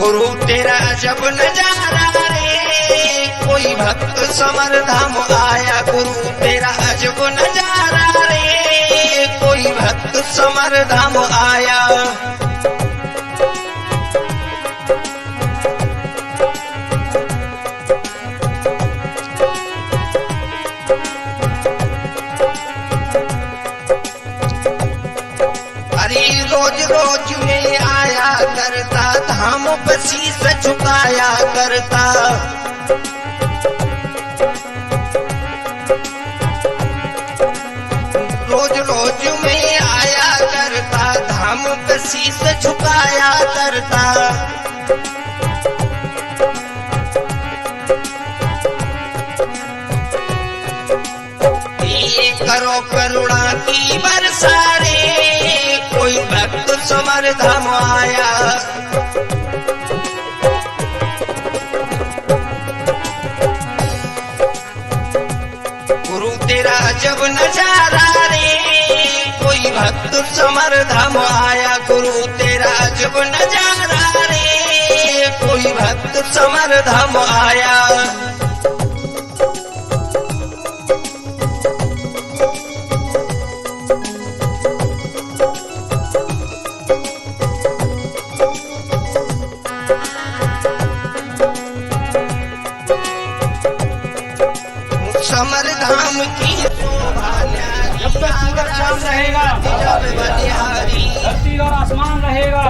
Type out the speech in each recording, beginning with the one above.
गुरु तेरा जब नजारा रे, कोई भक्त समर धाम आया। गुरु तेरा जब नजारा रे, कोई भक्त समर धाम आया। रोज रोज में आया करता, धाम पर शीस झुकाया करता। रोज रोज में आया करता, धाम पर शीस झुकाया करता। ये करो करुणा की वर्षा रे, कोई भक्त समर धाम आया। गुरु तेरा जब नजारा रे, कोई भक्त समर धाम आया। गुरु तेरा जब नजारा रे, कोई भक्त समर धाम आया। समर धाम की जब तक सूरज चांद रहेगा, धरती और आसमान रहेगा,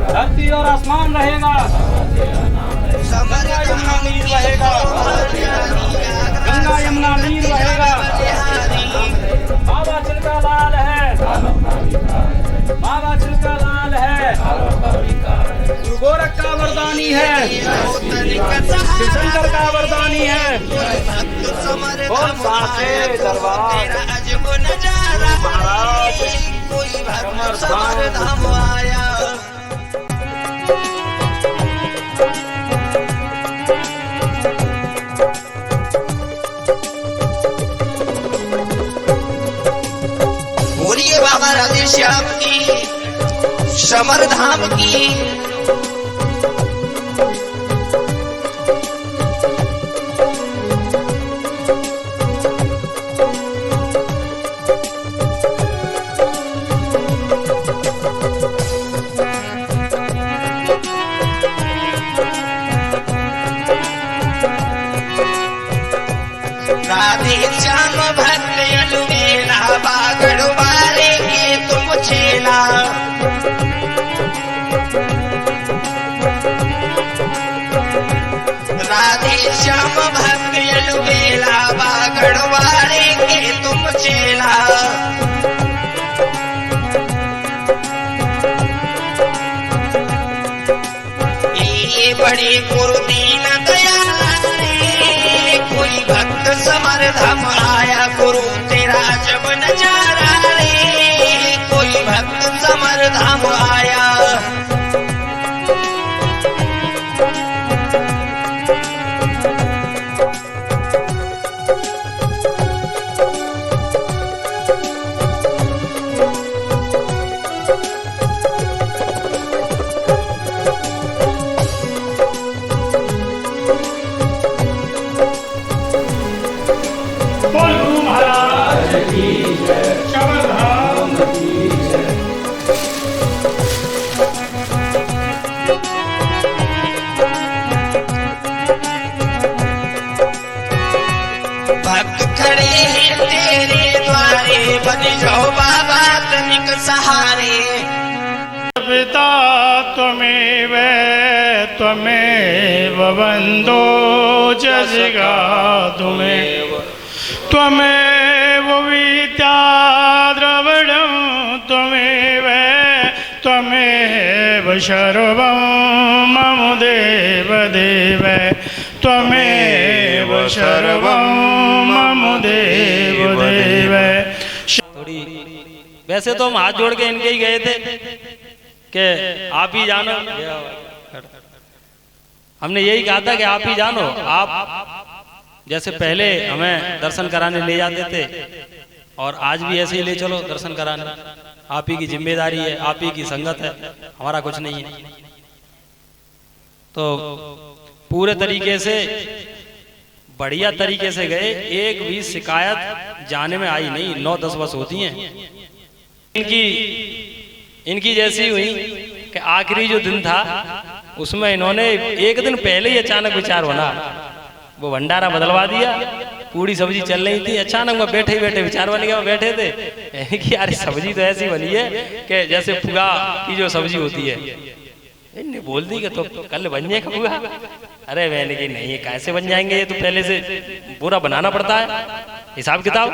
धरती और आसमान रहेगा। समर यमुना नीर रहेगा, गंगा यमुना नीर रहेगा। बाबा चिल्का लाल है, बाबा चिल्का लाल है। गुरु गोरख का वरदानी है, शंकर का वरदानी है। बोल साचे दरबार महाराज समर धाम आया। बोलिए बाबा राधेश्याम की, समर धाम की। राधेश्याम भक्त अलबेला, बागड़ मारेंगे तुम छेला। राधेश्याम भक्त अलबेला, बागड़ मारेंगे तुम छेला। ये बड़े गुरुदीन दयाल रे, कोई भक्त समर धाम आया। गुरु तेरा जब नजारा रे, कोई भक्त समर धाम आया। भक्त खड़े हैं तेरे द्वारे, बन जाओ बाबा तनिक सहारे। पिता त्वमेव त्वमेव वन्दो जगातुमेव, त्वमेव विद्या द्रविडं, त्वमेव त्वमेव सर्वं मम देव देव, त्वमेव सर्वं मम देव देव। थोड़ी वैसे तो हम हाथ जोड़ के इनके ही गए थे कि आप ही जानो। हमने यही कहा था कि आप ही जानो। आप जैसे पहले हमें दर्शन कराने ले जाते थे और आज भी ऐसे ही ले चलो दर्शन कराने। आप ही की जिम्मेदारी है, आप ही की संगत है, हमारा कुछ नहीं है। तो पूरे तरीके से बढ़िया तरीके से गए, एक भी शिकायत जाने में आई नहीं। 9-10 बस होती हैं इनकी जैसी हुई कि आखिरी जो दिन था उसमें इन्होंने एक दिन पहले ही अचानक विचार बना, वो भंडारा बदलवा दिया। पूरी सब्जी चल रही थी, अचानक में बैठे ही बैठे विचार बन गया। बैठे थे कि यार सब्जी तो ऐसी बनी है कि जैसे पुगा की जो सब्जी होती है। इन्हें बोल दी कि तो कल बन जाएगा पुगा। अरे मैंने कि नहीं, कैसे बन जाएंगे, ये तो पहले से पूरा बनाना पड़ता है हिसाब किताब,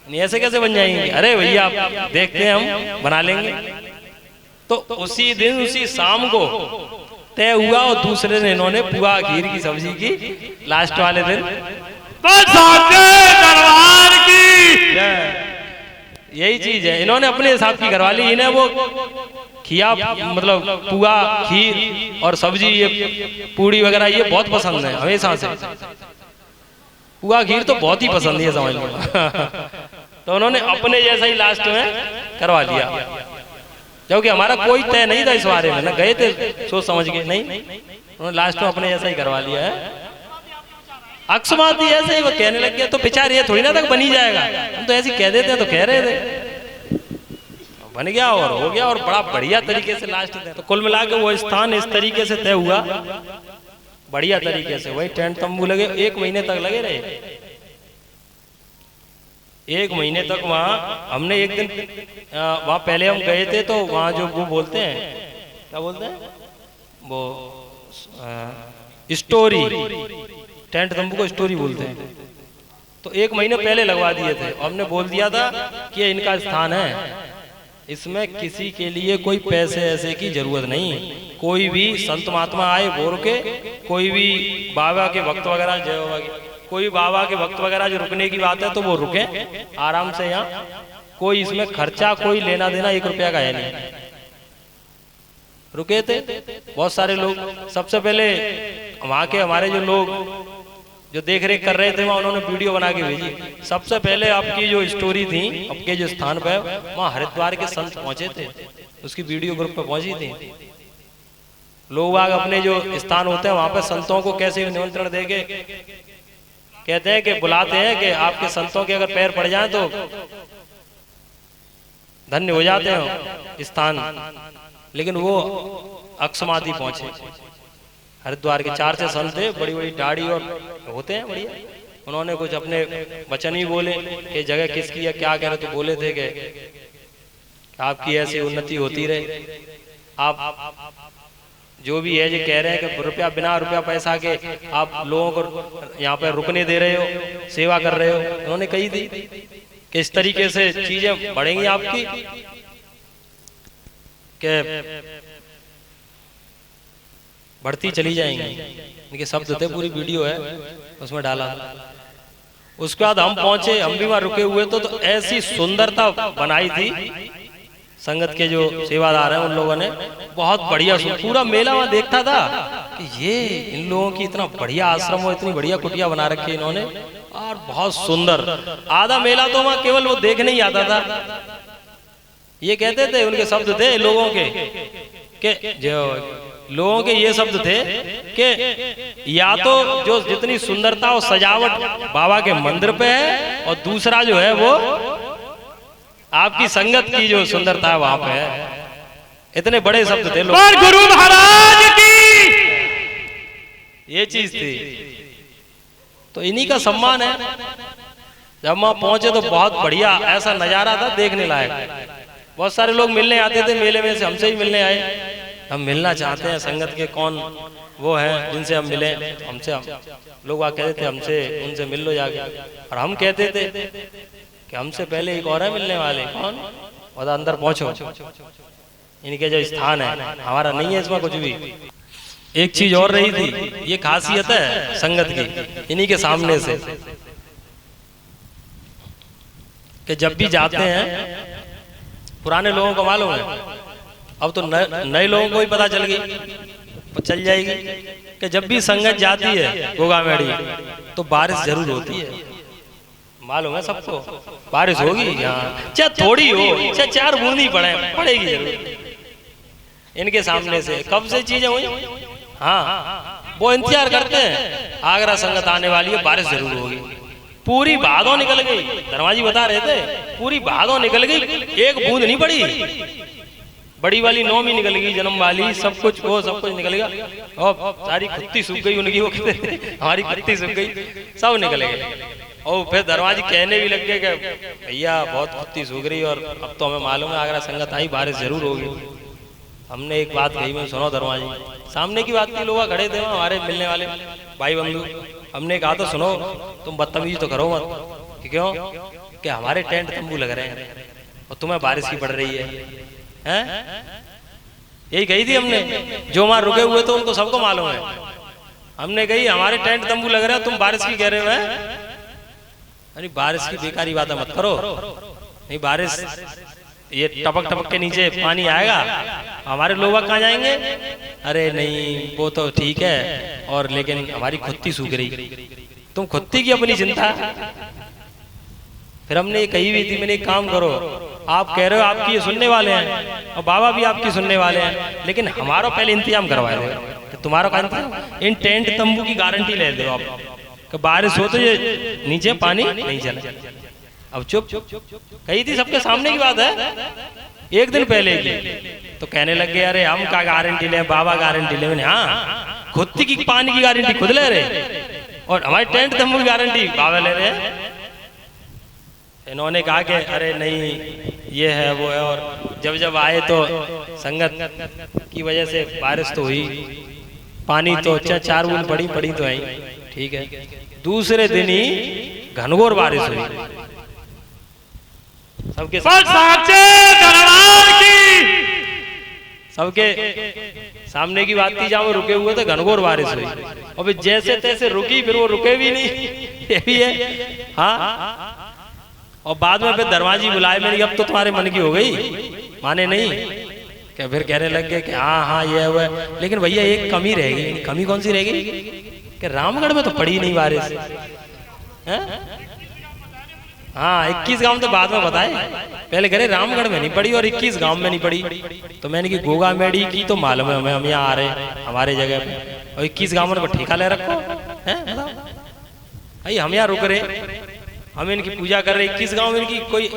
नहीं ऐसे कैसे बन जाएंगे। अरे भैया आप देखते हैं, हम बना लेंगे। तो उसी दिन उसी शाम को तय हुआ और दूसरे दिन इन्होंने पुआ खीर की सब्जी की लास्ट वाले दिन दरबार की। यही चीज है, इन्होंने अपने हिसाब की करवा ली। इन्हें वो खिया मतलब पुआ खीर और सब्जी, ये पूड़ी वगैरह ये बहुत पसंद है हमेशा से। पुआ खीर तो बहुत ही पसंद है समझ लो। तो उन्होंने अपने जैसा ही लास्ट में करवा लिया, क्योंकि हमारा कोई तय नहीं था इस बारे में, ना गए थे सोच समझ के, नहीं उन्होंने लास्ट में अपने जैसा ही करवा लिया है। अकस्मात ही ऐसे ही वो कहने लग गया, तो बेचारे ये थोड़ी ना तक बनी जाएगा, हम तो ऐसे कह देते हैं, तो कह रहे थे बन गया और हो गया, और बड़ा बढ़िया तरीके से लास्ट थे। तो कुल मिला के वो स्थान इस तरीके से तय हुआ बढ़िया तरीके से। वही टेंट तंबू लगे, 1 महीने तक लगे रहे। 1 महीने तक वहाँ हमने एक दिन वहाँ पहले हम गए थे, तो वहाँ जो वो बोलते हैं, क्या बोलते हैं वो, स्टोरी, टेंट तंबू को स्टोरी बोलते हैं। तो 1 महीने पहले लगवा दिए थे। हमने बोल दिया था कि ये इनका स्थान है, इसमें किसी के लिए कोई पैसे ऐसे की जरूरत नहीं। कोई भी संत महात्मा आए वो रुके, कोई भी बाबा के भक्त वगैरह, जय बाबा की, कोई बाबा के भक्त वगैरह जो रुकने की बात है तो वो रुके आराम से। यहाँ कोई इसमें खर्चा, कोई लेना देना 1 रुपया का है नहीं। रुके थे बहुत सारे लोग। सबसे पहले वहाँ के हमारे जो लोग जो देख रेख कर रहे थे वहाँ, उन्होंने वीडियो बना के भेजी। सबसे पहले आपकी जो स्टोरी थी, आपके जो स्थान पे वहाँ हरिद्वार के संत पहुंचे थे, उसकी वीडियो ग्रुप पे पहुंची थी। लोग आग अपने जो स्थान होते हैं वहाँ पे संतों को कैसे निमंत्रण देके कहते हैं कि बुलाते हैं कि आपके संतों के अगर पैर पड़ जाए तो धन्य हो जाते हैं स्थान। लेकिन वो अकस्मात ही पहुंचे। हरिद्वार के 4 से संत थे, बड़ी बड़ी दाढ़ी और होते हैं बढ़िया। उन्होंने कुछ अपने वचन ही बोले कि जगह किसकी है क्या कह रहे, तो बोले थे कि आपकी ऐसी उन्नति होती रहे। आप जो भी है जो कह रहे हैं कि रुपया बिना रुपया पैसा के आप लोगों को यहाँ पे रुकने दे रहे हो, सेवा कर रहे हो। उन्होंने कही थी कि इस तरीके से चीजें बढ़ेंगी आपकी, कि बढ़ती चली जाएंगी। इनके शब्द थे, पूरी वीडियो है उसमें डाला। उसके बाद हम पहुंचे, हम भी वहां रुके हुए तो ऐसी सुंदरता बनाई थी संगत के जो सेवादार हैं उन लोगों ने, बहुत बढ़िया। पूरा मेला वहां देखता था कि ये इन लोगों की इतना बढ़िया आश्रम हो, इतनी बढ़िया कुटिया बना रखी इन्होंने, और बहुत सुंदर। आधा मेला तो वहां केवल वो देखने ही आता था। ये कहते थे, उनके शब्द थे लोगों के जो लोगों के ये शब्द थे कि या तो जो जितनी सुंदरता और सजावट बाबा के मंदिर पे है, और दूसरा जो है वो आपकी संगत की जो सुंदरता है वहां पे है। इतने बड़े शब्द थे लोग। गुरु महाराज की ये चीज थी, तो इन्हीं का सम्मान है। जब वहां पहुंचे तो बहुत बढ़िया ऐसा नजारा था देखने लायक। बहुत सारे लोग मिलने आते थे मेले में से, हमसे ही मिलने आए। हम मिलना चाहते हैं संगत के कौन वो हैं जिनसे हम मिले। हमसे लोग आ कहते थे हमसे उनसे मिल लो जाके, और हम कहते थे कि हमसे पहले एक और है मिलने वाले, कौन, और अंदर पहुंचो, इनके जो स्थान है हमारा नहीं है इसमें कुछ भी। एक चीज और रही थी, ये खासियत है संगत की इन्हीं के सामने से, कि जब भी जाते हैं, पुराने लोगों को मालूम है, अब तो नए लोगों को ही पता चल गई, चल जाएगी कि जब भी संगत जाती है गोगा मेड़ी तो बारिश जरूर होती है। मालूम है सबको, बारिश होगी यहाँ, चाहे थोड़ी हो, चाहे 4 बूंद ही पड़ेगी जरूर। इनके सामने से कब से चीजें हुई, हाँ, वो इंतजार करते हैं आगरा संगत आने वाली है, बारिश जरूर होगी। पूरी भादों निकल गई, धर्माजी बता रहे थे, पूरी भादों निकल गई, एक बूंद नहीं पड़ी। बड़ी वाली नौमी निकल गई, जन्म वाली, सब कुछ वो सब कुछ निकल गया, और सारी खुत्ती सूख गई उनकी, वो कहते हमारी खुत्ती सूख गई, सब निकल गए। और फिर धर्माजी कहने भी लग गए कि भैया बहुत खुत्ती सूख रही, और अब तो हमें मालूम है आगरा संगत आई, बारिश जरूर होगी। हमने एक बात कही, मैं सुनो धर्माजी, सामने की बात थी, लोग खड़े थे हमारे मिलने वाले भाई बंधु। हमने कहा तो सुनो, तुम बदतमीजी तो करो मत, कि क्यों कि हमारे टेंट तंबू लग रहे हैं और तुम्हें बारिश की पड़ रही है, हैं? यही कही थी हमने, जो वहां रुके हुए थे उनको सबको मालूम है। हमने कही हमारे टेंट तंबू लग रहे हैं, तुम बारिश की कह रहे हो, हैं? अरे बारिश की बेकारी बातें मत करो, नहीं बारिश ये टपक टपक के नीचे पानी आएगा, हमारे लोग कहाँ जाएंगे? अरे नहीं वो तो ठीक है, और लेकिन हमारी खुत्ती सूख रही, तुम खुत्ती की अपनी चिंता। फिर हमने ये कही हुई थी, मैंने एक काम करो, आप कह रहे हो आपकी ये सुनने वाले हैं और बाबा भी आपकी सुनने वाले हैं, लेकिन हमारा पहले इंतजाम करवा दो, तो तुम्हारा का इंतजाम, इन टेंट तंबू की गारंटी ले दो आप कि बारिश हो तो ये नीचे पानी नहीं चले। अब चुप, कही थी सबके सामने की बात है, एक दिन पहले की। तो कहने लग गए अरे हम का गारंटी ले, बाबा गारंटी ले। मैंने हाँ, खुद की पानी की गारंटी खुद ले रहे, और हमारे टेंट तंबू की गारंटी बाबा ले रहे हैं। इन्होंने कहा कि अरे नहीं ये है वो है, और जब जब आए तो संगत की वजह से बारिश तो हुई, पानी तो अच्छा 4 बूंद पड़ी तो आई, ठीक है। दूसरे दिन ही घनघोर बारिश हुई, सबके सामने की बात थी, जहाँ वो रुके हुए थे घनघोर बारिश हुई, और फिर जैसे तैसे रुकी, फिर वो रुके भी नहीं, ये भी है। हाँ, और बाद में फिर धर्माजी बुलाए, मैंने अब तो तुम्हारे मन की हो गई, माने नहीं, क्या फिर कहने लग गए कि हाँ हाँ ये हुआ, लेकिन भैया एक कमी रहेगी। कमी कौन सी रहेगी? कि रामगढ़ में तो पड़ी नहीं बारिश, हाँ 21 गांव तो बाद में बताए, पहले करे रामगढ़ में नहीं पड़ी और 21 गांव में नहीं पड़ी। तो मैंने की गोगा मेड़ी की तो मालूम है हमें, हम यहाँ आ रहे हैं हमारे जगह पे, और 21 गांव में ठेका ले रखो है, भाई हम यहाँ रुक रहे, हम इनकी पूजा कर रहे। 21 गांव में इनकी कोई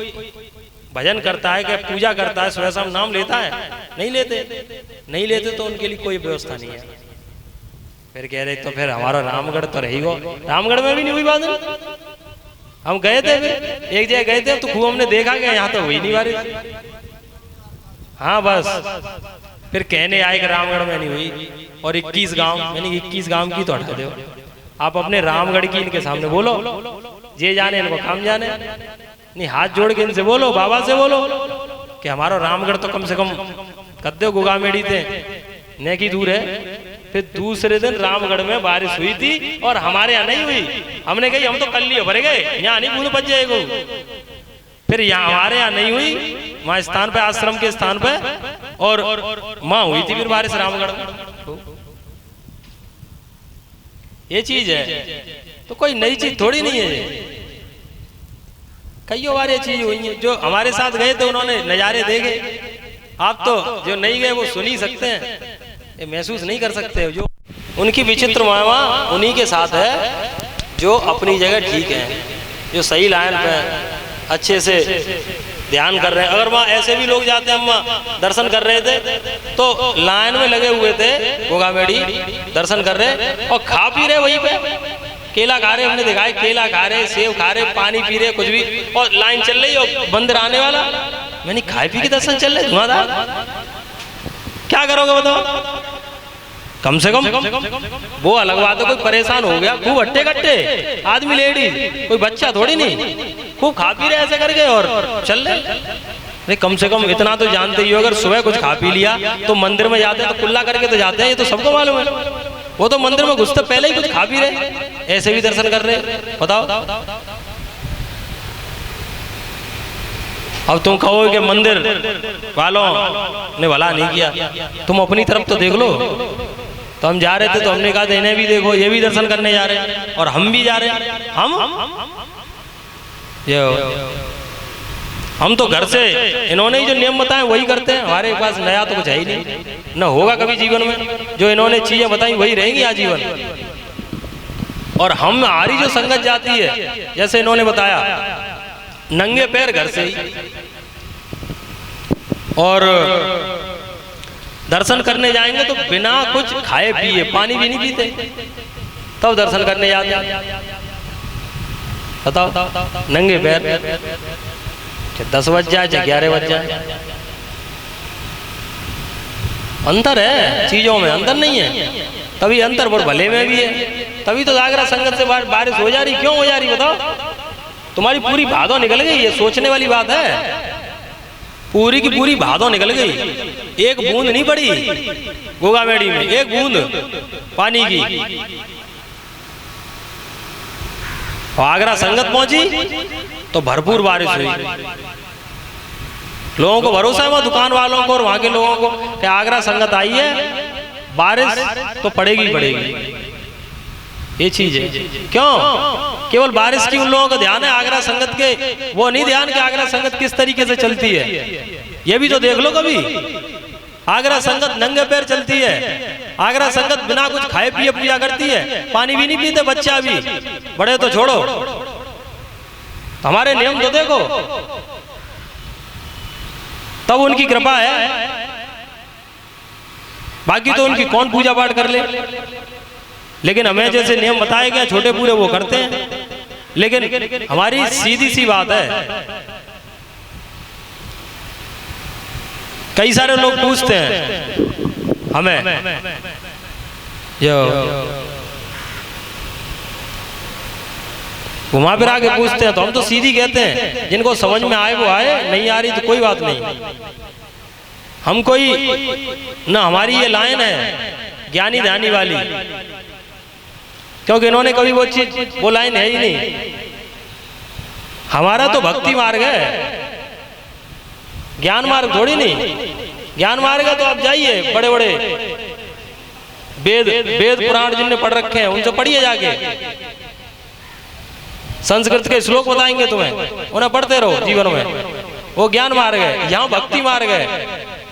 भजन करता है, क्या पूजा करता है, सुबह शाम नाम लेता है? नहीं लेते तो उनके लिए कोई व्यवस्था नहीं है। फिर कह रहे तो फिर हमारा रामगढ़ तो रहेगा, रामगढ़ में भी नहीं हुई बात। हम गए थे, फिर एक जगह गए थे तो खूब हमने देखा कि यहाँ तो हुई नहीं बारिश। हाँ बस फिर कहने आए कि रामगढ़ में नहीं हुई, और 21 गांव, मैंने 21 गांव की तो हटा दो, आप अपने रामगढ़ की इनके सामने बोलो, जे जाने इनको काम जाने, नहीं हाथ जोड़ के इनसे बोलो, बाबा से बोलो कि हमारा रामगढ़ तो कम से कम कद्दे गोगा मेड़ी थे, ने की दूर है। फिर दूसरे दिन रामगढ़ में बारिश हुई थी और हमारे यहाँ नहीं हुई। हमने कही हम तो कल ही भर गए, यहाँ नहीं बूंद बच जाएगा। फिर यहाँ हमारे यहाँ नहीं हुई, वहां स्थान पे, आश्रम के स्थान पे, और वहां हुई थी फिर बारिश रामगढ़ में। ये चीज है, तो कोई नई चीज थोड़ी नहीं है, कई बार ये चीज हुई है। जो हमारे साथ गए थे उन्होंने नजारे देखे, आप तो जो नहीं गए वो सुन ही सकते हैं, ये महसूस नहीं कर सकते। जो उनकी विचित्र महिमा उन्हीं के साथ है जो अपनी जगह ठीक है, जो सही लाइन पे अच्छे से ध्यान कर रहे हैं। अगर वहाँ ऐसे भी लोग जाते हैं, हम वहाँ दर्शन कर रहे थे तो लाइन में लगे हुए थे, गोगा मेड़ी दर्शन कर रहे और खा पी रहे वहीं पे, केला खा रहे, हमने देखा है केला खा रहे, सेब खा रहे, पानी पी रहे, कुछ भी, और लाइन चल रही और मंदिर आने वाला। मैंने खाए पी के दर्शन चल रहे, धुआंधार, क्या करोगे बताओ? कम से कम वो अलग बात है, कोई परेशान हो गया, खूब हट्टे कट्टे आदमी लेडीज, कोई बच्चा थोड़ी नहीं, खूब खा पी रहे ऐसे करके और चल रहे। नहीं कम से कम इतना तो जानते ही हो, अगर सुबह कुछ खा पी लिया तो मंदिर में जाते हैं तो कुल्ला करके तो जाते हैं, ये तो सबको मालूम है। वो तो मंदिर में घुसते पहले ही कुछ खा पी रहे, ऐसे भी दर्शन कर रहे, बताओ। अब तुम कहो कि मंदिर वालों ने भला नहीं किया, तुम अपनी तरफ तो देख लो। तो हम जा रहे थे तो हमने कहा था इन्हें भी देखो, ये भी दर्शन करने जा रहे हैं और हम भी जा रहे हैं। हम ये हम तो घर से इन्होंने ही जो नियम बताए वही करते हैं, हमारे पास नया तो कुछ है ही नहीं, न होगा कभी जीवन में। जो इन्होंने चीजें बताई वही रहेंगी आजीवन। और हम हमारी जो संगत जाती है, जैसे इन्होंने बताया, नंगे पैर घर से ही, और दर्शन करने जाएंगे तो बिना कुछ खाए पिए, पानी भी नहीं पीते, तब दर्शन करने जाते हैं। बताओ, नंगे पैर, 10 बज जाए चाहे 11 बज जाए, अंतर है चीजों में, अंतर नहीं है। तभी अंतर और भले में भी है। तभी तो जागरा संगत से बारिश हो जा रही। क्यों हो जा रही बताओ? तुम्हारी पूरी भादों निकल गई। ये सोचने वाली बात है। पूरी की पूरी भादों निकल गई, एक बूंद नहीं पड़ी गोगामेड़ी में, एक बूंद पानी की। आगरा संगत पहुंची तो भरपूर बारिश हुई। लोगों को भरोसा है वहां दुकान वालों को और वहां के लोगों को कि आगरा संगत आई है, बारिश तो पड़ेगी ही पड़ेगी। ये चीज है। क्यों? केवल बारिश की उन लोगों का ध्यान है, आगरा संगत के वो नहीं ध्यान कि आगरा संगत किस तरीके से चलती है। ये भी तो देख लो कभी। आगरा संगत नंगे पैर चलती है, आगरा संगत बिना कुछ खाए पिए पूजा करती है, पानी भी नहीं पीते बच्चा भी, बड़े तो छोड़ो। हमारे नियम तो देखो, तब उनकी कृपा है। बाकी तो उनकी कौन पूजा पाठ कर ले। लेकिन हमें जैसे नियम बताए गए छोटे पूरे वो करते हैं। लेकिन हमारी सीधी सी बात है, कई सारे लोग पूछते हैं हमें, जो घुमा फिरा के पूछते हैं, तो हम तो सीधी कहते हैं, जिनको समझ में आए वो आए, नहीं आ रही तो कोई बात नहीं। हम कोई ना, हमारी ये लाइन है ज्ञानी ध्यानी वाली, क्योंकि इन्होंने कभी वो चीज वो लाइन है ही नहीं। हमारा तो भक्ति मार्ग है, ज्ञान मार्ग थोड़ी नहीं। ज्ञान मार्ग है तो आप जाइए, बड़े बड़े वेद पुराण जिनने पढ़ रखे हैं उनसे पढ़िए जाके, संस्कृत के श्लोक बताएंगे तुम्हें, उन्हें पढ़ते रहो जीवन में। वो ज्ञान मार्ग है, यहाँ भक्ति मार्ग है।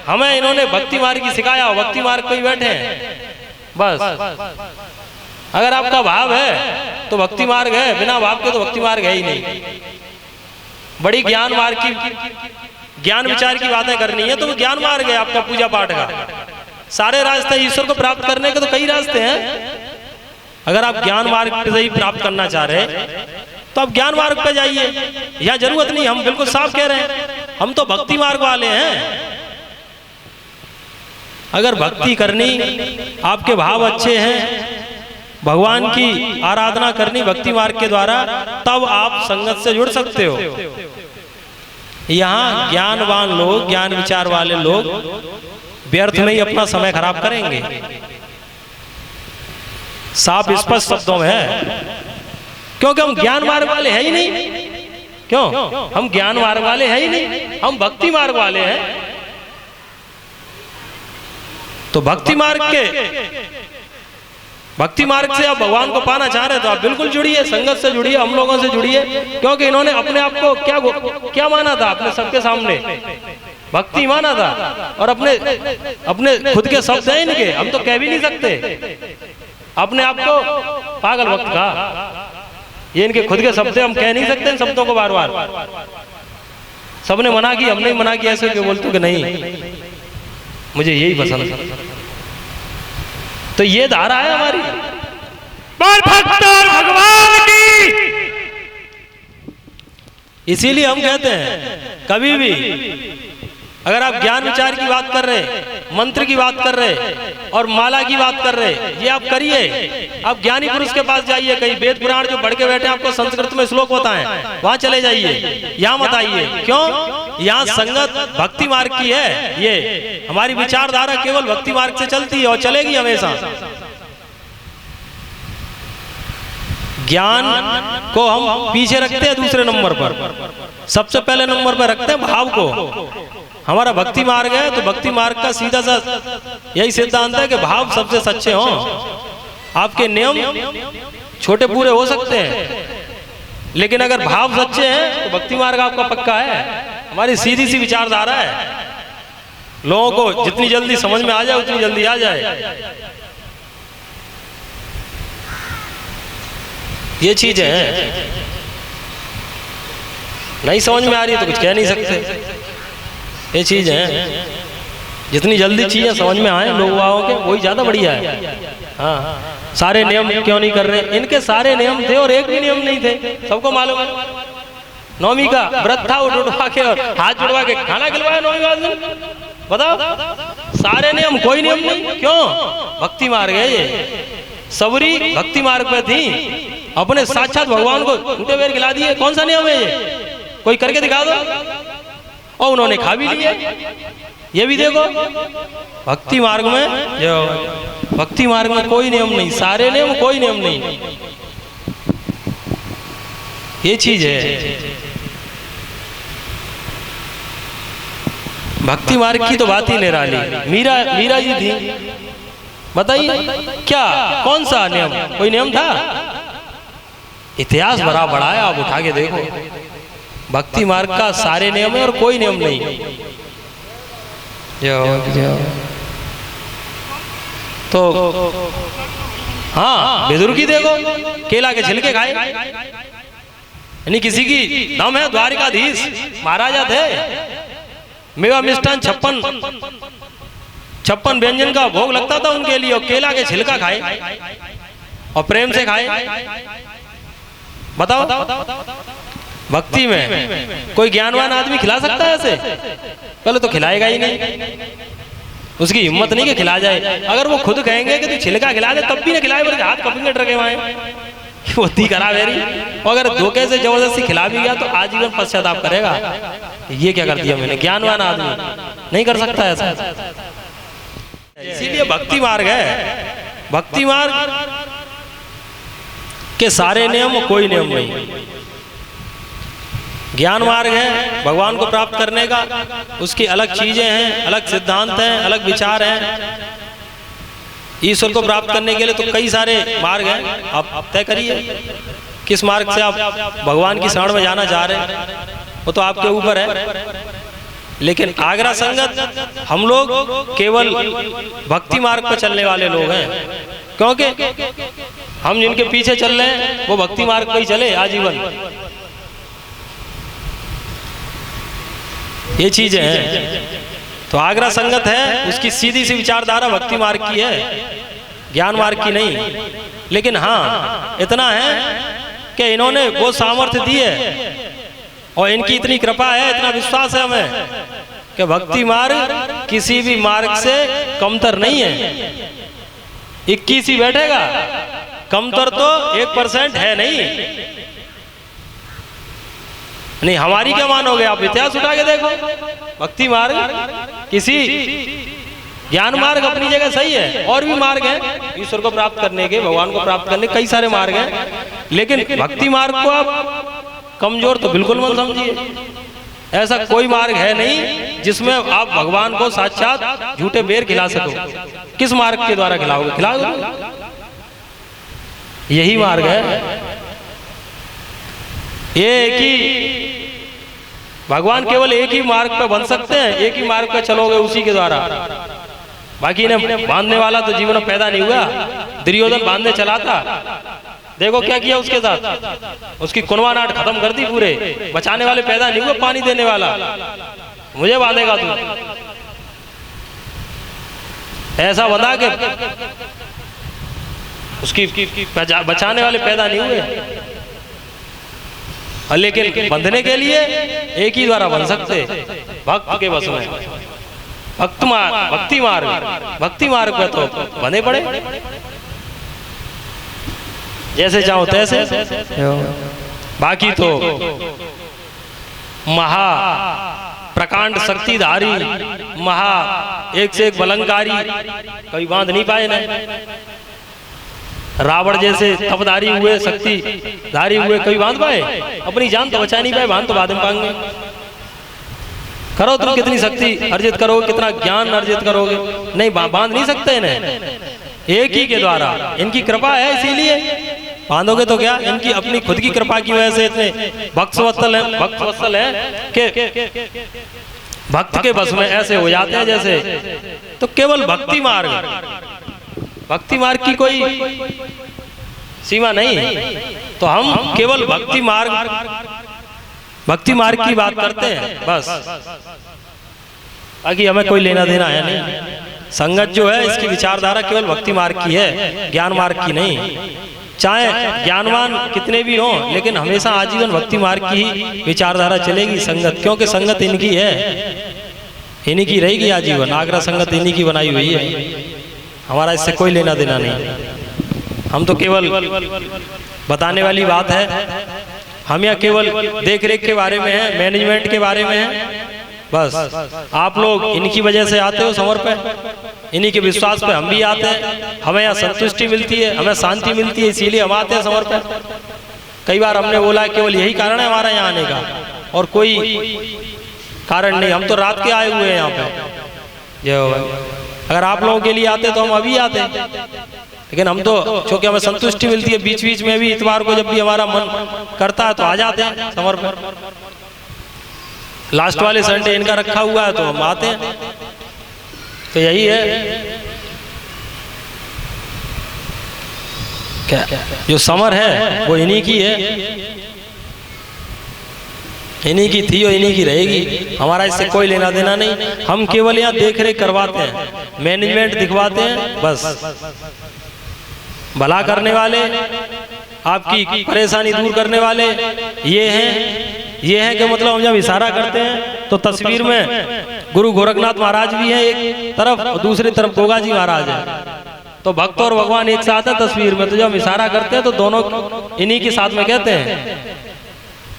हमें इन्होंने भक्ति मार्ग की सिखाया, भक्ति मार्ग पे ही बैठे हैं बस। अगर आपका भाव है तो भक्ति मार्ग है, बिना भाव के तो भक्ति मार्ग है ही नहीं। बड़ी ज्ञान मार्ग की, ज्ञान विचार की बातें करनी है तो वो ज्ञान मार्ग है आपका पूजा पाठ का। सारे रास्ते ईश्वर को प्राप्त करने के तो कई रास्ते हैं। अगर आप ज्ञान मार्ग से ही प्राप्त करना चाह रहे तो आप ज्ञान मार्ग पे जाइए, यह जरूरत नहीं। हम बिल्कुल साफ कह रहे हैं, हम तो भक्ति मार्ग वाले हैं। अगर भक्ति करनी, आपके भाव अच्छे हैं, भगवान की आराधना करनी भक्ति मार्ग के द्वारा, तब आप संगत से जुड़ सकते हो। यहाँ ज्ञानवान लोग, ज्ञान विचार वाले लोग व्यर्थ में ही अपना समय खराब करेंगे। साफ स्पष्ट शब्दों में है, क्योंकि हम ज्ञान मार्ग वाले हैं ही नहीं। क्यों? हम ज्ञान मार्ग वाले हैं ही नहीं, हम भक्ति मार्ग वाले हैं। तो भक्ति मार्ग से आप भगवान को पाना चाह रहे हैं तो आप बिल्कुल जुड़िए, संगत से जुड़िए, हम लोगों से जुड़िए। क्योंकि इन्होंने अपने आप को क्या माना था, अपने सबके सामने भक्ति माना था। और अपने खुद के शब्द हैं इनके, हम तो कह भी नहीं सकते अपने आप को पागल भक्त का। ये इनके खुद के शब्द, हम कह नहीं सकते इन शब्दों को बार बार। सबने मना की, हमने मना किया, ऐसे क्यों बोलते कि नहीं मुझे यही पसंद है। तो ये धारा है हमारी। भक्त और भगवान की। इसीलिए हम कहते हैं, कभी भी अगर आप ज्ञान विचार की बात कर रहे, मंत्र की बात कर रहे और माला की बात कर रहे, ये आप करिए। आप ज्ञानी पुरुष के पास जाइए, कहीं वेद पुराण जो बढ़ के बैठे आपको संस्कृत में श्लोक बताएं, वहां चले जाइए, यहाँ मत आइए। क्यों? यहाँ संगत भक्ति मार्ग की है। ये हमारी विचारधारा केवल भक्ति मार्ग से चलती है और चलेगी हमेशा। ज्ञान को हम पीछे रखते हैं दूसरे नंबर पर, सबसे पहले नंबर पर रखते हैं भाव को। हमारा भक्ति मार्ग है तो भक्ति मार्ग का सीधा सा यही सिद्धांत है कि भाव सबसे सच्चे हों। आपके नियम छोटे पूरे हो सकते हैं, लेकिन अगर भाव सच्चे हैं तो भक्ति मार्ग आपका पक्का है। हमारी सीधी सी विचारधारा है, लोगों को जितनी जल्दी समझ में आ जाए उतनी जल्दी आ जाए, ये चीजें हैं। नहीं समझ में आ रही है तो कुछ कह नहीं सकते, ये चीज है। जितनी जल्दी चीजें समझ में आए लोगों के वही ज्यादा बढ़िया है। हाँ, सारे नियम क्यों नहीं कर रहे? इनके सारे नियम थे और एक भी नियम नहीं थे, सबको मालूम है। नौमी का व्रत था, उठ उठवा के और हाथ जुड़वा के खाना खिलवाया नौमी का दिन, बताओ। सारे नियम, कोई नियम नहीं। क्यों? भक्ति मार्ग है ये। सबरी भक्ति मार्ग पे थी, अपने साक्षात भगवान को झूठे बेर खिला दिए। कौन सा नियम है ये? कोई करके दिखा दो। और उन्होंने खा भी लिया। ये भी देखो, भक्ति मार्ग में, जो भक्ति मार्ग में कोई नियम नहीं, सारे नियम, कोई नियम नहीं, ये चीज है। भक्ति मार्ग की तो बात ही निराली। मीरा जी थी, बताइए क्या, कौन सा नियम? कोई नियम था? इतिहास बड़ा बड़ा है, आप उठा के देखो। भक्ति मार्ग का सारे नियम है और कोई नियम नहीं। तो हाँ, बेदुर की देखो, केला के छिलके खाए। यानी किसी की दम है, द्वारिकाधीश महाराजा थे, मेवा मिष्ठान 56 व्यंजन का भोग लगता था उनके लिए, और केला के छिलका खाए और प्रेम से खाए। बताओ, भक्ति में कोई ज्ञानवान आदमी खिला सकता है ऐसे? पहले तो खिलाएगा ही नहीं, उसकी हिम्मत नहीं कि खिला जाए। अगर वो खुद कहेंगे कि तू छिलका खिला दे, तब भी ना खिलाए, बल्कि हाथ कपेंगे डर के वहां, होती करा मेरी। अगर धोखे से जबरदस्ती खिला भी गया तो आजीवन पश्चाताप करेगा, ये क्या कर दिया मैंने। ज्ञानवान आदमी नहीं कर सकता ऐसा। इसीलिए भक्ति मार्ग है। भक्ति मार्ग के सारे नियम, कोई नियम नहीं। ज्ञान मार्ग है भगवान को प्राप्त करने का, उसकी अलग चीजें हैं, अलग सिद्धांत हैं, अलग विचार हैं। ईश्वर को प्राप्त करने के लिए तो कई सारे मार्ग हैं, आप तय करिए किस मार्ग से आप भगवान की शरण में जाना चाह रहे हैं, वो तो आपके ऊपर है। लेकिन आगरा संगत हम लोग केवल भक्ति मार्ग पर चलने वाले लोग हैं, क्योंकि हम जिनके पीछे चल रहे हैं वो भक्ति मार्ग पर ही चले आजीवन। ये चीजें हैं। तो आगरा संगत है, उसकी सीधी सी विचारधारा भक्ति मार्ग की है, ज्ञान मार्ग की नहीं। लेकिन हाँ, इतना है कि इन्होंने वो सामर्थ्य दी है और इनकी इतनी कृपा है, इतना विश्वास है हमें कि भक्ति मार्ग किसी भी मार्ग से कमतर नहीं है। 21 ही बैठेगा, कमतर तो 1% है नहीं। हमारी क्या मानोगे आप? इतिहास उठा के देखो। भक्ति मार्ग किसी, ज्ञान मार्ग अपनी जगह सही है, और भी मार्ग हैं ईश्वर को प्राप्त करने के, भगवान को प्राप्त करने के कई सारे मार्ग हैं। लेकिन भक्ति मार्ग को आप कमजोर तो बिल्कुल मत समझिए। ऐसा कोई मार्ग है नहीं जिसमें आप भगवान को साक्षात झूठे बेर खिला सको। किस मार्ग के द्वारा खिलाओगे? खिला दो, यही मार्ग है। एक ही भगवान केवल एक ही मार्ग पे बन सकते हैं, एक ही मार्ग पे चलोगे उसी के द्वारा। बाकी ने बांधने वाला तो जीवन में पैदा नहीं हुआ। दुर्योधन बांधने चला था, देखो क्या किया उसके साथ, उसकी कुनवा नाट खत्म कर दी पूरे। बचाने वाले पैदा नहीं हुए, पानी देने वाला, मुझे बांधेगा तू, ऐसा बता के उसकी बचाने वाले पैदा नहीं हुए। लेकिन बंधने के लिए एक ही द्वारा बन सकते, भक्त के बस में। भक्ति मार्ग पे तो बने पड़े, जैसे चाहो तैसे। बाकी तो महा प्रकांड शक्तिधारी, महा एक से एक बलंकारी, कभी बांध नहीं पाए ना। रावण जैसे तपधारी हुए, शक्तिधारी हुए, कभी बांध पाए? अपनी जान तो बचा नहीं पाए, बांध तो बाद में पाएंगे। करो तुम कितनी शक्ति अर्जित करोगे, कितना ज्ञान अर्जित करोगे, नहीं बांध नहीं सकते इन्हें। एक ही के द्वारा इनकी कृपा है, इसीलिए बांधोगे तो क्या, इनकी अपनी खुद की कृपा की वजह से इतने भक्तवत्सल है कि भक्त के बस में ऐसे हो जाते हैं जैसे। तो केवल भक्ति मार्ग की कोई सीमा नहीं। तो हम केवल भक्ति मार्ग की बात करते हैं बस, बाकी हमें कोई लेना देना है नहीं। संगत जो है इसकी विचारधारा केवल भक्ति मार्ग की है, ज्ञान मार्ग की नहीं। चाहे ज्ञानवान कितने भी हों, लेकिन हमेशा आजीवन भक्ति मार्ग की ही विचारधारा चलेगी संगत, क्योंकि संगत इनकी है, इन्हीं की रहेगी आजीवन। आगरा संगत इन्हीं की बनाई हुई है, हमारा इससे कोई लेना देना नहीं। हम तो केवल बताने वाली बात है, हम यहाँ केवल देख रेख के बारे में है, मैनेजमेंट के बारे में है बस। आप लोग इनकी वजह से आते हो समर पे, इन्हीं के विश्वास पे हम भी आते हैं, हमें यहाँ संतुष्टि मिलती है, हमें शांति मिलती है, इसीलिए हम आते हैं समर पे। कई बार हमने बोला केवल यही कारण है हमारा यहाँ आने का, और कोई कारण नहीं। हम तो रात के आए हुए हैं यहाँ पे। जो अगर आप लोगों के लिए आते तो हम अभी आते, लेकिन हम तो चूंकि हमें संतुष्टि मिलती है, बीच बीच में भी इतवार को जब भी हमारा मन करता है तो आ जाते हैं समर पे। लास्ट वाले संडे इनका रखा हुआ है तो हम आते हैं। तो यही है क्या, जो समर है वो इन्हीं की है, इन्हीं की थी और इन्हीं की रहेगी। हमारा इससे कोई लेना देना नहीं। हम केवल यहाँ देख रेख करवाते हैं, मैनेजमेंट दिखवाते हैं बस। भला करने वाले, आपकी परेशानी दूर करने वाले ये हैं कि मतलब हम जब इशारा करते हैं तो तस्वीर में गुरु गोरखनाथ महाराज भी हैं एक तरफ और दूसरी तरफ गोगा जी महाराज है। तो भक्त और भगवान एक साथ है तस्वीर में। तो जब हम इशारा करते हैं तो दोनों इन्हीं के साथ में कहते हैं।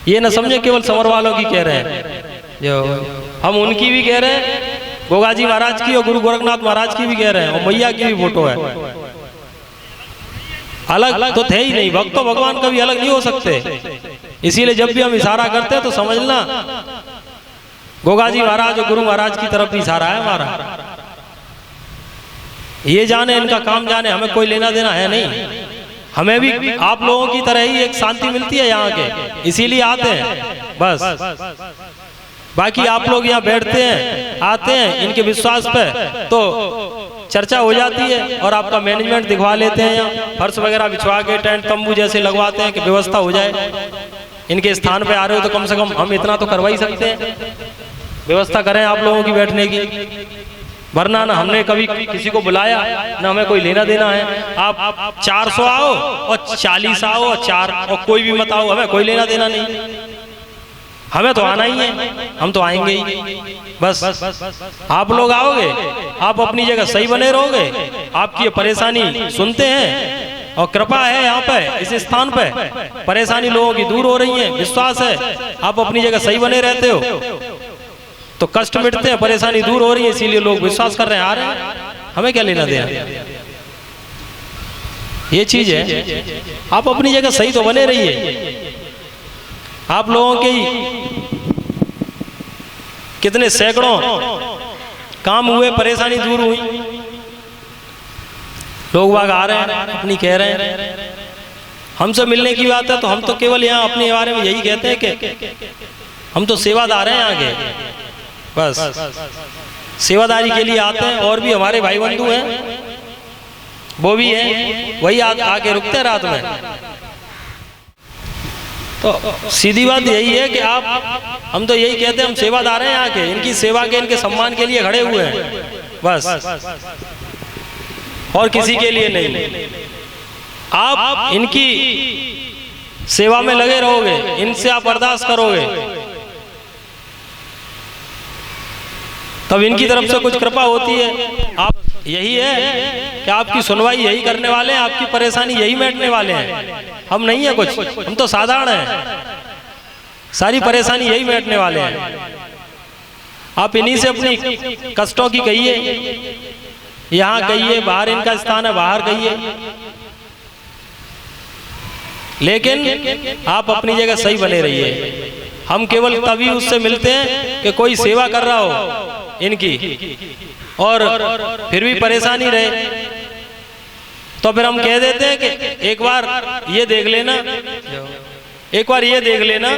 ये न समझे केवल समर वालों की कह रहे हैं, जो हम उनकी भी कह रहे हैं, गोगा जी महाराज की और गुरु गोरखनाथ महाराज की भी कह रहे हैं, और मैया की भी फोटो है। अलग तो थे ही नहीं, भक्त तो भगवान कभी अलग नहीं हो सकते। इसीलिए जब भी हम इशारा करते हैं तो समझना गोगा जी महाराज और गुरु महाराज की तरफ भी इशारा है हमारा। ये जाने, इनका काम जाने, हमें कोई लेना देना है नहीं। हमें भी आप लोगों की तरह ही एक शांति मिलती है यहाँ के, इसीलिए आते हैं बस। बाकी आप लोग यहाँ बैठते हैं, आते हैं इनके विश्वास पे तो चर्चा हो जाती है, और आपका मैनेजमेंट दिखवा लेते हैं, यहाँ फर्श वगैरह बिछवा के टेंट तंबू जैसे लगवाते हैं कि व्यवस्था हो जाए। इनके स्थान पे आ रहे हो तो कम से कम हम इतना तो करवा ही सकते हैं, व्यवस्था करें आप लोगों की बैठने की। वरना ना हमने कभी किसी को बुलाया, ना हमें कोई लेना देना है। आप 400 आओ और 40 आओ और 4 और कोई भी मत आओ, हमें कोई लेना देना नहीं। हमें तो आना ही है, हम तो आएंगे ही बस। आप लोग आओगे, आप अपनी जगह सही बने रहोगे, आपकी ये परेशानी सुनते हैं और कृपा है यहाँ पे इस स्थान पे, परेशानी लोगों की दूर हो रही है, विश्वास है आप अपनी जगह सही बने रहते हो तो कष्ट मिटते हैं, परेशानी दूर हो रही है, इसीलिए लोग विश्वास कर रहे हैं, आ रहे हैं। हमें क्या लेना देना, ये चीज है। आप अपनी जगह सही तो बने रहिए। आप लोगों के कितने सैकड़ों काम हुए, परेशानी दूर हुई, लोग बाग आ रहे हैं, अपनी कह रहे हैं। हमसे मिलने की बात है तो हम तो केवल यहाँ अपने बारे में यही कहते हैं कि हम तो सेवादार हैं यहाँ के, बस सेवादारी के लिए आते हैं। और भी हमारे भाई बंधु हैं, वो भी हैं, वही आके रुकते हैं रात में। तो सीधी बात यही है कि हम तो यही कहते हैं, हम सेवादार हैं यहाँ के, इनकी सेवा के, इनके सम्मान के लिए खड़े हुए हैं बस, और किसी के लिए नहीं। आप इनकी सेवा में लगे रहोगे, इनसे आप अरदास करोगे, तब इनकी तरफ से कुछ कृपा होती है। आप यही है कि आपकी सुनवाई यही करने वाले हैं, आपकी परेशानी यही मिटने वाले हैं। हम नहीं है कुछ, हम तो साधारण हैं, सारी परेशानी यही मिटने वाले हैं। आप इन्हीं से अपनी कष्टों की कहिए, यहाँ कहिए, बाहर इनका स्थान है, बाहर कहिए, लेकिन आप अपनी जगह सही बने रहिए। हम केवल तभी उससे मिलते हैं कि कोई सेवा कर रहा हो इनकी, और फिर भी परेशानी रहे तो फिर हम कह देते हैं कि एक बार ये देख लेना, एक बार ये देख लेना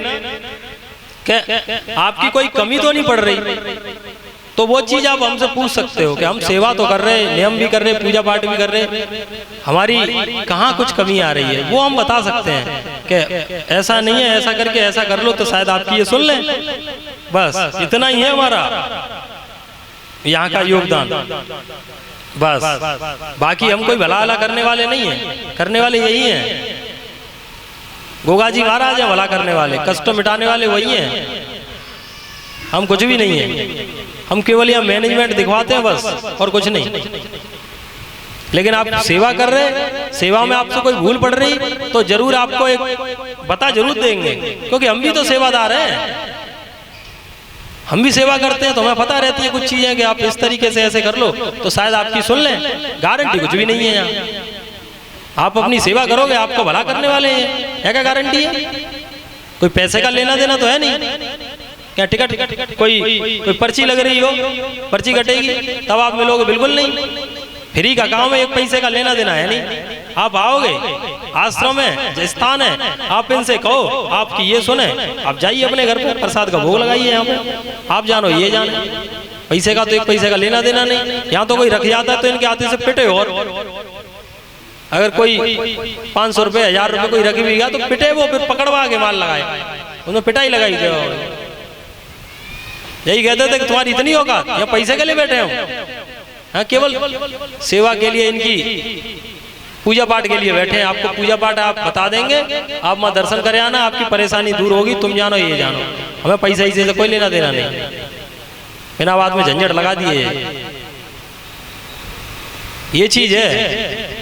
कि आपकी कोई कमी तो नहीं पड़ रही। तो वो चीज आप हमसे पूछ सकते हो कि हम सेवा तो कर रहे हैं, नियम भी कर रहे हैं, पूजा पाठ भी कर रहे हैं, हमारी कहाँ कुछ कमी आ रही है, वो हम बता सकते हैं कि ऐसा नहीं है, ऐसा करके ऐसा कर लो तो शायद आपकी ये सुन लें। बस इतना ही है हमारा यहाँ का योगदान। बस बाकी हम कोई भला भला करने वाले नहीं हैं, करने वाले यही हैं। गोगा जी महाराज हैं भला करने वाले, कष्ट मिटाने वाले वही हैं, हम कुछ भी नहीं है। हम केवल यहाँ मैनेजमेंट दिखवाते हैं बस, और कुछ नहीं। लेकिन आप सेवा कर रहे हैं, सेवा में आपसे कोई भूल पड़ रही तो जरूर आपको एक बता जरूर देंगे, क्योंकि हम भी तो सेवादार हैं, हम भी सेवा करते हैं, तो हमें पता रहती है कुछ चीजें कि आप इस तरीके से ऐसे कर लो तो शायद आपकी सुन लें। गारंटी कुछ भी नहीं है यहाँ, आप अपनी सेवा करोगे, आपको भला करने वाले हैं, क्या गारंटी है? कोई पैसे का लेना देना तो है नहीं। क्या टिकट कोई पर्ची लग रही हो, पर्ची कटेगी तब आप मिलोगे? बिल्कुल नहीं। फ्री का काम है, एक पैसे का लेना देना है नहीं। आप आओगे, आश्रम है, स्थान है, आप इनसे कहो आपकी ये सुने, आप जाइए अपने घर पे, प्रसाद का भोग लगाइए यहाँ पे, आप जानो ये जानो। पैसे का तो एक पैसे का लेना देना नहीं। यहाँ तो कोई रख जाता है तो इनके हाथे से पिटे, और अगर कोई 500 रुपए 1000 रुपए कोई रख भी गया तो पिटे, वो फिर पकड़वा के माल लगाए, उन्होंने पिटाई लगाई थे। यही कहते थे कि तुम्हारी इतनी होगा या पैसे के लिए बैठे हो? हाँ, केवल सेवा के लिए, इनकी पूजा पाठ के लिए बैठे हैं। आपको पूजा पाठ आप बता देंगे, आप वहाँ दर्शन करे आना, आपकी परेशानी दूर होगी, तुम जानो ये जानो, हमें पैसा से कोई लेना देना नहीं। बिना बात में झंझट लगा दिए, ये चीज है।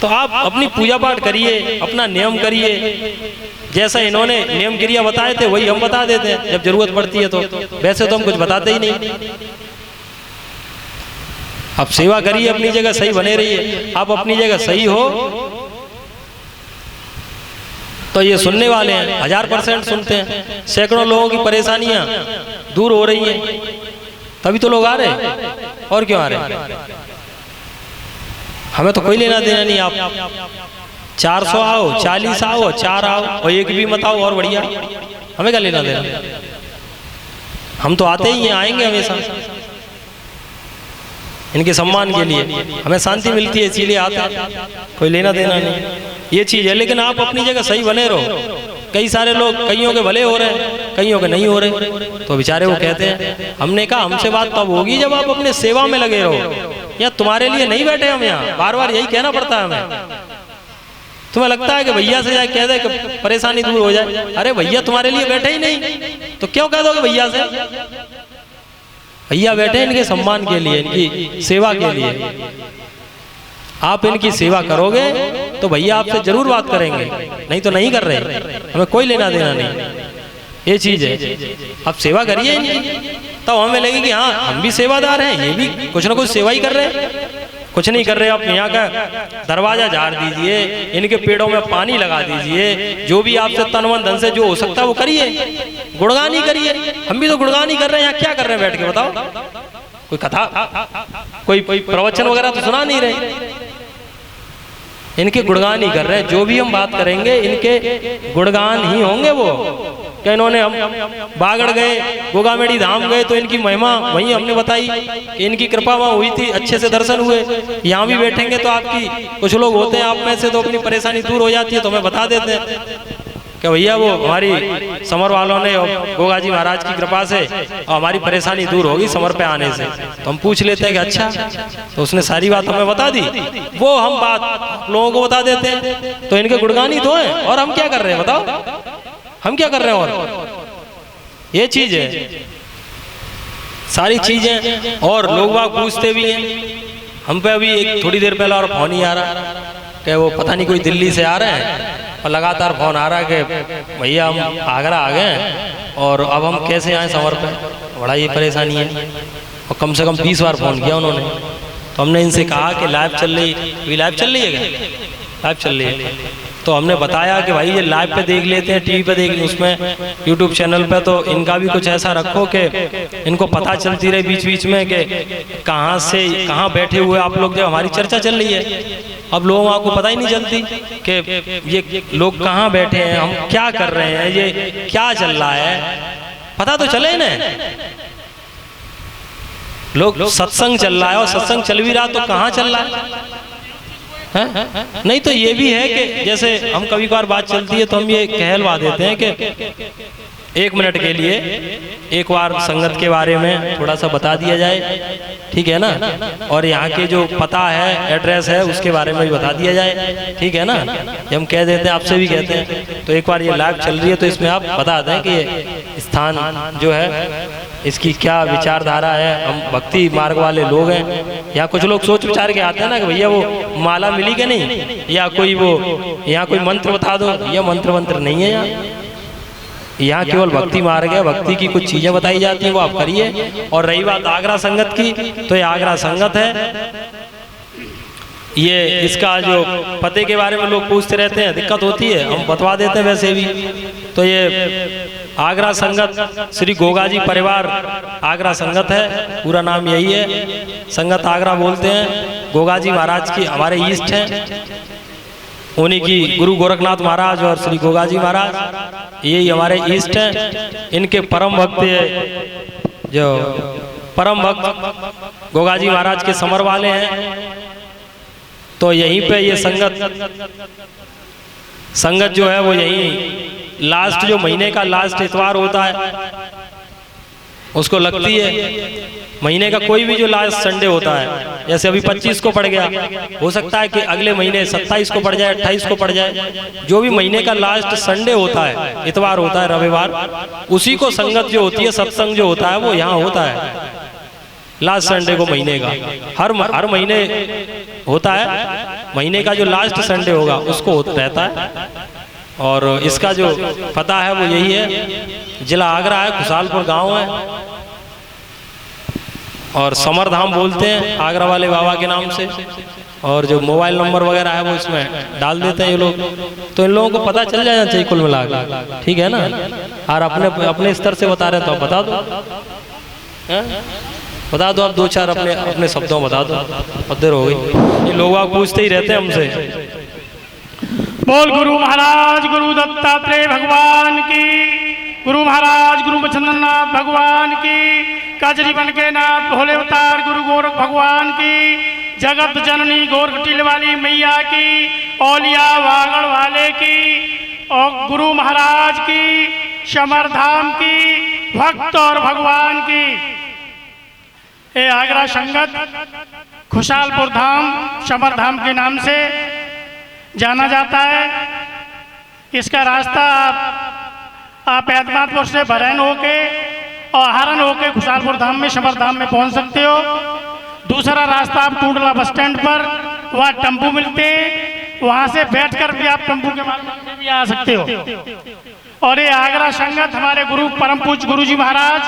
तो आप अपनी पूजा पाठ करिए, अपना नियम करिए, जैसा इन्होंने नियम क्रिया बताए थे वही हम बता देते हैं जब जरूरत पड़ती है। तो वैसे तो हम कुछ बताते ही नहीं। आप सेवा करिए, अपनी जगह सही बने रहिए। आप अपनी जगह सही हो तो ये सुनने वाले हैं, 1000% सुनते हैं। सैकड़ों लोगों की परेशानियां दूर हो रही हैं, तभी तो लोग आ रहे हैं, और क्यों आ रहे हैं? हमें तो कोई लेना देना नहीं। आप 400 आओ, 40 आओ, 4 आओ और एक भी मत आओ, और बढ़िया, हमें क्या लेना देना? हम तो आते ही हैं, आएंगे हमेशा इनके सम्मान के लिए, हमें शांति मिलती है इसीलिए आते हैं, कोई लेना देना नहीं। ये चीज है। लेकिन आप अपनी जगह सही बने रहो। कई सारे लोग, कईयों के भले हो रहे हैं, कईयों के नहीं हो रहे, तो बेचारे वो कहते हैं, हमने कहा हमसे बात तब होगी जब आप अपने सेवा में लगे रहो, या तुम्हारे लिए नहीं बैठे हम यहाँ। बार बार यही कहना पड़ता है हमें। तुम्हें लगता है कि भैया से जाए कह दे कि परेशानी दूर हो जाए, अरे भैया तुम्हारे लिए बैठे ही नहीं, तो क्यों कह दोगे भैया से? भैया बैठे इनके सम्मान के लिए, इनकी सेवा के लिए। आप इनकी सेवा करोगे तो भैया आपसे जरूर बात करेंगे, नहीं तो नहीं कर रहे, हमें कोई लेना देना नहीं। ये चीज है। आप सेवा करिए इनकी, तब हमें लगे कि हाँ हम भी सेवादार हैं, ये भी कुछ ना कुछ सेवा ही कर रहे हैं। कुछ नहीं कर रहे, आप यहाँ का दरवाजा झाड़ दीजिए, इनके पेड़ों में पानी लगा दीजिए, जो भी आपसे तन मन धन से जो हो सकता है वो करिए, गुणगान ही करिए। हम भी तो गुणगान ही कर रहे हैं, यहाँ क्या कर रहे हैं बैठ के बताओ? कोई कथा, कोई प्रवचन वगैरह तो सुना नहीं रहे, इनके गुणगान ही कर रहे हैं। जो भी हम बात करेंगे इनके गुणगान ही होंगे। वो क्या इन्होंने, हम बागड़ गए, गोगामेड़ी धाम गए तो इनकी महिमा वहीं हमने बताई, इनकी कृपा वहाँ हुई थी, अच्छे से दर्शन हुए। यहाँ भी बैठेंगे तो आपकी, कुछ लोग होते हैं आप में से तो अपनी परेशानी दूर हो जाती है, तो हमें बता देते हैं कि भैया वो हमारी समर वालों ने और गोगा जी महाराज की कृपा से हमारी परेशानी दूर होगी समर पे आने से। तो हम पूछ लेते हैं कि अच्छा, तो उसने सारी बात हमें बता दी, वो हम बात लोगों को बता देते हैं। तो इनके गुणगान ही तो हैं, और हम क्या कर रहे हैं बताओ? हम क्या कर रहे हैं? और ये चीज है, सारी चीजें। और लोग बाग पूछते भी हैं हम पे। अभी एक थोड़ी देर पहले और फोन ही आ रहा कि वो पता नहीं कोई दिल्ली से आ रहे हैं, और लगातार फोन आ रहा है कि भैया हम आगरा आ गए हैं और अब हम कैसे आए समर पे, बड़ा ये परेशानी है। और कम से कम 20 बार फोन किया उन्होंने। तो हमने इनसे कहा कि लाइव चल रही, लाइव चल रही है क्या? लाइव चल रही है। तो हमने बताया कि भाई ये लाइव पे देख लेते हैं, टीवी पे देख, उसमें यूट्यूब चैनल पे, तो इनका भी कुछ ऐसा रखो कि इनको पता चलती रहे बीच बीच में कि कहाँ से कहाँ बैठे हुए आप लोग, जब हमारी चर्चा चल रही है। अब लोगों को पता ही नहीं चलती कि ये लोग कहाँ बैठे हैं, हम क्या कर रहे हैं, ये क्या चल रहा है, पता तो चले ना। लोग सत्संग चल रहा है और सत्संग चल भी रहा तो कहाँ चल रहा है? नहीं तो ये भी है कि जैसे हम कभी कभार बात चलती है तो हम ये कहलवा देते हैं कि 1 मिनट के लिए एक बार संगत के बारे में थोड़ा सा बता दिया जाए, ठीक है ना, और यहाँ के जो पता है, एड्रेस है, उसके बारे में भी बता दिया जाए, ठीक है ना। जब हम कह देते हैं, आपसे भी कहते हैं, तो एक बार ये लाइव चल रही है तो इसमें आप बता दें कि ये स्थान जो है इसकी क्या विचारधारा है। हम भक्ति मार्ग वाले लोग हैं। यहाँ कुछ लोग सोच विचार के आते हैं ना कि भैया वो माला मिली कि नहीं, या कोई वो यहाँ कोई मंत्र बता दो, या मंत्र नहीं है यहाँ केवल भक्ति मार्ग है। भक्ति की कुछ चीजें बताई जाती हैं, वो आप करिए। और रही बात आगरा संगत की, तो ये आगरा संगत है। ये इसका जो पते के बारे में लोग पूछते रहते हैं, दिक्कत होती है, हम बतवा देते हैं वैसे भी। तो ये आगरा संगत श्री गोगाजी परिवार आगरा संगत है, पूरा नाम यही है। संगत आगरा बोलते हैं। गोगाजी महाराज की हमारे ईस्ट हैं, उन्हीं की गुरु गोरखनाथ महाराज और श्री गोगाजी महाराज, यही हमारे ईस्ट हैं। इनके परम भक्त जो परम भक्त गोगाजी महाराज के समर वाले हैं। तो यहीं पे ये संगत जो है वो यहीं लास्ट जो महीने का लास्ट इतवार होता है उसको लगती है। महीने का कोई भी जो लास्ट संडे होता है, जैसे अभी 25 को पड़ गया, हो सकता है कि अगले महीने 27 को पड़ जाए, 28 को पड़ जाए। जो भी महीने का लास्ट संडे होता है, इतवार होता है, रविवार, उसी को संगत जो होती है, सत्संग जो होता है वो यहाँ होता है लास्ट संडे को महीने का। हर महीने होता है, महीने का जो लास्ट संडे होगा उसको रहता है। और इसका जो पता है वो यही है, जिला आगरा है, खुशालपुर गांव है, और समरधाम बोलते हैं आगरा वाले बाबा के नाम से। और जो मोबाइल नंबर वगैरह है वो इसमें डाल देते हैं ये लोग, तो इन लोगों को पता चल जाना चाहिए कुल मिलाकर, ठीक है ना। और अपने स्तर से बता रहे तो आप बता दो, बता दो, आप 2-4 अपने शब्दों बता दो, पद्धर हो गई। ये लोग आप पूछते ही रहते हैं हमसे। बोल गुरु महाराज गुरु दत्तात्रेय भगवान की, गुरु महाराज गुरु बचननाथ भगवान की, कजरी बन के नाथ भोले अवतार गुरु गोरख भगवान की, जगत जननी गोरखटील वाली मैया की, औलिया वागड़ वाले की, और गुरु महाराज की, समरधाम की, भक्त और भगवान की। ये आगरा संगत खुशालपुर धाम समरधाम के नाम से जाना जाता है। इसका रास्ता आप एतमादपुर से बरैन होके और हरन होके खुशालपुर धाम में समरधाम में पहुंच सकते हो। दूसरा रास्ता आप टूडला बस स्टैंड पर, वहाँ टेम्पू मिलते हैं, वहाँ से बैठकर भी आप टेम्पू के माध्यम से भी आ सकते हो। और ये आगरा संगत हमारे गुरु परम पूज्य गुरु जी महाराज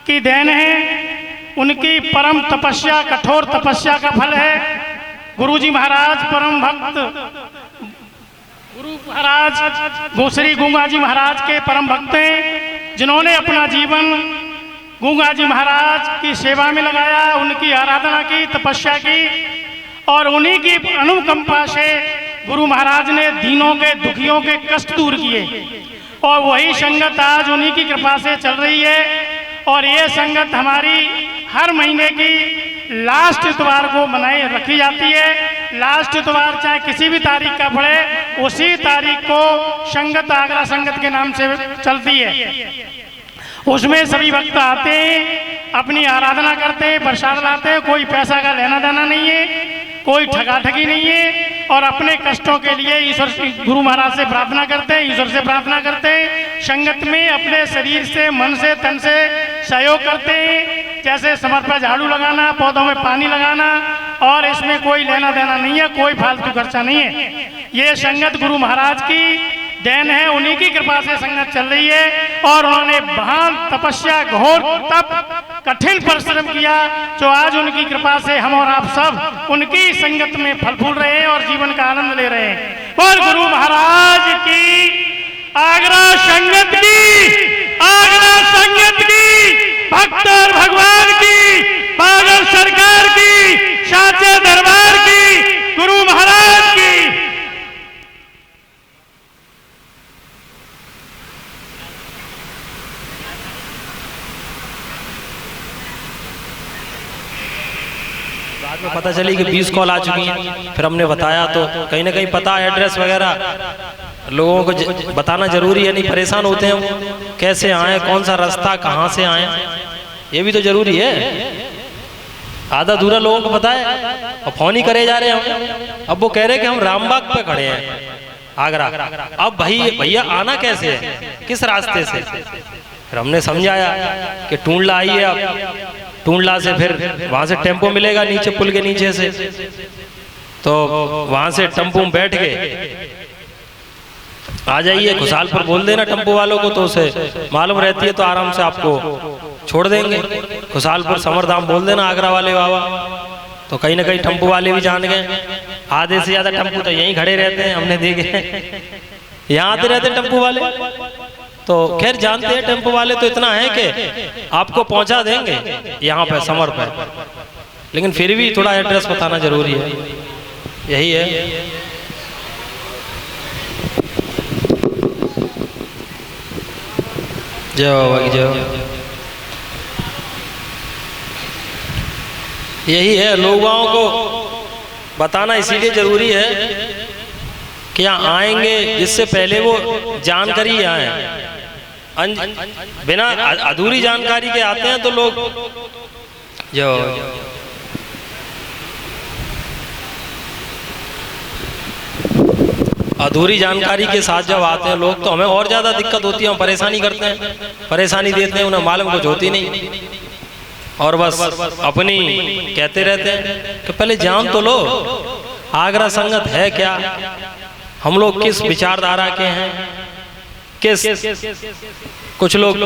की देन है। उनकी परम तपस्या, कठोर तपस्या का फल है। गुरुजी महाराज परम भक्त गुरु महाराज श्री गंगाजी महाराज के परम भक्त हैं, जिन्होंने अपना जीवन गंगाजी महाराज की सेवा में लगाया, उनकी आराधना की, तपस्या की, और उन्हीं की अनुकंपा से गुरु महाराज ने दीनों के, दुखियों के कष्ट दूर किए। और वही संगत आज उन्हीं की कृपा से चल रही है। और ये संगत हमारी हर महीने की लास्ट इतवार को मनाई रखी जाती है। लास्ट इतवार चाहे किसी भी तारीख का पड़े, उसी तारीख को संगत आगरा संगत के नाम से चलती है। उसमें सभी भक्त आते हैं, अपनी आराधना करते हैं, प्रसाद लाते हैं। कोई पैसा का लेना देना नहीं है, कोई ठगाठगी नहीं है। और अपने कष्टों के लिए ईश्वर गुरु महाराज से प्रार्थना करते हैं, ईश्वर से प्रार्थना करते हैं। संगत में अपने शरीर से, मन से, तन से सहयोग करते हैं। जैसे समर पर झाड़ू लगाना, पौधों में पानी लगाना, और इसमें कोई लेना देना नहीं है, कोई फालतू खर्चा नहीं है। ये संगत गुरु महाराज की देन है, उन्हीं की कृपा से संगत चल रही है। और उन्होंने महान तपस्या, घोर तप, कठिन परिश्रम किया, जो आज उनकी कृपा से हम और आप सब उनकी संगत में फल फूल रहे हैं और जीवन का आनंद ले रहे हैं। बोल गुरु महाराज की, आगरा संगत की, आगरा संगत की, भक्त और भगवान की, बागल सरकार की, साचे दरबार की, गुरु महाराज की। बाद में पता चली कि 20 कॉल आ चुकी हैं। फिर हमने बताया तो कहीं ना कहीं पता एड्रेस वगैरह लोगों को बताना जरूरी है, नहीं परेशान होते हैं वो, कैसे आए, कौन सा रास्ता, कहाँ से आए, ये भी तो जरूरी है। आधा अधूरा लोगों को पता है और फोन ही करे जा रहे हैं हम। अब वो कह रहे हैं कि हम रामबाग पे खड़े हैं आगरा, अब भाई भैया आना कैसे है, किस रास्ते से? फिर हमने समझाया कि टूंडला आइए आप, टूंडला से फिर वहां से टेम्पो मिलेगा नीचे पुल के नीचे से, तो वहां से टेम्पो में बैठ के आ जाइए। खुशालपुर बोल देना टेम्पो वालों को, तो उसे मालूम रहती है तो आराम से आपको छोड़ देंगे। खुशालपुर समरधाम बोल देना आगरा वाले बाबा, तो कहीं ना कहीं टेम्पो वाले भी जान गए। आधे से ज्यादा टेम्पो तो यहीं खड़े रहते हैं, हमने देखे यहाँ आते रहते टेम्पो वाले। तो खैर जानते हैं टेम्पो वाले तो इतना है कि आपको पहुंचा देंगे यहाँ पे समर पे, लेकिन फिर भी थोड़ा एड्रेस बताना जरूरी है, यही है। जय बाबा की जय। यही है, लोगों को बताना इसीलिए जरूरी है कि यहाँ आएंगे जिससे पहले वो जानकारी आए। बिना अधूरी जानकारी के आते हैं तो लोग जो अधूरी जानकारी के साथ जब आते हैं लोग तो हमें और ज्यादा दिक्कत होती है, हम परेशानी करते हैं, परेशानी देते हैं, उन्हें मालूम कुछ होती नहीं और बस अपनी कहते रहते हैं कि पहले जान तो लो आगरा संगत है क्या, हम लोग किस विचारधारा के हैं, किस कुछ लोग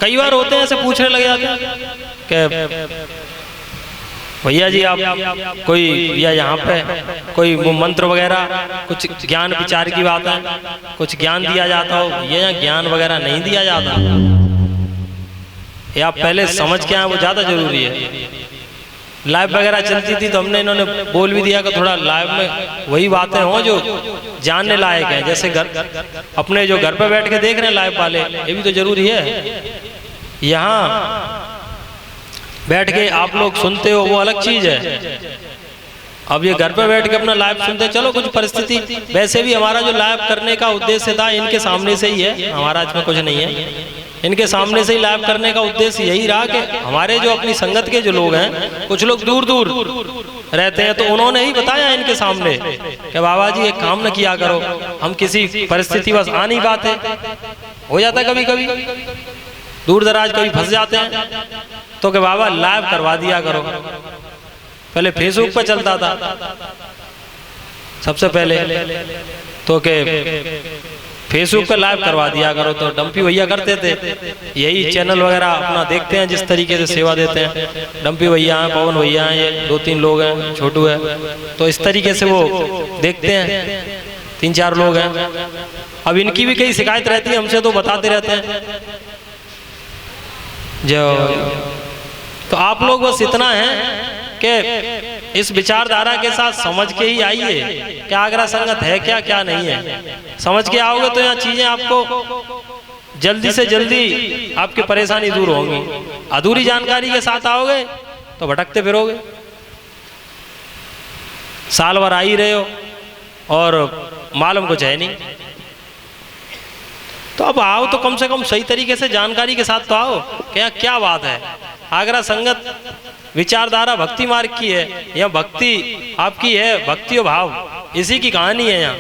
कई बार होते हैं ऐसे पूछने लग जाते हैं कि भैया जी आप कोई या यहाँ पे कोई मंत्र वगैरह कुछ ज्ञान विचार की बात है, कुछ ज्ञान दिया जाता हो, ये यहाँ ज्ञान वगैरह नहीं दिया जाता, ये आप पहले समझ के आए, वो ज़्यादा जरूरी है। लाइव वगैरह चलती थी तो हमने इन्होंने बोल भी दिया कि थोड़ा लाइव में वही बातें हों जो जानने लायक है, जैसे घर अपने जो घर पे बैठ के देख रहे हैं लाइव वाले, ये भी तो जरूरी है। यहाँ बैठ के आप लोग सुनते हो वो अलग चीज है, अब ये घर पे बैठ के अपना लाइव सुनते हैं। चलो कुछ परिस्थिति, वैसे भी हमारा जो लाइव करने का उद्देश्य था इनके सामने से ही है, हमारा इसमें कुछ नहीं है, इनके सामने से ही लाइव करने का उद्देश्य यही रहा कि हमारे जो अपनी संगत के जो लोग हैं, कुछ लोग दूर दूर रहते हैं, तो उन्होंने ही बताया इनके सामने कि बाबा जी एक काम न किया करो, हम किसी परिस्थिति बस आ नहीं पाते, हो जाता कभी कभी दूर दराज कभी फंस जाते हैं, तो कि बाबा लाइव करवा दिया करो। पहले फेसबुक पर चलता था सबसे पहले, तो के फेसबुक पर लाइव करवा दिया करो, तो डंपी भैया करते थे, यही चैनल वगैरह अपना देखते हैं, जिस तरीके से सेवा देते हैं। डंपी भैया हैं, पवन भैया हैं, ये 2-3 लोग हैं, छोटू है, तो इस तरीके से वो देखते हैं, 3-4 लोग हैं। अब इनकी भी कई शिकायत रहती है हमसे, तो बताते रहते हैं जो, तो आप लोग बस इतना है कि इस विचारधारा के साथ समझ के ही आइए कि आगरा संगत है क्या, क्या नहीं है। समझ के आओगे तो यहाँ चीजें आपको जल्दी से जल्दी आपकी परेशानी दूर होंगी। अधूरी जानकारी के साथ आओगे तो भटकते फिरोगे, साल भर आ ही रहे हो और मालूम कुछ है नहीं। तो अब आओ तो कम से कम सही तरीके से जानकारी के साथ तो आओ क्या क्या बात है। आगरा संगत विचारधारा भक्ति मार्ग की है, यह भक्ति आपकी है, भक्ति और भाव इसी की कहानी है। यहाँ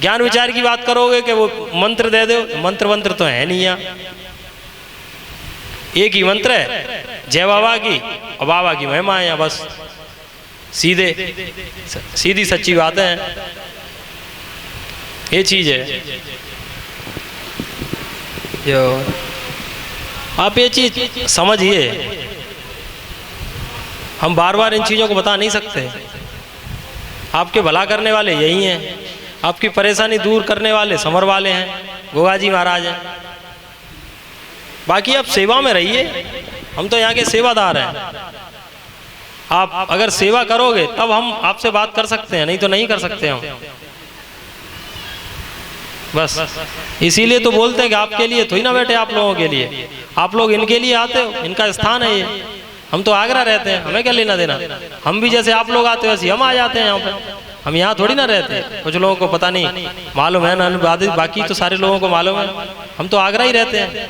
ज्ञान विचार की बात करोगे कि वो मंत्र दे दो, मंत्र तो है नहीं यहाँ, एक ही मंत्र है, जय बाबा की और बाबा की महिमा है यहाँ, बस सीधी सच्ची बात है, ये चीज है। जो आप ये चीज समझिए, हम बार बार इन चीज़ों को बता नहीं सकते, आपके भला करने वाले यही हैं। आपकी परेशानी दूर करने वाले समर वाले हैं, गोगा जी महाराज हैं। बाकी आप सेवा में रहिए, हम तो यहाँ के सेवादार हैं। आप अगर सेवा करोगे तब हम आपसे बात कर सकते हैं, नहीं तो नहीं कर सकते हम। बस इसीलिए तो बोलते हैं कि आपके लिए थोड़ी ना बैठे, आप लोगों के लिए। आप लोग इनके लिए आते हो, इनका स्थान है ये। हम तो आगरा रहते हैं, हमें क्या लेना देना। हम भी जैसे आप लोग आते हो वैसे हम आ जाते हैं यहाँ पे। हम यहाँ थोड़ी ना रहते, कुछ लोगों को पता नहीं मालूम है ना, बाकी तो सारे लोगों को मालूम है। हम तो आगरा ही रहते हैं,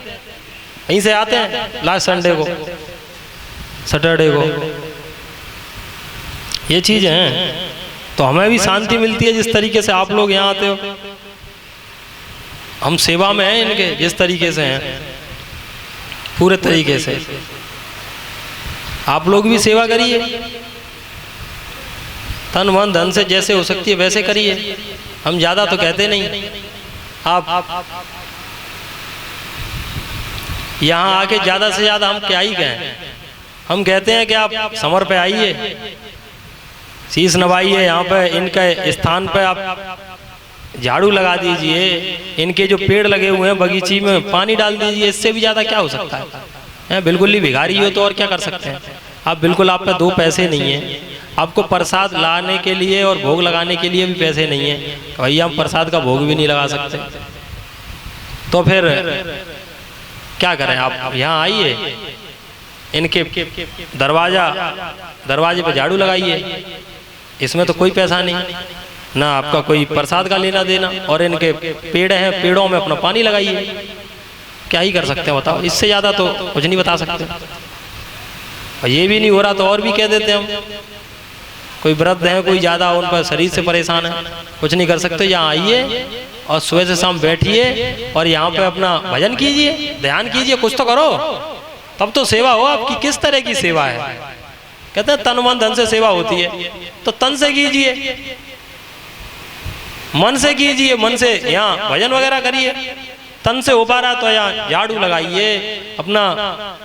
यहीं से आते हैं लास्ट संडे को, सैटरडे को। ये चीज़ है, तो हमें भी शांति मिलती है जिस तरीके से आप लोग यहाँ आते हो। हम सेवा में हैं इनके, जिस तरीके से हैं पूरे तरीके से। आप लोग भी सेवा करिए, तन मन धन से जैसे हो सकती है वैसे करिए। हम ज़्यादा तो कहते नहीं। आप यहाँ आके ज़्यादा से ज़्यादा हम क्या ही कहें। हम कहते हैं कि आप समर पे आइए, शीश नवाइए, यहाँ पे इनके स्थान पे आप झाड़ू लगा दीजिए, इनके जो पेड़ लगे हुए हैं बगीची में पानी डाल दीजिए। इससे भी ज़्यादा क्या हो सकता है? बिल्कुल ही भिखारी हो तो और क्या कर सकते हैं आप। बिल्कुल आप पे 2 पैसे नहीं है, आपको प्रसाद लाने के लिए और भोग लगाने के लिए भी पैसे नहीं है, भैया हम प्रसाद का भोग भी नहीं लगा सकते। तो फिर क्या करें? आप यहाँ आइए, इनके दरवाजे पे झाड़ू लगाइए। इसमें तो कोई पैसा नहीं ना, आपका कोई प्रसाद का लेना देना। और इनके पेड़ हैं, पेड़ों में अपना पानी लगाइए। क्या ही कर सकते हैं बताओ, इससे ज़्यादा तो कुछ नहीं बता सकते। और ये भी नहीं हो रहा तो और भी कह देते हम। कोई वृद्ध है, कोई ज़्यादा उन पर शरीर से परेशान है, कुछ नहीं कर सकते। यहाँ आइए और सुबह से शाम बैठिए और यहाँ पे अपना भजन कीजिए, ध्यान कीजिए, कुछ तो करो, तब तो सेवा हो आपकी। किस तरह की सेवा है? कहते हैं तन मन धन से सेवा होती है, तो तन से कीजिए, मन से कीजिए, मन से यहाँ भजन वगैरह करिए। तन से हो पा रहा तो यहाँ झाड़ू लगाइए, अपना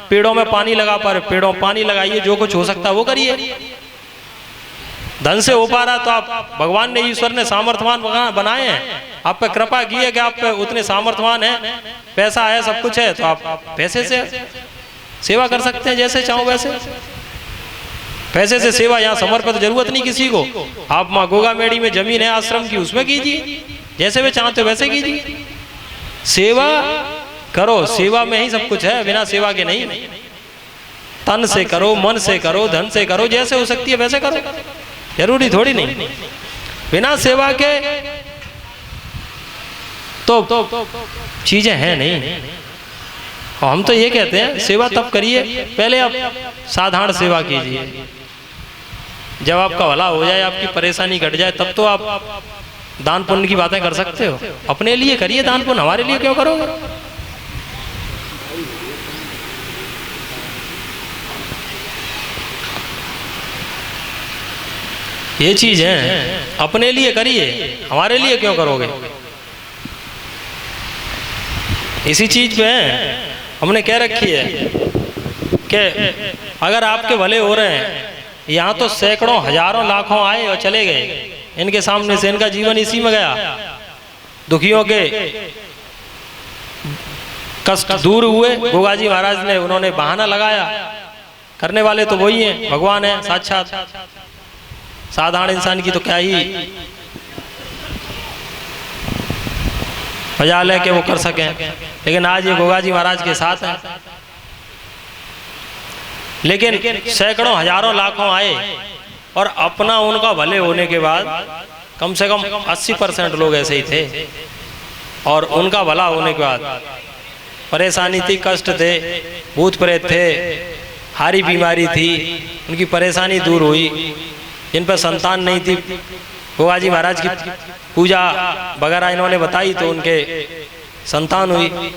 पेड़ों में पानी लगा पा रहे पेड़ों में पानी लगाइए, जो कुछ हो सकता है वो करिए। धन से हो पा रहा तो आप, भगवान ने, ईश्वर ने सामर्थ्यवान बनाए हैं, आप पे कृपा की है कि आप पे उतने सामर्थ्यवान हैं, पैसा है, सब कुछ है, तो आप पैसे से सेवा कर सकते हैं जैसे चाहो वैसे। पैसे से सेवा यहाँ समर पर तो जरूरत नहीं किसी को। आप माँ गोगा मेड़ी में जमीन है आश्रम की, उसमें कीजिए, जैसे वे चाहते हो वैसे कीजिए। सेवा करो, सेवा में ही सब कुछ है, बिना सेवा के नहीं। तन से करो, मन से करो, धन से करो, जैसे हो सकती है वैसे करो, जरूरी थोड़ी नहीं। बिना सेवा के तो चीजें हैं नहीं। और हम तो ये कहते हैं सेवा तब करिए, पहले आप साधारण सेवा कीजिए। जब आपका भला हो जाए, आपकी परेशानी घट जाए, तब तो आप दान पुण्य की बातें कर सकते हो। अपने लिए करिए दान पुण्य, हमारे लिए क्यों करोगे? ये चीज है, अपने लिए करिए, हमारे लिए क्यों करोगे? इसी चीज पे हमने कह रखी है कि अगर आपके भले हो रहे हैं, यहाँ तो सैकड़ों हजारों लाखों आए और चले गए, इनके सामने से इनका जीवन इसी में गया। दुखियों के कष्ट दूर हुए, गोगा जी महाराज ने, उन्होंने बहाना लगाया। करने वाले तो वही हैं, भगवान है साक्षात। साधारण इंसान की तो क्या ही मजाल है कि वो कर सकें, लेकिन आज ये गोगा जी महाराज के साथ हैं। लेकिन सैकड़ों हजारों लाखों आए और अपना उनका भले होने के बाद कम से कम 80% लोग ऐसे ही थे। और उनका भला होने के बाद परेशानी थी, कष्ट थे, भूत प्रेत थे, हारी बीमारी थी, उनकी परेशानी दूर हुई। जिन पर संतान नहीं थी, गोगा जी महाराज की पूजा वगैरह इन्होंने बताई तो उनके संतान हुई।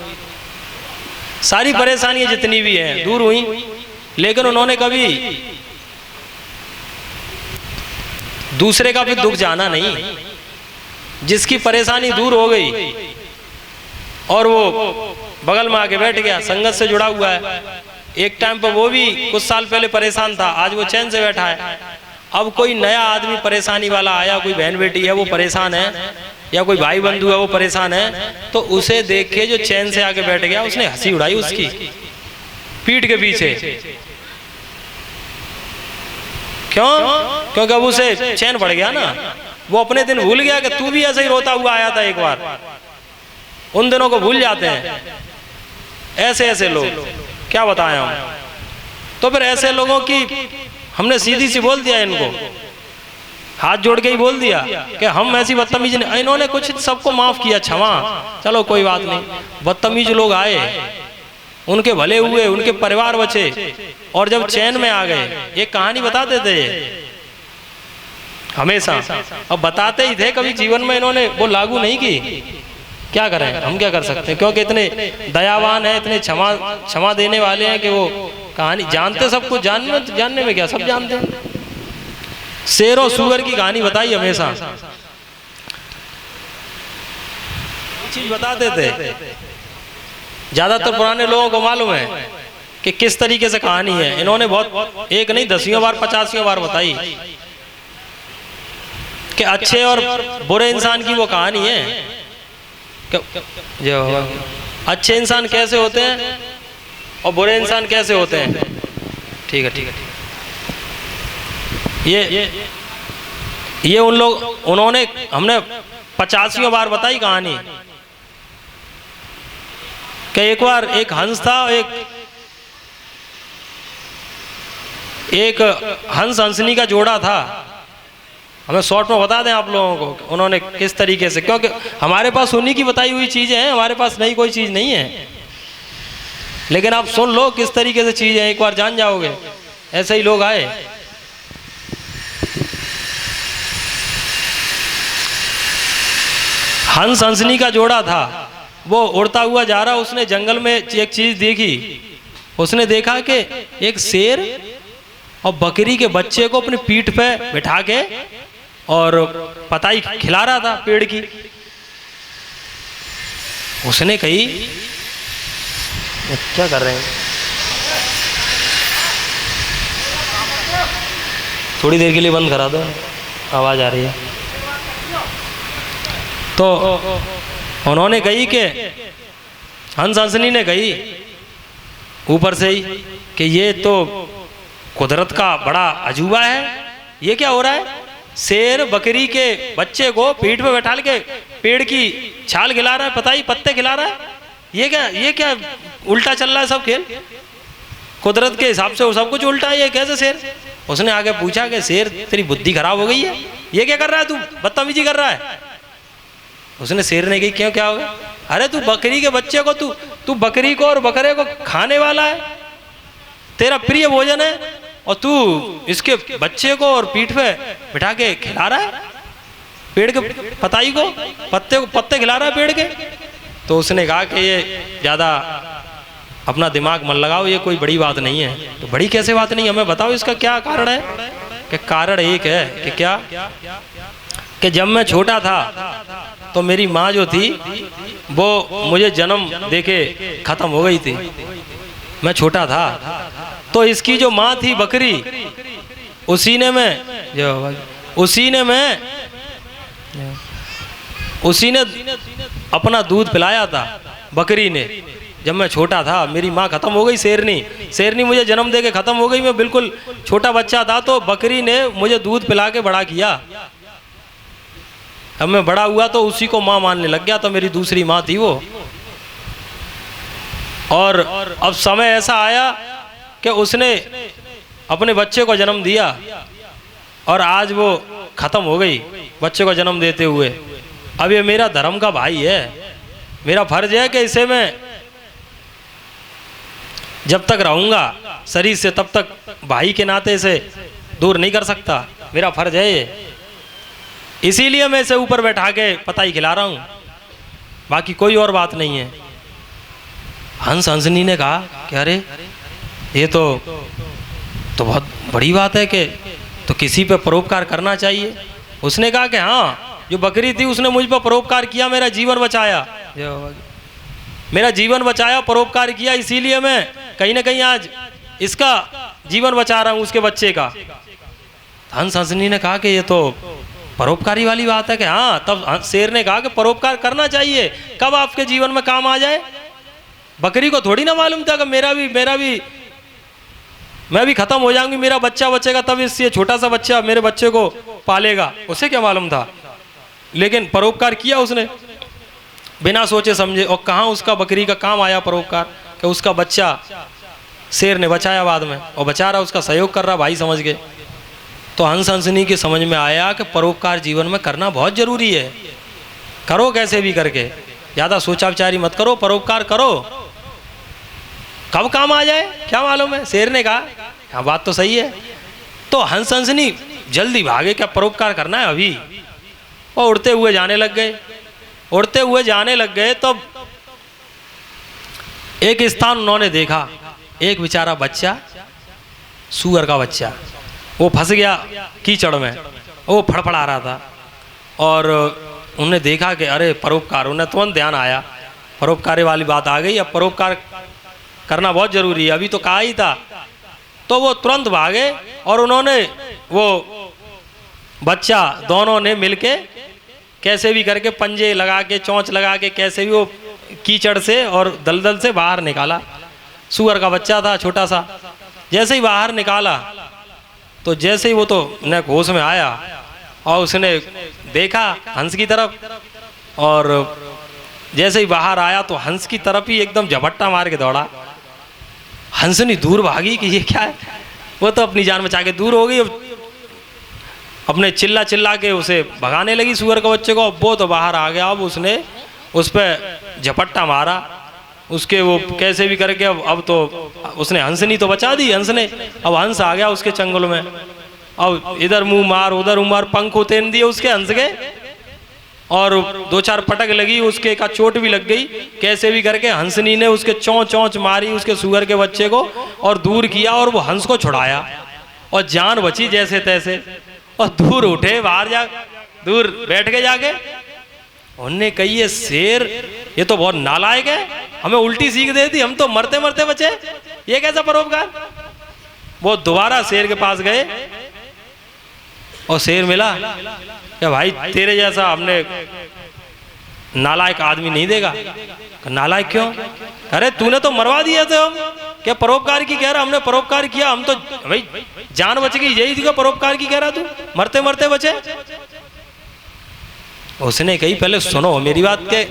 सारी परेशानियां जितनी भी हैं दूर हुई। लेकिन उन्होंने कभी दूसरे का भी दुख जाना नहीं। जिसकी परेशानी दूर हो गई और वो बगल में आके बैठ गया, संगत से जुड़ा हुआ है। एक टाइम पर वो भी कुछ साल पहले परेशान था, आज वो चैन से बैठा है। अब कोई नया आदमी परेशानी वाला आया, कोई बहन बेटी है वो परेशान है, या कोई भाई बंधु है वो परेशान है, तो उसे देख के जो चैन से आके बैठ गया उसने हंसी उड़ाई उसकी पीठ के पीछे। क्यों? क्योंकि अब उसे चैन पड़ गया ना, वो अपने दिन भूल गया कि तू भी ऐसे ही रोता हुआ आया था एक बार। उन दिनों को भूल जाते हैं ऐसे ऐसे लोग, क्या बताएं हम। तो फिर ऐसे लोगों की हमने सीधी सी बोल दिया, इनको हाथ जोड़ के ही बोल दिया कि हम ऐसी बदतमीजी नहीं। इन्होंने कुछ सबको माफ किया, क्षमा, चलो कोई बात नहीं। बदतमीज लोग आए, उनके भले हुए, उनके परिवार बचे, और जब चैन में आ गए, एक कहानी बताते थे हमेशा, अब बताते ही थे, कभी जीवन में इन्होंने वो लागू नहीं की। क्या करें हम, क्या कर सकते हैं, क्योंकि इतने दयावान है, इतने क्षमा देने वाले हैं कि वो कहानी जानते, सब कुछ जानने में क्या, सब जानते हैं। शेर और सुअर की कहानी बताई हमेशा, चीज बताते थे। ज्यादातर पुराने लोगों को मालूम है कि किस तरीके से कहानी है। इन्होंने बहुत, एक नहीं 10 बार 50 बार बताई कि अच्छे और बुरे इंसान की वो कहानी है। जो अच्छे इंसान कैसे होते हैं और बुरे इंसान कैसे होते हैं। ठीक है, ठीक है, ठीक है। ये उन लोग, उन्होंने, हमने 50 बार बताई कहानी कि एक बार एक हंस था, एक हंस हंसनी का जोड़ा था। हमें शॉर्ट में बता दें आप लोगों को उन्होंने किस तरीके से, क्योंकि हमारे पास उन्हीं की बताई हुई चीजें हैं, हमारे पास नई कोई चीज नहीं है। लेकिन आप सुन लो किस तरीके से चीज है, एक बार जान जाओगे। ऐसे ही लोग आए, हंस हंसनी का जोड़ा था, वो उड़ता हुआ जा रहा, उसने जंगल में एक चीज देखी। उसने देखा कि एक शेर और बकरी के बच्चे को अपनी पीठ पे बिठा के और पताई खिला रहा था पेड़ की। उसने कही, क्या कर रहे हैं, थोड़ी देर के लिए बंद करा दो, आवाज आ रही है। तो उन्होंने कही कि हंस हंसनी ने कही ऊपर से ही कि ये तो कुदरत का बड़ा अजूबा है, ये क्या हो रहा है। शेर बकरी के बच्चे को पीठ पे बैठा के पेड़ की छाल खिला रहा है, पताई पत्ते खिला रहा है। ये क्या उल्टा चल रहा है सब खेल, कुदरत के हिसाब से वो सब कुछ उल्टा है, ये कैसे शेर। उसने आगे पूछा कि शेर तेरी बुद्धि खराब हो गई है, ये क्या कर रहा है तू, बदतमीजी कर रहा है। उसने शेर ने कही, क्यों, क्या होगा। अरे तू बकरी के बच्चे को, तू बकरी को और बकरे को खाने वाला है, तेरा प्रिय भोजन है, और तू इसके बच्चे को और पीठ पे बिठा के खिला रहा है, पेड़ के पताई को पत्ते खिला रहा है पेड़ के। तो उसने कहा कि ये ज्यादा अपना दिमाग मत लगाओ, ये कोई बड़ी बात नहीं है। तो बड़ी कैसे बात नहीं, हमें बताओ इसका क्या कारण है। कि कारण एक है कि क्या, कि जब मैं छोटा था तो मेरी माँ जो थी वो मुझे जन्म देके खत्म हो गई थी। मैं छोटा था तो इसकी जो माँ थी बकरी, उसी ने अपना दूध पिलाया था बकरी ने। जब मैं छोटा था मेरी माँ खत्म हो गई, शेरनी मुझे जन्म देके खत्म हो गई। मैं बिल्कुल छोटा बच्चा था तो बकरी ने मुझे दूध पिला के बड़ा किया। अब मैं बड़ा हुआ तो उसी को माँ मानने लग गया, तो मेरी दूसरी माँ थी वो। और अब समय ऐसा आया कि उसने अपने बच्चे को जन्म दिया और आज वो खत्म हो गई बच्चे को जन्म देते हुए। अब ये मेरा धर्म का भाई है, मेरा फर्ज है कि इसे मैं जब तक रहूंगा शरीर से तब तक भाई के नाते से दूर नहीं कर सकता, मेरा फर्ज है ये। इसीलिए मैं इसे ऊपर बैठा के पताई खिला रहा हूं, बाकी कोई और बात नहीं है। हंस हंसनी ने कहा कि अरे ये तो बहुत बड़ी बात है कि तो किसी पे परोपकार करना चाहिए। उसने कहा कि हाँ, जो बकरी थी उसने मुझ पर परोपकार किया, मेरा जीवन बचाया, परोपकार किया, इसीलिए मैं कहीं ना कहीं आज इसका जीवन बचा रहा हूँ, उसके बच्चे का। हंस हंसनी ने कहा कि ये तो परोपकारी वाली बात है कि हाँ, तब शेर ने कहा कि परोपकार करना चाहिए, कब आपके जीवन में काम आ जाए। बकरी को थोड़ी ना मालूम था कि मैं भी खत्म हो जाऊंगी, मेरा बच्चा बचेगा, तब इससे छोटा सा बच्चा मेरे बच्चे को पालेगा, उसे क्या मालूम था। लेकिन परोपकार किया उसने बिना सोचे समझे, और कहाँ उसका बकरी का काम आया परोपकार, कि उसका बच्चा शेर ने बचाया बाद में, और बचा रहा, उसका सहयोग कर रहा, भाई समझ गए। तो हंस हंसनी की समझ में आया कि परोपकार जीवन में करना बहुत जरूरी है। करो कैसे भी करके, ज़्यादा सोचा विचारी मत करो, परोपकार करो, कब काम आ जाए क्या मालूम है। शेर ने कहा हाँ बात तो सही है। तो हंस हंसनी जल्दी भागे, क्या परोपकार करना है अभी, और उड़ते हुए जाने लग गए। उड़ते हुए जाने लग गए तो एक स्थान उन्होंने देखा, एक बेचारा बच्चा, सूअर का बच्चा, वो फंस गया कीचड़ में, वो फड़फड़ा रहा था। और उन्होंने देखा कि अरे परोपकार, उन्हें तुरंत ध्यान आया, परोपकार वाली बात आ गई, अब परोपकार करना बहुत जरूरी है, अभी तो कहा ही था। तो वो तुरंत भागे और उन्होंने वो बच्चा, दोनों ने मिलके कैसे भी करके पंजे लगा के, चोंच लगा के, कैसे भी वो कीचड़ से और दलदल से बाहर निकाला। सूअर का बच्चा था छोटा सा, जैसे ही बाहर निकाला तो जैसे ही वो तो न होश में आया और उसने देखा हंस की तरफ, और जैसे ही बाहर आया तो हंस की तरफ ही एकदम झपट्टा मार के दौड़ा। हंसनी दूर भागी कि ये क्या है, वो तो अपनी जान बचा के दूर हो गई, अपने चिल्ला चिल्ला के उसे भगाने लगी सूअर के बच्चे को। वो तो बाहर आ गया, अब उसने उस पर झपट्टा मारा, उसके वो कैसे भी करके अब तो उसने हंसनी तो बचा दी, हंस ने, अब हंस आ गया उसके चंगुल में, अब इधर मुंह मार उधर मुंह मार, पंख उतेर दिए उसके हंस के, और 2-4 पटक लगी, उसके का चोट भी लग गई। कैसे भी करके हंसनी ने उसके चोंच मारी उसके सूअर के बच्चे को और दूर किया, और वो हंस को छुड़ाया और जान बची जैसे तैसे, और दूर उठे, बाहर जा दूर बैठ के जाके। उनने कही ये शेर, ये तो बहुत नालायक है, हमें उल्टी सीख देती, हम तो मरते मरते बचे, ये कैसा परोपकार। वो दोबारा शेर के पास गए और शेर मिला, क्या भाई तेरे जैसा हमने नालायक आदमी नहीं देगा। नालायक क्यों, अरे तूने तो मरवा दिया थे हम, क्या परोपकार की कह रहा, हमने परोपकार किया, हम तो भाई जान बच गई, यही थी परोपकार की कह रहा तू, मरते मरते बचे। उसने कही पहले सुनो मेरी बात, के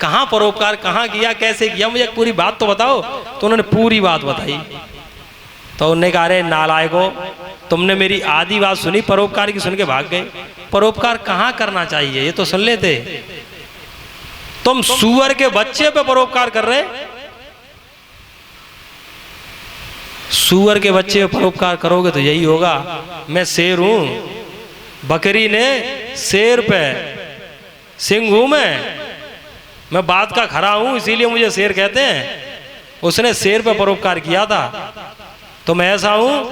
कहाँ परोपकार कहाँ किया, कैसे किया, मुझे पूरी बात तो बताओ। तो उन्होंने पूरी बात बताई। तो उन्होंने कहा अरे नालायको, तुमने मेरी आधी बात सुनी, परोपकार की सुन के भाग गए। परोपकार कहाँ करना चाहिए ये तो सुन लेते, तुम सूअर के बच्चे पे परोपकार कर रहे। सूअर के बच्चे पे परोपकार करोगे तो यही होगा। मैं शेर हूं, बकरी ने शेर पे सिंह हूं, मैं बात का खरा हूं, इसीलिए मुझे शेर कहते हैं। उसने शेर पे परोपकार किया था, तो मैं ऐसा हूं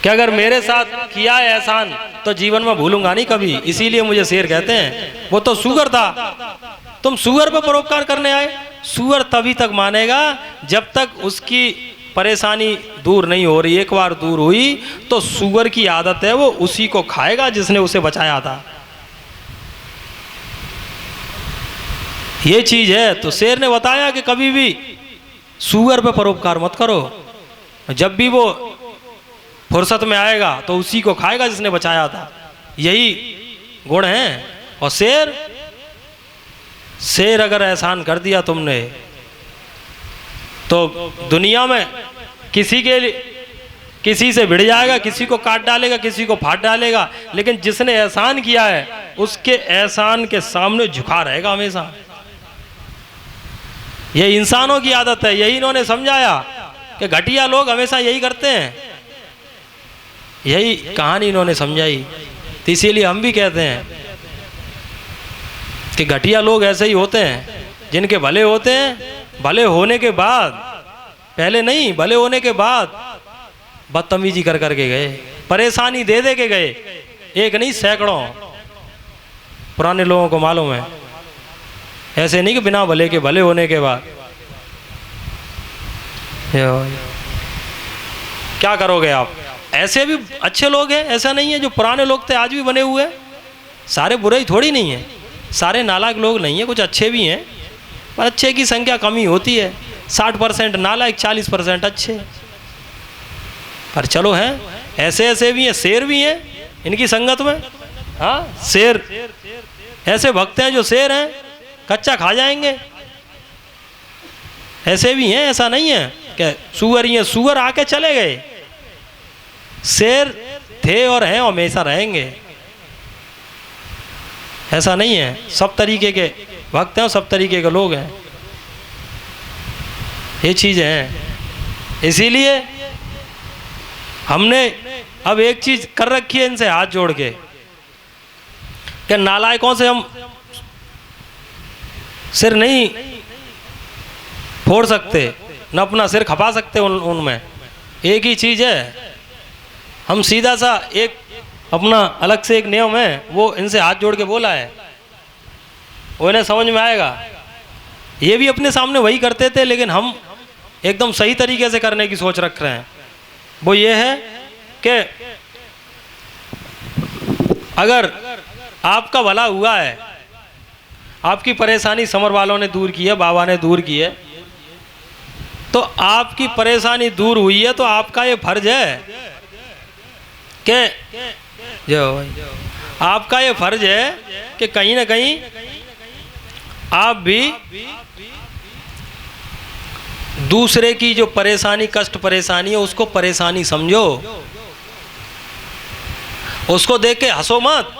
कि अगर मेरे साथ किया है एहसान तो जीवन में भूलूंगा नहीं कभी, इसीलिए मुझे शेर कहते हैं। वो तो सूअर था, तुम सूअर पे परोपकार करने आए। सूअर तभी तक मानेगा जब तक उसकी परेशानी दूर नहीं हो रही। एक बार दूर हुई तो सूअर की आदत है, वो उसी को खाएगा जिसने उसे बचाया था, ये चीज है। तो शेर ने बताया कि कभी भी सूअर पे परोपकार मत करो, जब भी वो फुर्सत में आएगा तो उसी को खाएगा जिसने बचाया था, यही गुण है। और शेर अगर एहसान कर दिया तुमने तो दुनिया में किसी से भिड़ जाएगा, किसी को काट डालेगा, किसी को फाड़ डालेगा, लेकिन जिसने एहसान किया है उसके एहसान के सामने झुका रहेगा हमेशा। ये इंसानों की आदत है, यही इन्होंने समझाया कि घटिया लोग हमेशा यही करते हैं, यही कहानी इन्होंने समझाई। तो इसीलिए हम भी कहते हैं कि घटिया लोग ऐसे ही होते हैं, जिनके भले होते हैं, भले होने के बाद, पहले नहीं, भले होने के बाद बदतमीजी कर करके गए, परेशानी दे दे के गए, एक नहीं सैकड़ों। पुराने लोगों को मालूम है, ऐसे नहीं कि बिना भले के भले होने के बाद। क्या करोगे आप, ऐसे भी अच्छे लोग हैं, ऐसा नहीं है। जो पुराने लोग थे आज भी बने हुए हैं, सारे बुरे ही थोड़ी नहीं है, सारे नालायक लोग नहीं है, कुछ अच्छे भी हैं, पर अच्छे की संख्या कमी होती है। 60% नालायक, 40% अच्छे। पर चलो हैं, ऐसे ऐसे भी हैं, शेर भी हैं इनकी संगत में। हाँ, शेर, ऐसे भक्त हैं जो शेर हैं, कच्चा खा जाएंगे। ऐसे भी हैं, ऐसा नहीं है कि सुअर ही हैं, सुअर आके चले गए। शेर थे और हैं, हमेशा रहेंगे। ऐसा नहीं है, सब तरीके के भक्त हैं और सब तरीके के लोग हैं, ये चीज़ें हैं। इसीलिए हमने अब एक चीज कर रखी है इनसे हाथ जोड़ के, कि नालायकों से हम सिर नहीं फोड़ सकते, न अपना सिर खपा सकते उनमें। एक ही चीज़ है, हम सीधा सा एक अपना अलग से एक नियम है, वो इनसे हाथ जोड़ के बोला है, वो इन्हें समझ में आएगा। ये भी अपने सामने वही करते थे, लेकिन हम एकदम सही तरीके से करने की सोच रख रहे हैं। वो ये है कि अगर आपका भला हुआ है, आपकी परेशानी समर वालों ने दूर की है, बाबा ने दूर की है, तो आपकी परेशानी दूर हुई है, तो आपका ये फर्ज है कि जो आपका ये फर्ज है कि कहीं ना कहीं आप भी दूसरे की जो परेशानी, कष्ट परेशानी है, उसको परेशानी समझो, उसको देख के हंसो मत।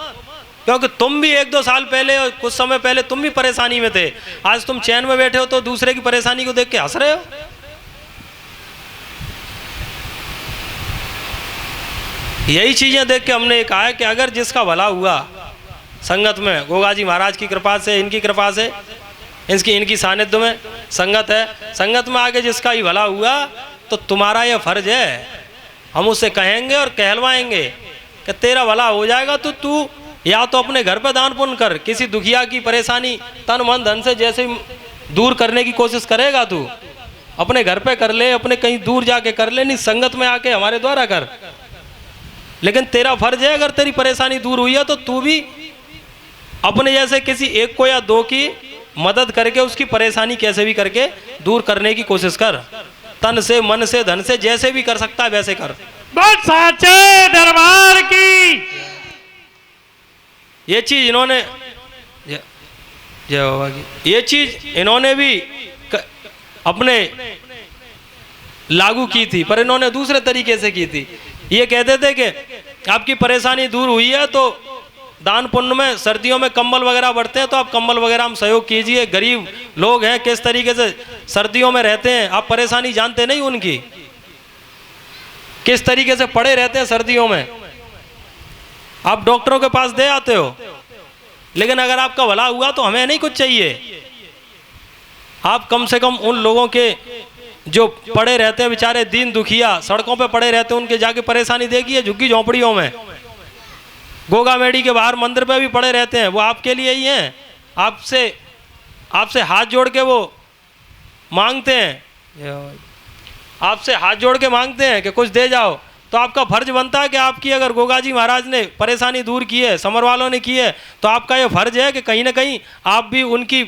क्योंकि तुम भी 1-2 साल पहले, कुछ समय पहले तुम भी परेशानी में थे, आज तुम चैन में बैठे हो तो दूसरे की परेशानी को देख के हंस रहे हो। यही चीजें देख के हमने कहा है कि अगर जिसका भला हुआ संगत में, गोगा जी महाराज की कृपा से, इनकी कृपा से, इनकी सानिध्य में संगत है, संगत में आके जिसका ही भला हुआ, तो तुम्हारा यह फर्ज है, हम उससे कहेंगे और कहलवाएंगे कि तेरा भला हो जाएगा, तो तू या तो अपने घर पे दान पुण्य कर, किसी दुखिया की परेशानी तन मन धन से जैसे दूर करने की कोशिश करेगा, तू अपने घर पे कर ले, अपने कहीं दूर जाके कर ले, नहीं संगत में आके हमारे द्वारा कर। लेकिन तेरा फर्ज है, अगर तेरी परेशानी दूर हुई है तो तू भी अपने जैसे किसी एक को या दो की मदद करके उसकी परेशानी कैसे भी करके दूर करने की कोशिश कर, तन से, मन से, धन से, जैसे भी कर सकता है वैसे कर। बस साचे दरबार की ये चीज इन्होंने, जय बाबा की, ये चीज इन्होंने भी अपने लागू की थी, पर इन्होंने दूसरे तरीके से की थी। ये कहते थे कि आपकी परेशानी दूर हुई है तो दान पुण्य में, सर्दियों में कंबल वगैरह बढ़ते हैं, तो आप कंबल वगैरह हम सहयोग कीजिए। गरीब लोग हैं, किस तरीके से सर्दियों में रहते हैं, आप परेशानी जानते नहीं उनकी, किस तरीके से पड़े रहते हैं सर्दियों में। आप डॉक्टरों के पास दे आते हो, लेकिन अगर आपका भला हुआ तो हमें नहीं कुछ चाहिए, आप कम से कम उन लोगों के जो पड़े रहते हैं बेचारे दीन दुखिया, सड़कों पे पड़े रहते हैं, उनके जाके परेशानी देखिए, झुग्गी झोंपड़ियों में, गोगा मेडी के बाहर मंदिर पे भी पड़े रहते हैं, वो आपके लिए ही हैं। आपसे हाथ जोड़ के वो मांगते हैं, आपसे हाथ जोड़ के मांगते हैं कि कुछ दे जाओ। तो आपका फर्ज बनता है कि आपकी अगर गोगा जी महाराज ने परेशानी दूर की है, समर वालों ने की है, तो आपका ये फर्ज है कि कहीं ना कहीं आप भी उनकी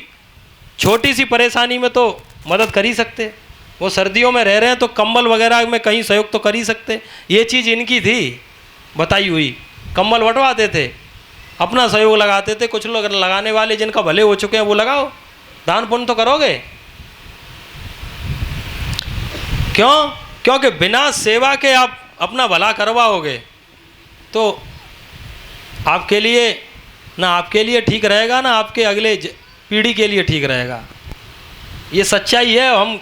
छोटी सी परेशानी में तो मदद कर ही सकते। वो सर्दियों में रह रहे हैं तो कंबल वगैरह में कहीं सहयोग तो कर ही सकते। ये चीज़ इनकी थी बताई हुई, कंबल बंटवाते थे, अपना सहयोग लगाते थे। कुछ लोग लगाने वाले जिनका भले हो चुके हैं वो लगाओ, दान पुण्य तो करोगे। क्यों? क्योंकि बिना सेवा के आप अपना भला करवाओगे तो आपके लिए ना आपके लिए ठीक रहेगा, ना आपके अगले पीढ़ी के लिए ठीक रहेगा। ये सच्चाई है, हम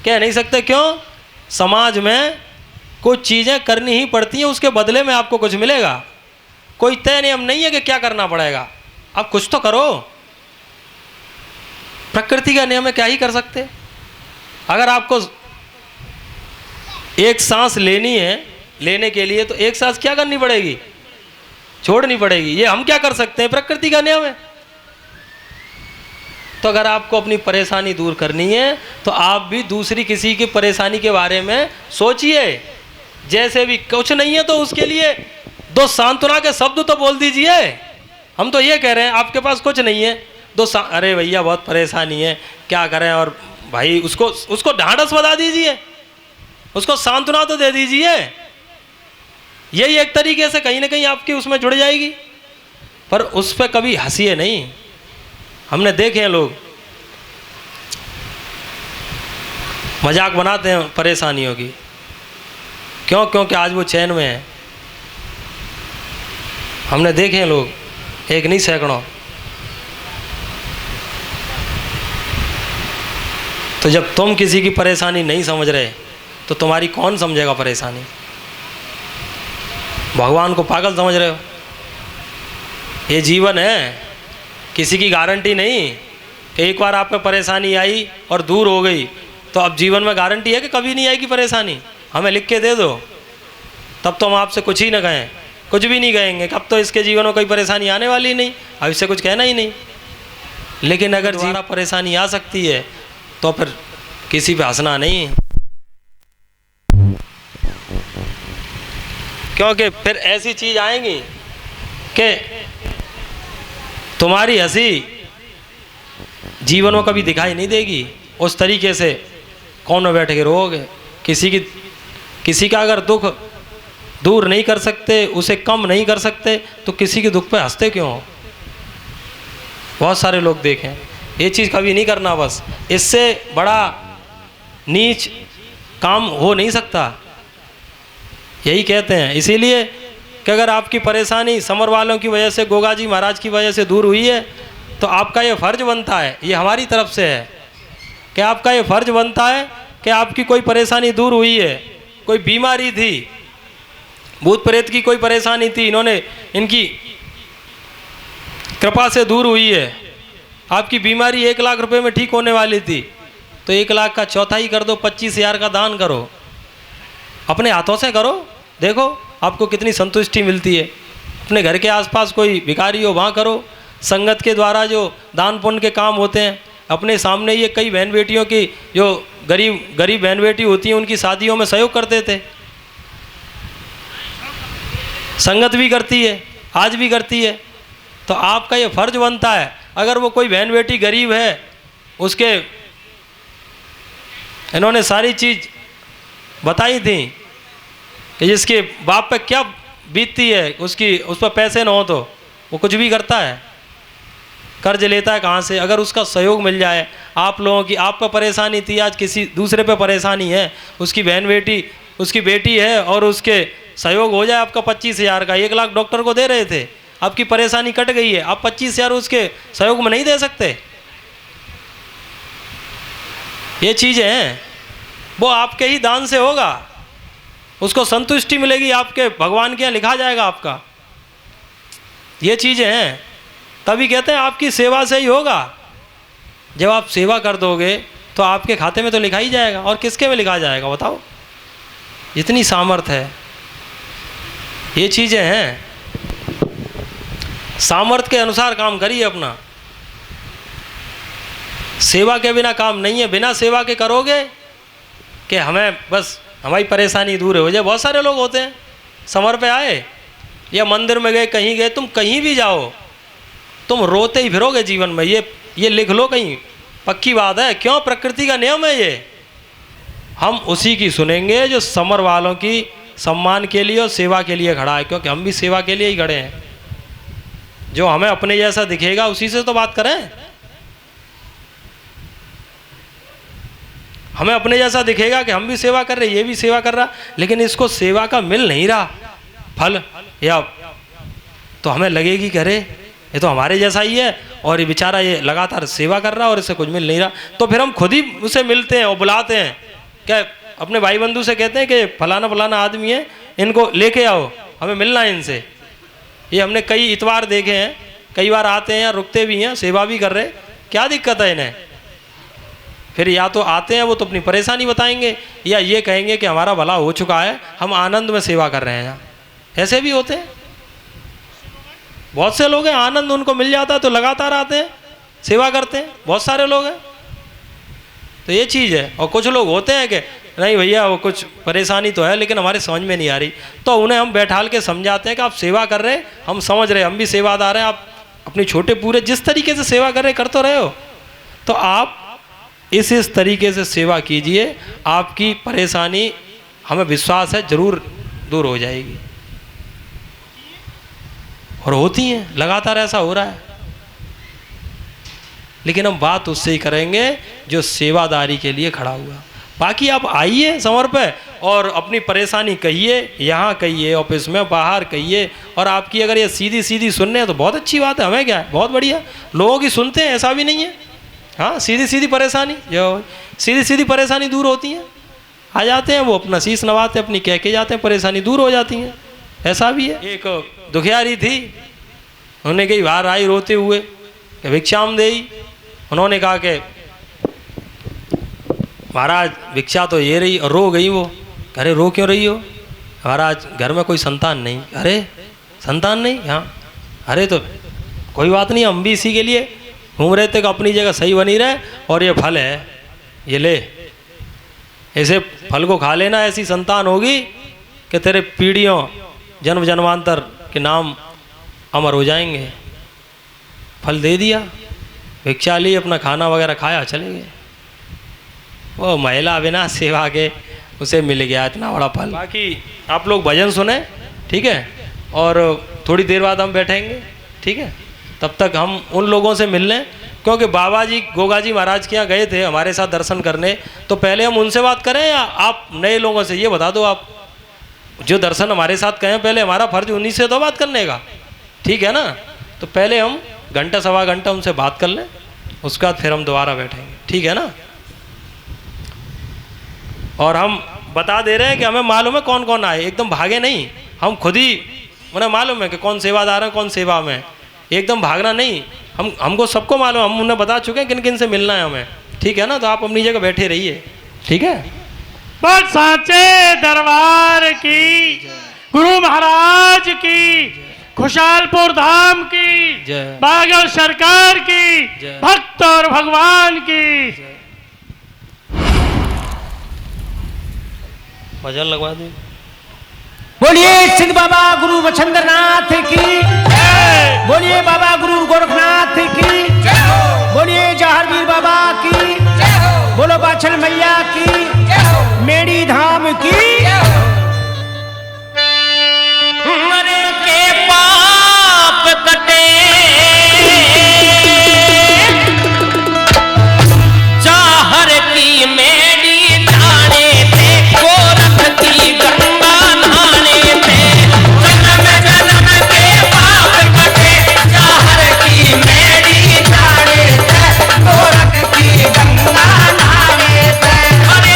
कह नहीं सकते। क्यों? समाज में कुछ चीज़ें करनी ही पड़ती हैं, उसके बदले में आपको कुछ मिलेगा। कोई तय नियम नहीं है कि क्या करना पड़ेगा, आप कुछ तो करो। प्रकृति का नियम है, क्या ही कर सकते। अगर आपको एक सांस लेनी है, लेने के लिए तो एक सांस क्या करनी पड़ेगी? छोड़नी पड़ेगी। ये हम क्या कर सकते हैं? प्रकृति का नियम है। तो अगर आपको अपनी परेशानी दूर करनी है तो आप भी दूसरी किसी की परेशानी के बारे में सोचिए, जैसे भी कुछ नहीं है तो उसके लिए दो सांत्वना के शब्द तो बोल दीजिए। हम तो ये कह रहे हैं आपके पास कुछ नहीं है, अरे भैया बहुत परेशानी है, क्या करें, और भाई उसको ढांढस बता दीजिए, उसको सांत्वना तो दे दीजिए। यही एक तरीके से कहीं ना कहीं आपकी उसमें जुड़ जाएगी, पर उस पर कभी हंसिए नहीं। हमने देखे हैं लोग मजाक बनाते हैं परेशानियों की, क्यों? क्योंकि आज वो चैन में है। हमने देखे हैं लोग, एक नहीं सैकड़ों। तो जब तुम किसी की परेशानी नहीं समझ रहे तो तुम्हारी कौन समझेगा परेशानी? भगवान को पागल समझ रहे हो? ये जीवन है, किसी की गारंटी नहीं कि एक बार आप पे परेशानी आई और दूर हो गई तो अब जीवन में गारंटी है कि कभी नहीं आएगी परेशानी। हमें लिख के दे दो, तब तो हम आपसे कुछ ही ना कहें, कुछ भी नहीं कहेंगे, कब तो इसके जीवन में कोई परेशानी आने वाली नहीं, अब इससे कुछ कहना ही नहीं। लेकिन अगर जीवन में परेशानी आ सकती है तो फिर किसी पे हंसना नहीं, क्योंकि फिर ऐसी चीज आएंगी कि तुम्हारी हंसी जीवन में कभी दिखाई नहीं देगी। उस तरीके से कौन में बैठ के रोओगे? किसी का अगर दुख दूर नहीं कर सकते, उसे कम नहीं कर सकते, तो किसी के दुख पे हंसते क्यों हो? बहुत सारे लोग देखें, ये चीज़ कभी नहीं करना। बस इससे बड़ा नीच काम हो नहीं सकता, यही कहते हैं। इसीलिए कि अगर आपकी परेशानी समर वालों की वजह से, गोगा जी महाराज की वजह से दूर हुई है, तो आपका ये फ़र्ज बनता है, ये हमारी तरफ से है कि आपका ये फ़र्ज बनता है कि आपकी कोई परेशानी दूर हुई है, कोई बीमारी थी, भूत प्रेत की कोई परेशानी थी, इनकी कृपा से दूर हुई है। आपकी बीमारी 1 लाख रुपए में ठीक होने वाली थी, तो 1 लाख का चौथाई कर दो, 25,000 का दान करो, अपने हाथों से करो, देखो आपको कितनी संतुष्टि मिलती है। अपने घर के आसपास कोई भिखारी हो वहाँ करो। संगत के द्वारा जो दान पुण्य के काम होते हैं, अपने सामने ये कई बहन बेटियों की जो गरीब बहन बेटी होती हैं, उनकी शादियों में सहयोग करते थे। संगत भी करती है, आज भी करती है। तो आपका ये फर्ज बनता है, अगर वो कोई बहन बेटी गरीब है, उसके इन्होंने सारी चीज़ बताई थी कि जिसके बाप पे क्या बीतती है, उस पर पैसे ना हो तो वो कुछ भी करता है, कर्ज लेता है कहाँ से। अगर उसका सहयोग मिल जाए, आप लोगों की, आप पर परेशानी थी, आज किसी दूसरे पे परेशानी है, उसकी बहन बेटी, उसकी बेटी है, और उसके सहयोग हो जाए आपका 25,000 का, 1 लाख डॉक्टर को दे रहे थे, आपकी परेशानी कट गई है, आप 25,000 उसके सहयोग में नहीं दे सकते। ये चीज़ें हैं, वो आपके ही दान से होगा, उसको संतुष्टि मिलेगी, आपके भगवान के यहाँ लिखा जाएगा आपका। ये चीज़ें हैं, तभी कहते हैं आपकी सेवा से ही होगा। जब आप सेवा कर दोगे तो आपके खाते में तो लिखा ही जाएगा, और किसके में लिखा जाएगा बताओ? इतनी सामर्थ्य है, ये चीज़ें हैं। सामर्थ्य के अनुसार काम करिए अपना, सेवा के बिना काम नहीं है। बिना सेवा के करोगे कि हमें बस हमारी परेशानी दूर हो जाए। बहुत सारे लोग होते हैं, समर पे आए या मंदिर में गए, कहीं गए, तुम कहीं भी जाओ तुम रोते ही फिरोगे जीवन में, ये लिख लो कहीं, पक्की बात है। क्यों? प्रकृति का नियम है ये। हम उसी की सुनेंगे जो समर वालों की सम्मान के लिए और सेवा के लिए खड़ा है, क्योंकि हम भी सेवा के लिए ही खड़े हैं। जो हमें अपने जैसा दिखेगा उसी से तो बात करें। हमें अपने जैसा दिखेगा कि हम भी सेवा कर रहे, ये भी सेवा कर रहा, लेकिन इसको सेवा का मिल नहीं रहा फल, या तो हमें लगेगी कि अरे ये तो हमारे जैसा ही है और ये बेचारा ये लगातार सेवा कर रहा और इससे कुछ मिल नहीं रहा। तो फिर हम खुद ही उसे मिलते हैं और बुलाते हैं, क्या अपने भाई बंधु से कहते हैं कि फलाना फलाना आदमी है, इनको लेके आओ, हमें मिलना है इनसे। ये हमने कई इतवार देखे हैं, कई बार आते हैं, रुकते भी हैं, सेवा भी कर रहे, क्या दिक्कत है इन्हें? फिर या तो आते हैं वो तो अपनी परेशानी बताएंगे, या ये कहेंगे कि हमारा भला हो चुका है, हम आनंद में सेवा कर रहे हैं। ऐसे भी होते हैं, बहुत से लोग हैं, आनंद उनको मिल जाता है तो लगातार आते हैं, सेवा करते हैं, बहुत सारे लोग हैं। तो ये चीज़ है। और कुछ लोग होते हैं कि नहीं भैया वो कुछ परेशानी तो है लेकिन हमारे समझ में नहीं आ रही, तो उन्हें हम बैठाल के समझाते हैं कि आप सेवा कर रहे हैं, हम समझ रहे हैं, हम भी सेवादार हैं, आप अपनी छोटे पूरे जिस तरीके से सेवा कर रहे कर तो रहे हो, तो आप इस तरीके से सेवा कीजिए, आपकी परेशानी हमें विश्वास है जरूर दूर हो जाएगी। और होती हैं, लगातार ऐसा हो रहा है। लेकिन हम बात उससे ही करेंगे जो सेवादारी के लिए खड़ा हुआ। बाकी आप आइए समर पे और अपनी परेशानी कहिए, यहाँ कहिए, ऑफिस में बाहर कहिए, और आपकी अगर ये सीधी सीधी सुनने हैं तो बहुत अच्छी बात है, हमें क्या है, बहुत बढ़िया। लोगों की सुनते हैं ऐसा भी नहीं है, हाँ सीधी सीधी परेशानी, जो सीधी सीधी परेशानी दूर होती हैं, आ जाते हैं वो अपना शीश नवाते अपनी कह के जाते हैं, परेशानी दूर हो जाती हैं, ऐसा भी है। एक दुखियारी थी, उन्होंने कही बाहर आई रोते हुए कि भिक्षाम देई, उन्होंने कहा कि महाराज भिक्षा तो ये रही, और रो गई वो। अरे रो क्यों रही हो? महाराज घर में कोई संतान नहीं। अरे संतान नहीं? हाँ। अरे तो कोई बात नहीं, हम भी इसी के लिए घूम रहे थे कि अपनी जगह सही बनी रहे, और ये फल है, ये ले, ऐसे फल को खा लेना, ऐसी संतान होगी कि तेरे पीढ़ियों जन्म जन्मांतर के नाम अमर हो जाएंगे। फल दे दिया, भिक्षा ली, अपना खाना वगैरह खाया, चले गए। वो महिला बिना सेवा के उसे मिल गया इतना बड़ा फल। बाकी आप लोग भजन सुने, ठीक है, और थोड़ी देर बाद हम बैठेंगे, ठीक है, तब तक हम उन लोगों से मिल लें, क्योंकि बाबा जी गोगा जी महाराज के यहाँ गए थे हमारे साथ दर्शन करने, तो पहले हम उनसे बात करें या आप नए लोगों से? ये बता दो, आप जो दर्शन हमारे साथ कहें, पहले हमारा फर्ज उन्हीं से तो बात करने का, ठीक है ना? तो पहले हम घंटा सवा घंटा उनसे बात कर लें, उसके बाद फिर हम दोबारा बैठेंगे, ठीक है ना? और हम बता दे रहे हैं कि हमें मालूम है कौन कौन आए, एकदम भागे नहीं, हम खुद ही, उन्हें मालूम है कि कौन सेवादार है कौन सेवा में, एकदम भागना नहीं, हमको सबको मालूम, हम उन्हें बता चुके हैं किन किन से मिलना है हमें, ठीक है ना? तो आप अपनी जगह बैठे रहिए, ठीक है? पर साचे दरबार की, गुरु महाराज की, खुशालपुर धाम की, बागल सरकार की, भक्त और भगवान की। भजन लगवा दे। बोलिए सिद्ध बाबा गुरु बछंद्रनाथ की, बोलिए बाबा गुरु गोरखनाथ की, बोलिए जहारवीर बाबा की, बोलो बाछल मैया की, मेरी धाम की। मरे के पाप कटे चाहर की मेरी जाने थे, गोरख की गंगा नहाने थे, जन्म जन्म के पाप कटे चाहर की मेरी जाने थे, गोरख की गंगा नहाने थे। अरे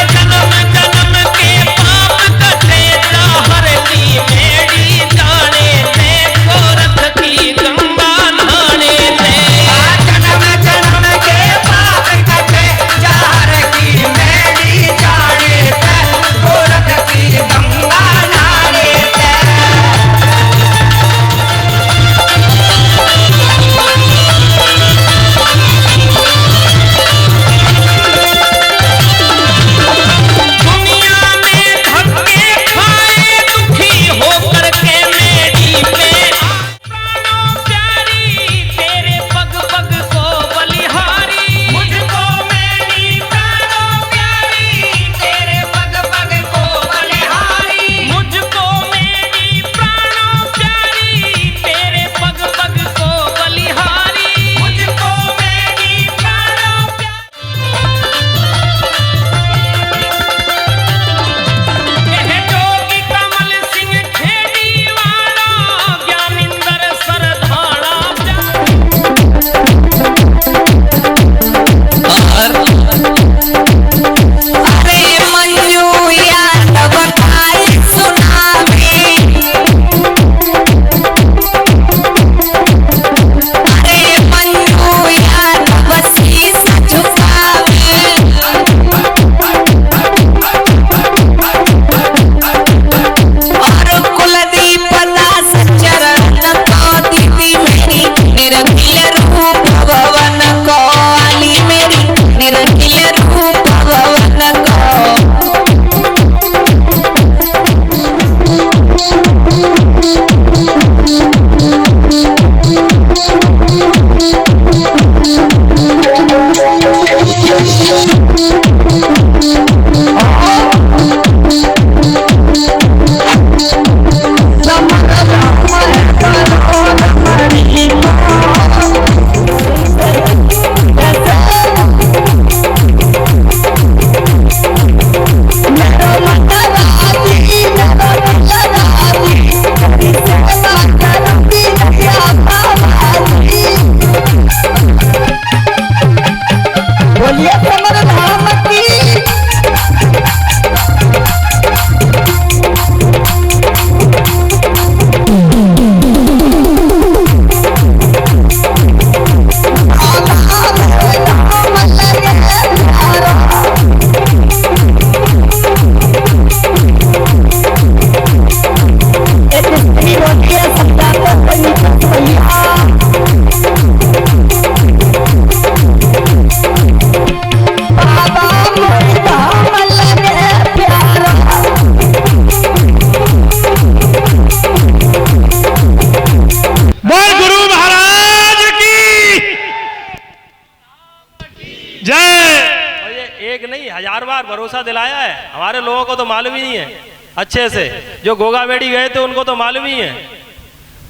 भरोसा दिलाया है। हमारे लोगों को तो मालूम ही नहीं है अच्छे से। जो गोगामेड़ी गए थे उनको तो मालूम ही है।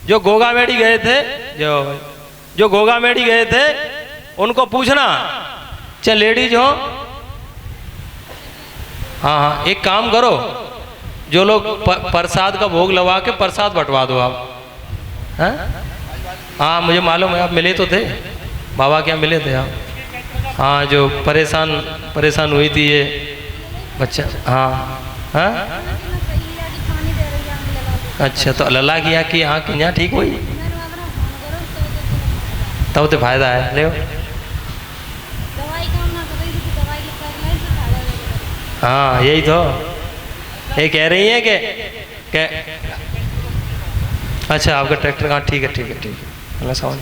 जो गोगामेड़ी गए थे जो गोगामेड़ी गए थे उनको पूछना, चाहे लेडीज हो। हाँ हाँ, एक काम करो, जो लोग प्रसाद का भोग लगा के प्रसाद बंटवा दो आप। हाँ हाँ, मुझे मालूम है, आप मिले तो थे, बाबा के यहाँ मिले थे आप। हाँ, जो परेशान हुई थी ये बच्चा। हाँ हाँ, अच्छा, तो लला की यहाँ की यहाँ ठीक हुई, तब तो फायदा है। ले हाँ, यही तो ये कह रही है कि अच्छा आपका ट्रैक्टर, हाँ ठीक है समझ।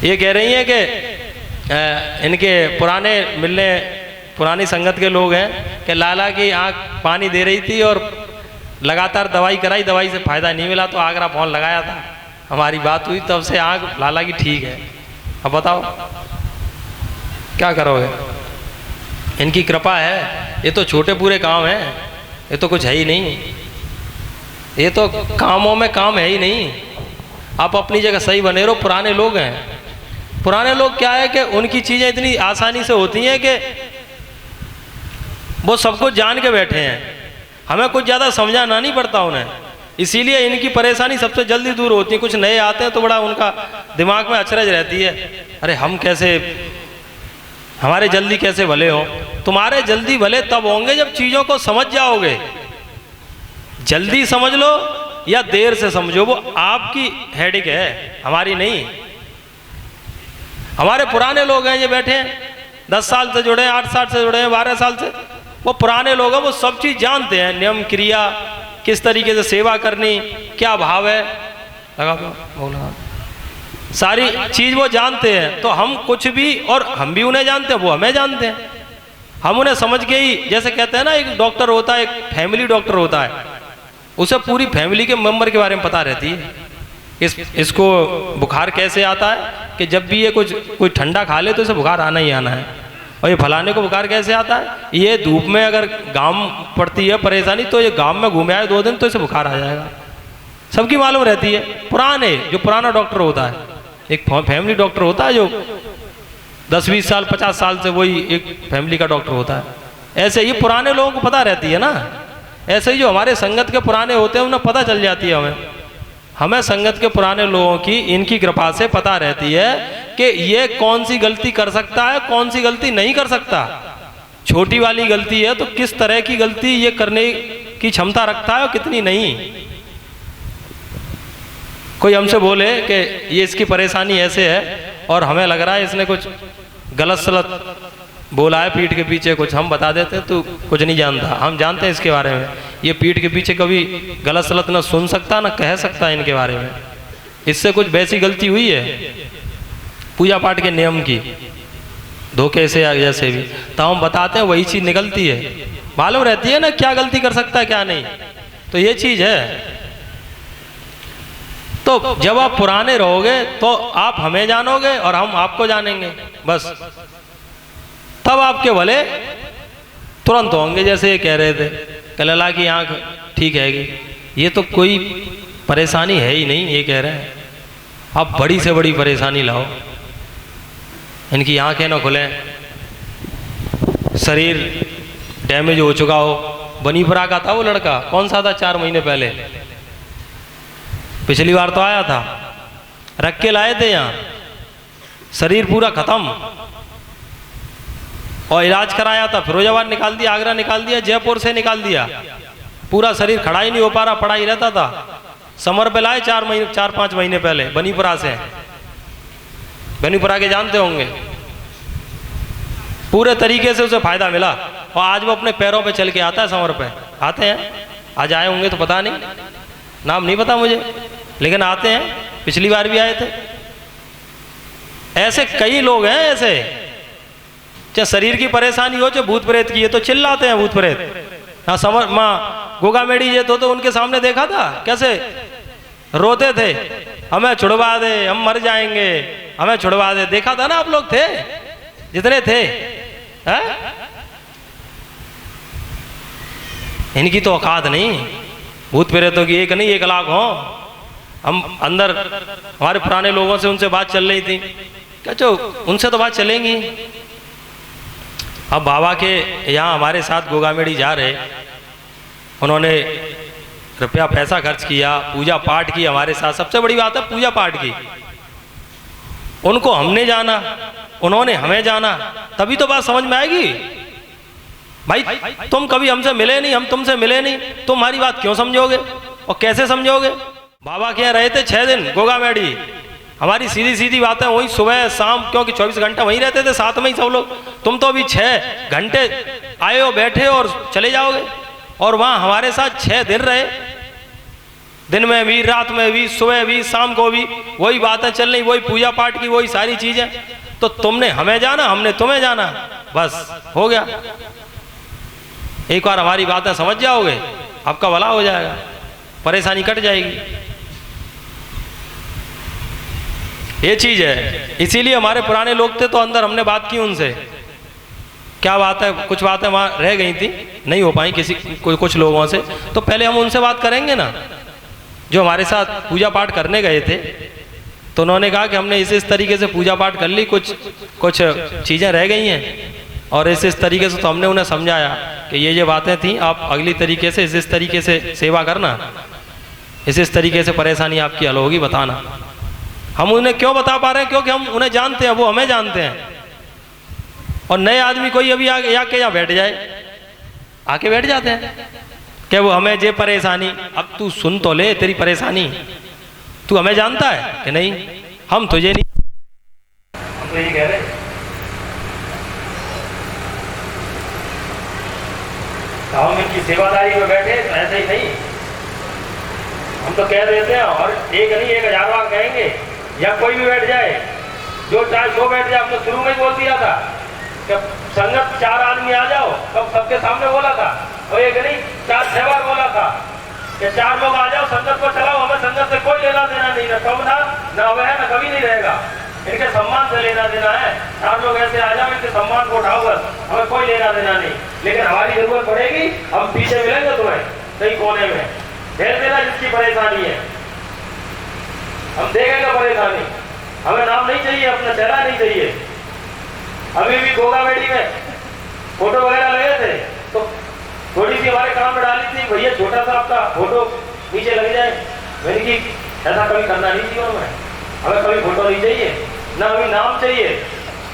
ये कह रही है कि इनके पुरानी संगत के लोग हैं कि लाला की आँख पानी दे रही थी और लगातार दवाई कराई, दवाई से फ़ायदा नहीं मिला तो आगरा फोन लगाया था, हमारी बात हुई, तब से आँख लाला की ठीक है। अब बताओ क्या करोगे? इनकी कृपा है। ये तो छोटे पूरे काम हैं, ये तो कुछ है ही नहीं, ये तो कामों में काम है ही नहीं। आप अपनी जगह सही बने रहो। पुराने लोग हैं, पुराने लोग क्या है कि उनकी चीज़ें इतनी आसानी से होती हैं कि वो सब कुछ जान के बैठे हैं, हमें कुछ ज़्यादा समझाना नहीं पड़ता उन्हें, इसीलिए इनकी परेशानी सबसे जल्दी दूर होती है। कुछ नए आते हैं तो बड़ा उनका दिमाग में अचरज रहती है, अरे हम कैसे, हमारे जल्दी कैसे भले हो। तुम्हारे जल्दी भले तब होंगे जब चीज़ों को समझ जाओगे। जल्दी समझ लो या देर से समझो, वो आपकी हेडेक है, हमारी नहीं। हमारे पुराने लोग हैं, ये बैठे हैं, 10 साल से जुड़े हैं, 8 साल से जुड़े हैं, 12 साल से, वो पुराने लोग हैं, वो सब चीज़ जानते हैं, नियम क्रिया, किस तरीके से सेवा करनी, क्या भाव है, लगा दो, सारी चीज़ वो जानते हैं। तो हम कुछ भी, और हम भी उन्हें जानते हैं, वो हमें जानते हैं। हम उन्हें समझ के ही, जैसे कहते हैं ना, एक डॉक्टर होता है, एक फैमिली डॉक्टर होता है, उसे पूरी फैमिली के मेंबर के बारे में पता रहती है। इसको बुखार कैसे आता है कि जब भी ये कोई ठंडा खा ले तो इसे बुखार आना ही आना है। और ये फलाने को बुखार कैसे आता है, ये धूप में अगर गाम पड़ती है परेशानी तो ये गाम में घूमे आए 2 दिन तो इसे बुखार आ जाएगा। सबकी मालूम रहती है। जो पुराना डॉक्टर होता है, एक फैमिली डॉक्टर होता है जो 10-20 साल 50 साल से वही एक फैमिली का डॉक्टर होता है। ऐसे ही पुराने लोगों को पता रहती है ना, ऐसे ही जो हमारे संगत के पुराने होते हैं उन्हें पता चल जाती है। हमें संगत के पुराने लोगों की, इनकी कृपा से पता रहती है कि ये कौन सी गलती कर सकता है, कौन सी गलती नहीं कर सकता। छोटी वाली गलती है तो किस तरह की गलती ये करने की क्षमता रखता है और कितनी नहीं। कोई हमसे बोले कि ये इसकी परेशानी ऐसे है और हमें लग रहा है इसने कुछ गलत सलत बोला है पीठ के पीछे, कुछ हम बता देते तो कुछ नहीं जानता, हम जानते हैं इसके बारे में। ये पीठ के पीछे कभी गलत सलत ना सुन सकता ना कह सकता इनके बारे में। इससे कुछ वैसी गलती हुई है पूजा पाठ के नियम की, धोखे से या जैसे भी, तो हम बताते हैं, वही चीज़ निकलती है। मालूम रहती है ना क्या गलती कर सकता है क्या नहीं, तो ये चीज़ है। तो जब आप पुराने रहोगे तो आप हमें जानोगे और हम आपको जानेंगे, बस तब आपके भले तुरंत होंगे। जैसे ये कह रहे थे कि लला की आँख ठीक हैगी, ये तो कोई परेशानी है ही नहीं, ये कह रहे हैं। आप बड़ी से बड़ी परेशानी लाओ, इनकी आँखें ना खुलें, शरीर डैमेज हो चुका हो। बनीपुरा का था वो लड़का, कौन सा था, 4 महीने पहले, पिछली बार तो आया था, रख के लाए थे यहाँ, शरीर पूरा खत्म, और इलाज कराया था, फिरोजाबाद निकाल दिया, आगरा निकाल दिया, जयपुर से निकाल दिया, पूरा शरीर खड़ा ही नहीं हो पा रहा, पड़ा ही रहता था। समर पे लाए 4-5 महीने पहले बनीपुरा से, बनीपुरा के जानते होंगे, पूरे तरीके से उसे फायदा मिला और आज वो अपने पैरों पे चल के आता है। समर पे आते हैं, आज आए होंगे तो पता नहीं, नाम नहीं पता मुझे, लेकिन आते हैं, पिछली बार भी आए थे। ऐसे कई लोग हैं, ऐसे चाहे शरीर की परेशानी हो चाहे भूत प्रेत की है तो चिल्लाते हैं भूत प्रेत। हाँ, समर माँ गोगामेड़ी ये तो उनके सामने देखा था कैसे रोते थे, हमें छुड़वा दे, हम मर जाएंगे, हमें छुड़वा दे। देखा था ना आप लोग, थे जितने थे, है? इनकी तो औकात नहीं, भूत प्रेतों की एक नहीं 1 लाख हो। हम अंदर हमारे पुराने लोगों से उनसे बात चल रही थी, क्या चो उनसे तो बात चलेंगी। अब बाबा के यहाँ हमारे साथ गोगामेड़ी जा रहे, उन्होंने रुपया पैसा खर्च किया, पूजा पाठ की हमारे साथ। सबसे बड़ी बात है पूजा पाठ की। उनको हमने जाना, उन्होंने हमें जाना, तभी तो बात समझ में आएगी। भाई तुम कभी हमसे मिले नहीं, हम तुमसे मिले नहीं, तुम हमारी बात क्यों समझोगे और कैसे समझोगे। बाबा के यहाँ रहे थे 6 दिन गोगामेड़ी, हमारी सीधी सीधी बातें वही सुबह शाम, क्योंकि 24 घंटा वहीं रहते थे साथ में ही सब लोग। तुम तो अभी 6 घंटे आए हो, बैठे हो और चले जाओगे। और वहाँ हमारे साथ 6 दिन रहे, दिन में भी, रात में भी, सुबह भी, शाम को भी वही बातें चल रही, वही पूजा पाठ की, वही सारी चीजें। तो तुमने हमें जाना, हमने तुम्हें जाना, बस हो गया। एक बार हमारी बातें समझ जाओगे, आपका भला हो जाएगा, परेशानी कट जाएगी। ये चीज है। इसीलिए हमारे पुराने लोग थे तो अंदर हमने बात की उनसे। क्या बात है, कुछ बातें वहाँ रह गई थी, नहीं हो पाई कुछ लोगों से, तो पहले हम उनसे बात करेंगे ना। जो हमारे साथ पूजा पाठ करने गए थे तो उन्होंने कहा कि हमने इस तरीके से पूजा पाठ कर ली, कुछ चीज़ें रह गई हैं, और इस तरीके से तो हमने उन्हें समझाया कि ये बातें थी, आप अगली तरीके से इस तरीके से सेवा करना, इस तरीके से परेशानी आपकी हल होगी, बताना। हम उन्हें क्यों बता पा रहे हैं, क्योंकि हम उन्हें जानते हैं, वो हमें जानते हैं। और नए आदमी कोई अभी आके यहाँ बैठ जाए, आके बैठ जाते हैं कि वो हमें जे परेशानी, अब तू सुन तो ले तेरी परेशानी, तू हमें जानता है कि नहीं, हम तुझे नहीं। हम तो यही कह रहे, हम इनकी सेवादारी में बैठे तो ऐसे ही नहीं, हम तो कह देते हैं, और एक नहीं 1000 बार कहेंगे, या कोई भी बैठ जाए, जो चाहे सो बैठ जाए। हमने शुरू में ही बोल दिया था कि संगत 4 आदमी आ जाओ, तब सबके सामने बोला था, और एक नहीं 4-6 बार बोला था कि 4 लोग आ जाओ, संगत को चलाओ, हमें संगत से कोई लेना देना नहीं, ना कम था ना वह है, ना कभी नहीं रहेगा, इनके सम्मान से लेना देना है। 4 लोग ऐसे आ जाओ, इनके सम्मान को उठाओ, बस हमें कोई लेना देना नहीं। लेकिन हमारी जरूरत पड़ेगी, हम पीछे मिलेंगे तुम्हें कहीं कोने में, भेज देना जिसकी परेशानी है, हम देखेंगे परेशानी। हमें नाम नहीं चाहिए, अपना चेहरा नहीं चाहिए। अभी भी गोगामेड़ी में फोटो वगैरह लगे थे तो थोड़ी सी हमारे काम में डाली थी, भैया छोटा सा आपका फोटो नीचे लग जाए। मैंने कि ऐसा कभी करना नहीं जीवन में, हमें कभी फोटो नहीं चाहिए, ना अभी नाम चाहिए,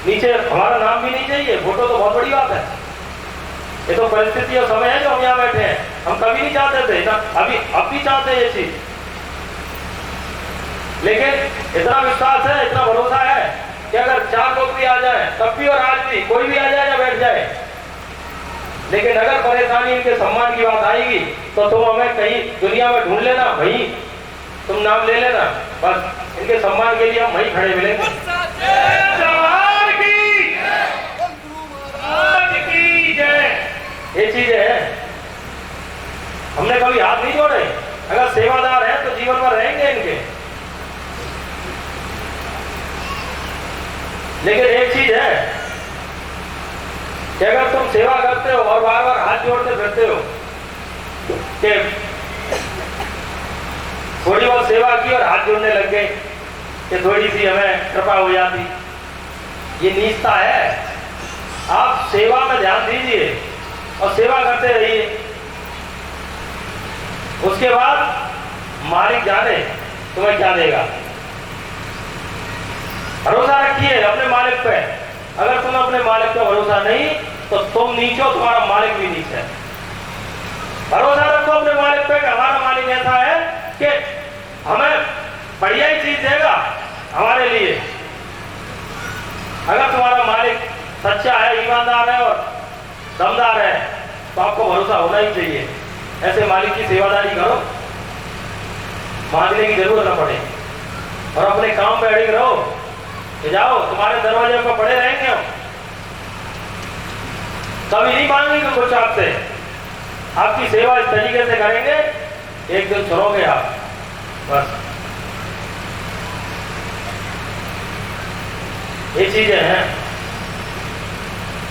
नीचे हमारा नाम भी नहीं चाहिए। फोटो तो बहुत बड़ी बात है, ये तो परिस्थिति और समय है जो हम यहाँ बैठे हैं। हम कभी नहीं चाहते थे ना, अब भी चाहते हैं ये चीज, लेकिन इतना विश्वास है, इतना भरोसा है कि अगर 4 लोग भी आ जाए तब भी, और आज भी कोई भी आ जाए या बैठ जाए, लेकिन अगर परेशानी इनके सम्मान की बात आएगी तो तुम हमें कहीं दुनिया में ढूंढ लेना, वहीं तुम नाम ले लेना, बस इनके सम्मान के लिए हम वहीं खड़े मिलेंगे। ये चीजें है, हमने कभी हाथ नहीं जोड़े। अगर सेवादार है तो जीवन भर रहेंगे इनके। लेकिन एक चीज है कि अगर तुम सेवा करते हो और बार बार हाथ जोड़ते फिरते हो कि थोड़ी बहुत सेवा की और हाथ जोड़ने लग गए कि थोड़ी सी हमें कृपा हो जाती, ये नीचता है। आप सेवा में ध्यान दीजिए और सेवा करते रहिए, उसके बाद मालिक जाने तुम्हें क्या देगा। भरोसा रखिए अपने मालिक पे। अगर तुम अपने मालिक पे भरोसा नहीं तो तुम नीचे हो, तुम्हारा मालिक भी नीचे है। भरोसा रखो अपने मालिक पे कि हमारा मालिक ऐसा है कि हमें बढ़िया ही चीज देगा हमारे लिए। अगर तुम्हारा मालिक सच्चा है, ईमानदार है और दमदार है तो आपको भरोसा होना ही चाहिए। ऐसे मालिक की सेवादारी करो, मांगने की जरूरत न पड़े, और अपने काम पे अड़िग रहो कि जाओ तुम्हारे दरवाजे पर पड़े रहेंगे हम, कभी नहीं मांगेंगे कुछ आपसे। आपकी सेवा इस तरीके से करेंगे, एक दिन छोड़ोगे आप, बस ये चीजें हैं।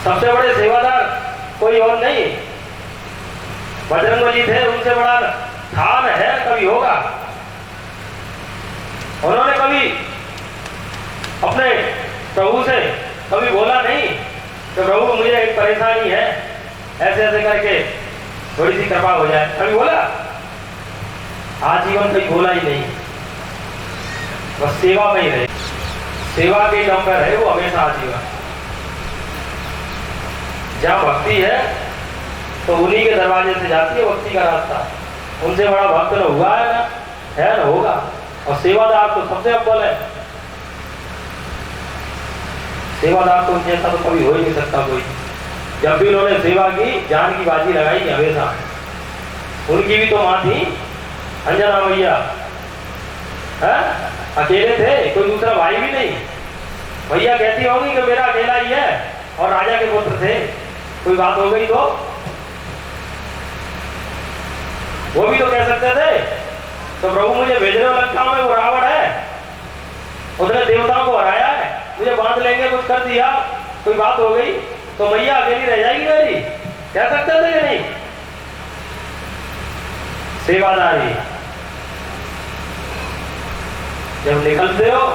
सबसे बड़े सेवादार कोई और नहीं, बजरंगबली थे, उनसे बड़ा थान है कभी होगा? उन्होंने कभी अपने प्रभु से कभी बोला नहीं कि प्रभु मुझे एक परेशानी है, ऐसे ऐसे करके थोड़ी सी कृपा हो जाए? कभी बोला? आजीवन कभी बोला ही नहीं, बस सेवा में ही रहे। सेवा के दम पर है वो हमेशा आजीवन। जहाँ भक्ति है तो उन्हीं के दरवाजे से जाती है भक्ति का रास्ता। उनसे बड़ा भक्त न हुआ है ना होगा। और सेवादार तो सबसे अव्वल है। सेवादार तो उनके जैसा तो कभी हो ही नहीं सकता कोई। जब भी उन्होंने सेवा की, जान की बाजी लगाई हमेशा। उनकी भी तो माँ थी अंजना मैया, अकेले थे, कोई दूसरा भाई भी नहीं। भैया कहती होगी कि मेरा अकेला ही है, और राजा के पुत्र थे, कोई बात हो गई तो वो भी तो कह सकते थे तो प्रभु मुझे भेजने लंका में वो रावण है, उसने देवताओं को हराया है, मुझे बांध लेंगे, कुछ कर दिया, कोई बात हो गई तो मैया अकेली रह जाएगी मेरी, कह सकते थे कि नहीं? सेवादारी जब निकलते हो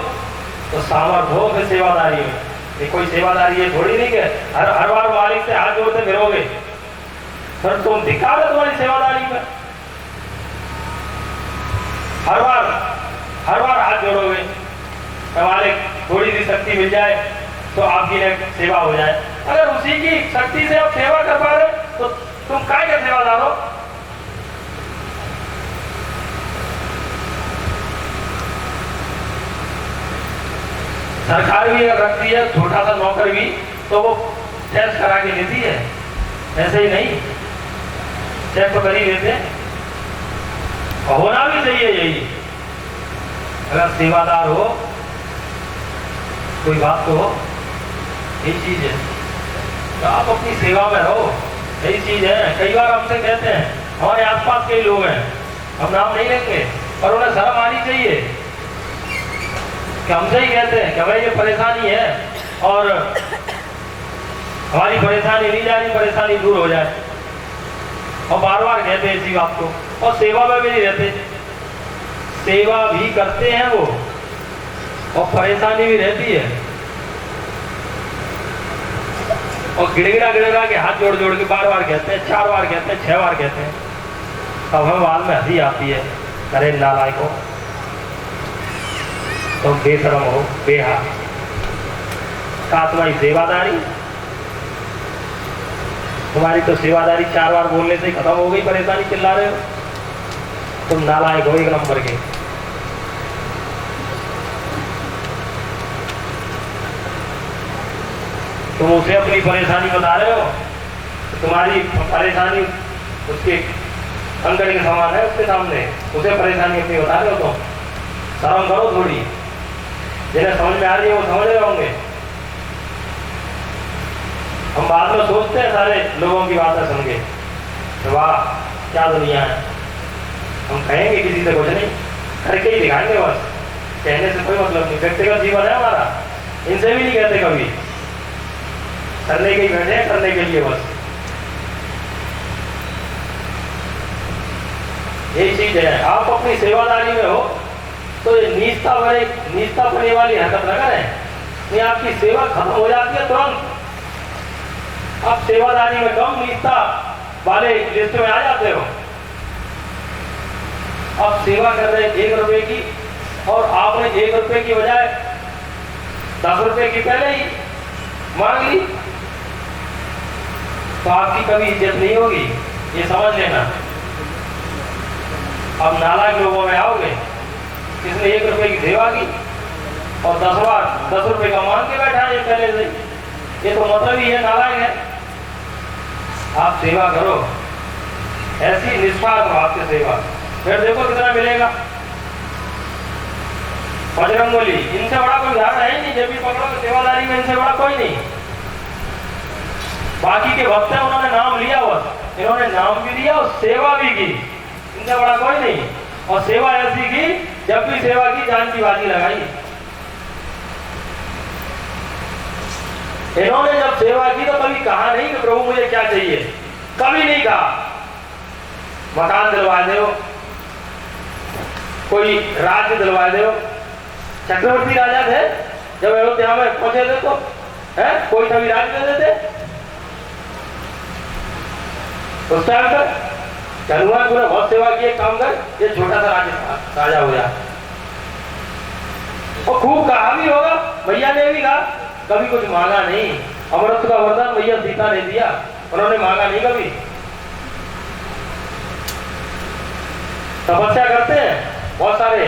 तो सामर्थ हो फिर सेवादारी में। ये कोई सेवादारी है थोड़ी नहीं कि हर बार मालिक से हाथ जोड़ते फिरोगे, फिर तुम धिक्कार है तुम्हारी सेवादारी में। हर बार हाथ जोड़ोगे, मालिक थोड़ी सी शक्ति मिल जाए तो आपकी सेवा हो जाए। अगर उसी की शक्ति से आप सेवा कर पा रहे तो तुम काय का सेवादार हो? सरकार भी अगर रखती है छोटा सा नौकर भी तो वो टेस्ट करा के लेती है, ऐसे ही नहीं, चेक तो कर ही लेते हैं। होना भी चाहिए यही। अगर सेवादार हो कोई बात तो हो, यही चीज है। तो आप अपनी सेवा में रहो, यही चीज है। कई बार हमसे कहते हैं, हमारे आसपास कई लोग हैं, हम नाम नहीं लेंगे, पर उन्हें शर्म आनी चाहिए कि हमसे ही कहते हैं कि भाई ये परेशानी है और हमारी परेशानी नहीं जा रही, परेशानी दूर हो जाए, और बार बार कहते हैं इसी बात को। और सेवा में भी नहीं रहते, सेवा भी करते हैं वो और परेशानी भी रहती है, और गिड़गिड़ा के हाथ जोड़ जोड़ के बार बार कहते हैं, 4 बार कहते हैं, 6 बार कहते हैं। तब हमें बाद में हंसी आती है, अरे नालायक हो, तुम बेशरम हो, बेहा का तुम्हारी सेवादारी, तुम्हारी तो सेवादारी 4 बार बोलने से खत्म हो गई, परेशानी चिल्ला रहे हो, तुम नालायक हो एक नंबर के। तुम उसे अपनी परेशानी बता रहे हो, तो तुम्हारी परेशानी उसके अंगड़ के समान है, उसके सामने उसे परेशानी अपनी बता रहे हो। तुम शर्म करो थोड़ी, जिन्हें समझ में आ रही है वो समझ रहे होंगे। हम बाद में सोचते हैं सारे लोगों की बातें सुन के, तो वाह क्या दुनिया है। हम कहेंगे किसी से कुछ नहीं, करके ही दिखाएंगे बस, कहने से कोई मतलब नहीं। व्यक्तिगत जीवन है हमारा, इनसे भी नहीं कहते कभी, करने के ही बैठे हैं, करने के लिए बस। यही चीज है। आप अपनी सेवादारी में हो तो ये नीचता पड़ने वाली हरकत न करें, नहीं आपकी सेवा खत्म हो जाती है तुरंत। आप सेवादारी में कम नीचता वाले लिस्ट में आ जाते हो। आप सेवा कर रहे हैं 1 रुपए की, और आपने 1 रुपए की बजाय 10 रुपए की पहले ही मांग ली, तो आपकी कभी इज्जत नहीं होगी, ये समझ लेना। अब नालायक लोगों में आओगे, किसने 1 रुपए की सेवा की और 10 बार 10 रुपए का मांग के बैठा है पहले से, ये तो मतलब ही है नालायक है। आप सेवा करो, ऐसी निस्वार्थ भाव से सेवा, फिर देखो कितना मिलेगा। बजरंगबली, इनसे बड़ा कोई उदाहरण है नहीं, जब भी पकड़ो तो सेवादारी में इनसे बड़ा कोई नहीं। बाकी के भक्त हैं, उन्होंने नाम लिया, बस इन्होंने नाम भी लिया और सेवा भी की, इनसे बड़ा कोई नहीं। और सेवा ऐसी की, जब भी सेवा की जान की बाजी लगाई। इन्होंने जब सेवा की तो कभी कहा नहीं कि प्रभु मुझे क्या चाहिए, कभी नहीं कहा। मकान दिलवा दो, कोई राज्य दिलवा दो। चक्रवर्ती राजा थे जब अयोध्या में पहुंचे थे तो है कोई सभी राज्य दे देते उस टाइम पर। हनुमान जी ने बहुत सेवा की, काम कर ये छोटा सा राज्य राजा हो जाए। और खूब कहा भी होगा, भैया ने भी कहा, कभी कुछ मांगा नहीं। अमृत का वरदान भैया सीता ने दिया, उन्होंने मांगा नहीं कभी। तपस्या करते हैं बहुत सारे,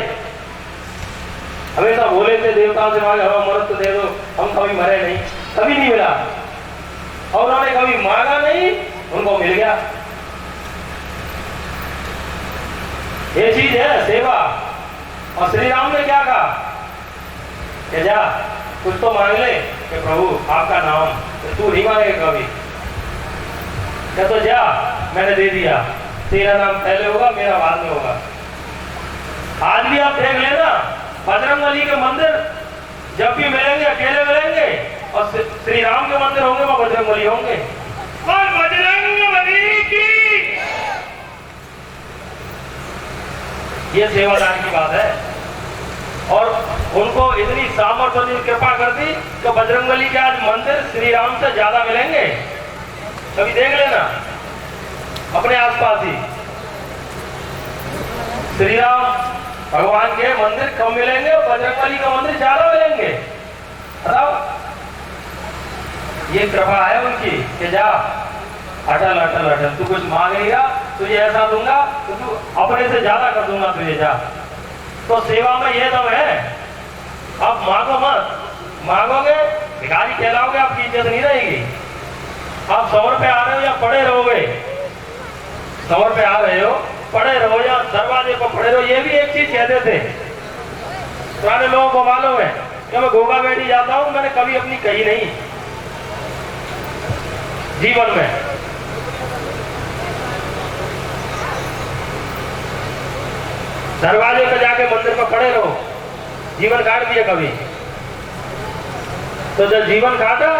हमेशा बोले थे देवताओं से मांगे हमें अमृत दे दो, हम कभी मरे नहीं, कभी नहीं मिला। और उन्होंने कभी मांगा नहीं, उनको मिल गया। ये चीज है सेवा। और श्री राम ने क्या कहा कि जा कुछ तो मांग ले कि प्रभु आपका नाम, तो तू नहीं मांगेगा कभी। क्या तो जा मैंने दे दिया, तेरा नाम पहले होगा मेरा बाद में होगा। आज भी आप देख लेना बजरंगबली के मंदिर जब भी मिलेंगे अकेले मिलेंगे, और श्री राम के मंदिर होंगे वहां बजरंगबली होंगे। और बजरंगबली की ये सेवादार की बात है। और उनको इतनी सामर्थ्य और कृपा कर दी कि बजरंगबली के आज मंदिर श्री राम से ज्यादा मिलेंगे। कभी देख लेना अपने आसपास ही श्री राम भगवान के मंदिर कम मिलेंगे और बजरंगबली का मंदिर ज्यादा मिलेंगे। बताओ ये कृपा है उनकी कि जा अटल अटल अटल, तू कुछ मांगेगा तुझे ऐसा दूंगा, तो तू अपने से ज्यादा कर दूंगा तुझे, जा। तो सेवा में ये दम है। अब मांगो मत, मांगोगे भिखारी कहलाओगे, आपकी इज्जत नहीं रहेगी। आप 100 रुपए आ रहे हो या पड़े रहोगे, 100 रुपए आ रहे हो पड़े रहो या दरवाजे पर पड़े रहो। ये भी एक चीज कहते थे पुराने लोगों को मालूम है कि मैं गोगा बेटी जाता हूं, मैंने कभी अपनी कही नहीं जीवन में। दरवाजे पर जाके मंदिर पर खड़े रहो, जीवन काट दिया कभी। तो जब जीवन काटा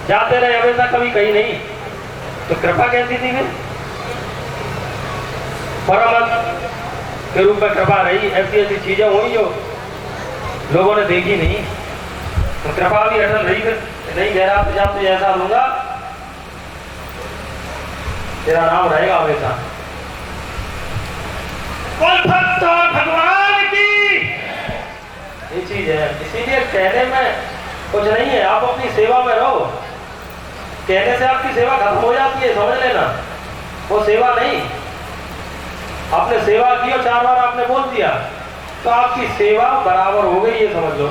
जाते रहे हमेशा, कभी कहीं नहीं, तो कृपा कैसी थी फिर? परमहंस के रूप में कृपा रही। ऐसी ऐसी चीजें हुई जो लोगों ने देखी नहीं, तो कृपा भी अटल रही। फिर नहीं कह रहा जा तुझे ऐसा दूंगा, तेरा नाम रहेगा हमेशा। भक्त भगवान की ये चीज है। इसीलिए कहने में कुछ नहीं है, आप अपनी सेवा में रहो। कहने से आपकी सेवा खत्म हो जाती है, समझ लेना। वो सेवा नहीं, आपने सेवा की और 4 बार आपने बोल दिया तो आपकी सेवा बराबर हो गई, ये समझ लो।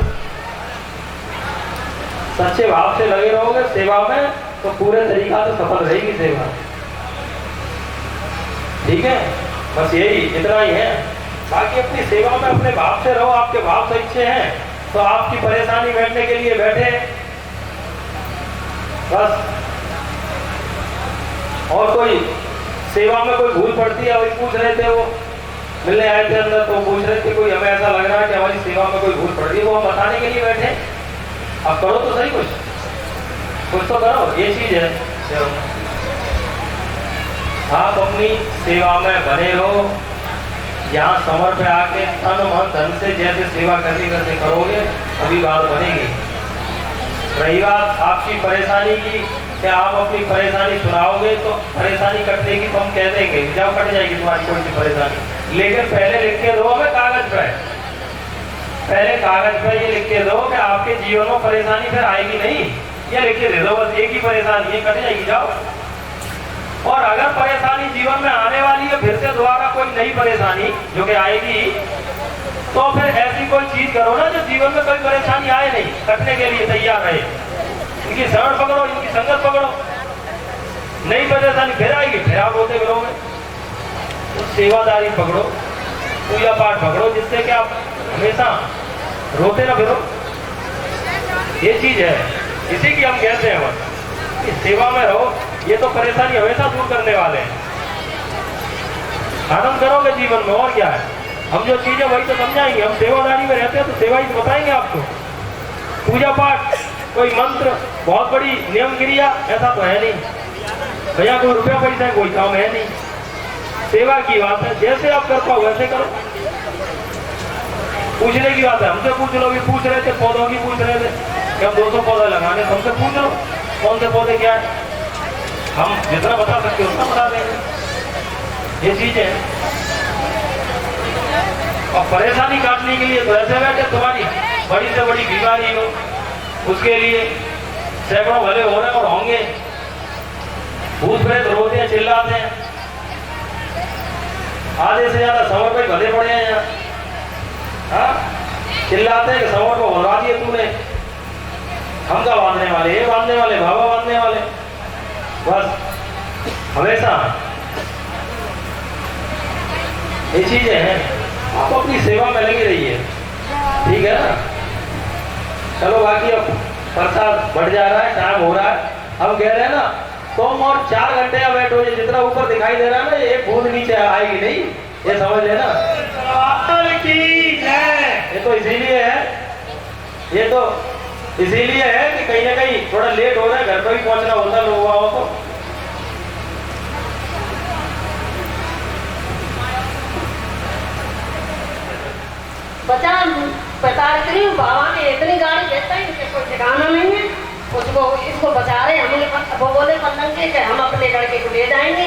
सच्चे भाव से लगे रहोगे सेवा में तो पूरे तरीका से सफल रहेगी सेवा। ठीक है, बस यही इतना ही है। बाकी अपनी सेवा में अपने भाव से रहो। आपके भाव से इच्छे हैं तो आपकी परेशानी बैठने के लिए बैठे बस। और कोई सेवा में कोई भूल पड़ती है, वही पूछ रहे थे, वो मिलने आए थे अंदर तो पूछ रहे थे कोई हमें ऐसा लग रहा है कि हमारी सेवा में कोई भूल पड़ रही है, वो हम बताने के लिए बैठे। अब करो तो सही, कुछ तो करो, ये चीज है। आप अपनी सेवा में बने रहो। यहाँ समर पे आके तन मन धन से जैसे सेवा करते करते करोगे अभी बात बनेगी। रही बात आपकी परेशानी की, क्या आप अपनी परेशानी सुनाओगे तो परेशानी कटने की तो हम कह देंगे जब कट जाएगी तुम्हारी कोई सी परेशानी। लेकिन पहले लिख के दो हमें कागज पे, पहले कागज पे ये लिख के दो कि आपके जीवन में परेशानी फिर आएगी नहीं। ये लिख के दे दो बस, एक ही परेशानी है, कट जाएगी, जाओ। और अगर परेशानी जीवन में आने वाली है फिर से दोबारा कोई नई परेशानी जो कि आएगी, तो फिर ऐसी कोई चीज करो ना जो जीवन में कोई परेशानी आए नहीं, कटने के लिए तैयार रहे। इनकी शरण पकड़ो, इनकी संगत पकड़ो, नई परेशानी फिर आएगी, फिर आप रोते फिरोगे। तो सेवादारी पकड़ो, पूजा पाठ पकड़ो, जिससे कि आप हमेशा रोते ना फिरो। ये चीज है, इसी की हम कहते हैं बस कि सेवा में रहो। ये तो परेशानी हमेशा दूर करने वाले हैं, आनंद करोगे जीवन में, और क्या है। हम जो चीजें वही तो समझाएंगे। हम सेवादारी में रहते हैं तो सेवा ही तो बताएंगे आपको। पूजा पाठ कोई मंत्र बहुत बड़ी नियम क्रिया ऐसा तो है नहीं भैया, कोई रुपया पैसा कोई काम है नहीं। सेवा की बात है, जैसे आप कर पाओ वैसे करो। पूछने की बात है, हमसे पूछ लो। भी पूछ रहे थे, पौधों की पूछ रहे थे कि हम 200 पौधे लगाने, हमसे पूछ लो कौन से पौधे क्या है, हम जितना बता सकते उतना बता देंगे। ये चीज है। और परेशानी काटने के लिए तो ऐसे बैठे, तुम्हारी बड़ी से बड़ी बीमारी हो उसके लिए सैकड़ों भले हो रहे और होंगे। भूत प्रेत रोते हैं, चिल्लाते हैं, आधे से ज्यादा समर पे भले पड़े हैं यहाँ। हाँ, चिल्लाते हैं कि समर को बनवा दिए तूने, हम का बांधने वाले, ये बांधने वाले, बाबा बांधने वाले। बस हमेशा ये चीजें हैं। आप अपनी सेवा में लगी रहिए, ठीक है ना। चलो बाकी अब प्रसाद बढ़ जा रहा है, टाइम हो रहा है। हम कह रहे हैं ना, तुम और 4 घंटे का बैठो, ये जितना ऊपर दिखाई दे रहा है ना, ये बूंद नीचे आएगी नहीं, ये समझ लेना। ये तो इसीलिए है, ये तो इसीलिए है कि कहीं ना कहीं थोड़ा लेट हो रहा है, घर पर भी पहुंचना होता है लोगों को। बता रही हूँ, बाबा ने इतनी गाड़ी देता है कि कोई ठिकाना नहीं है। उसको इसको बचा रहे हम। वो बोले पलंग के हम अपने लड़के को ले जाएंगे।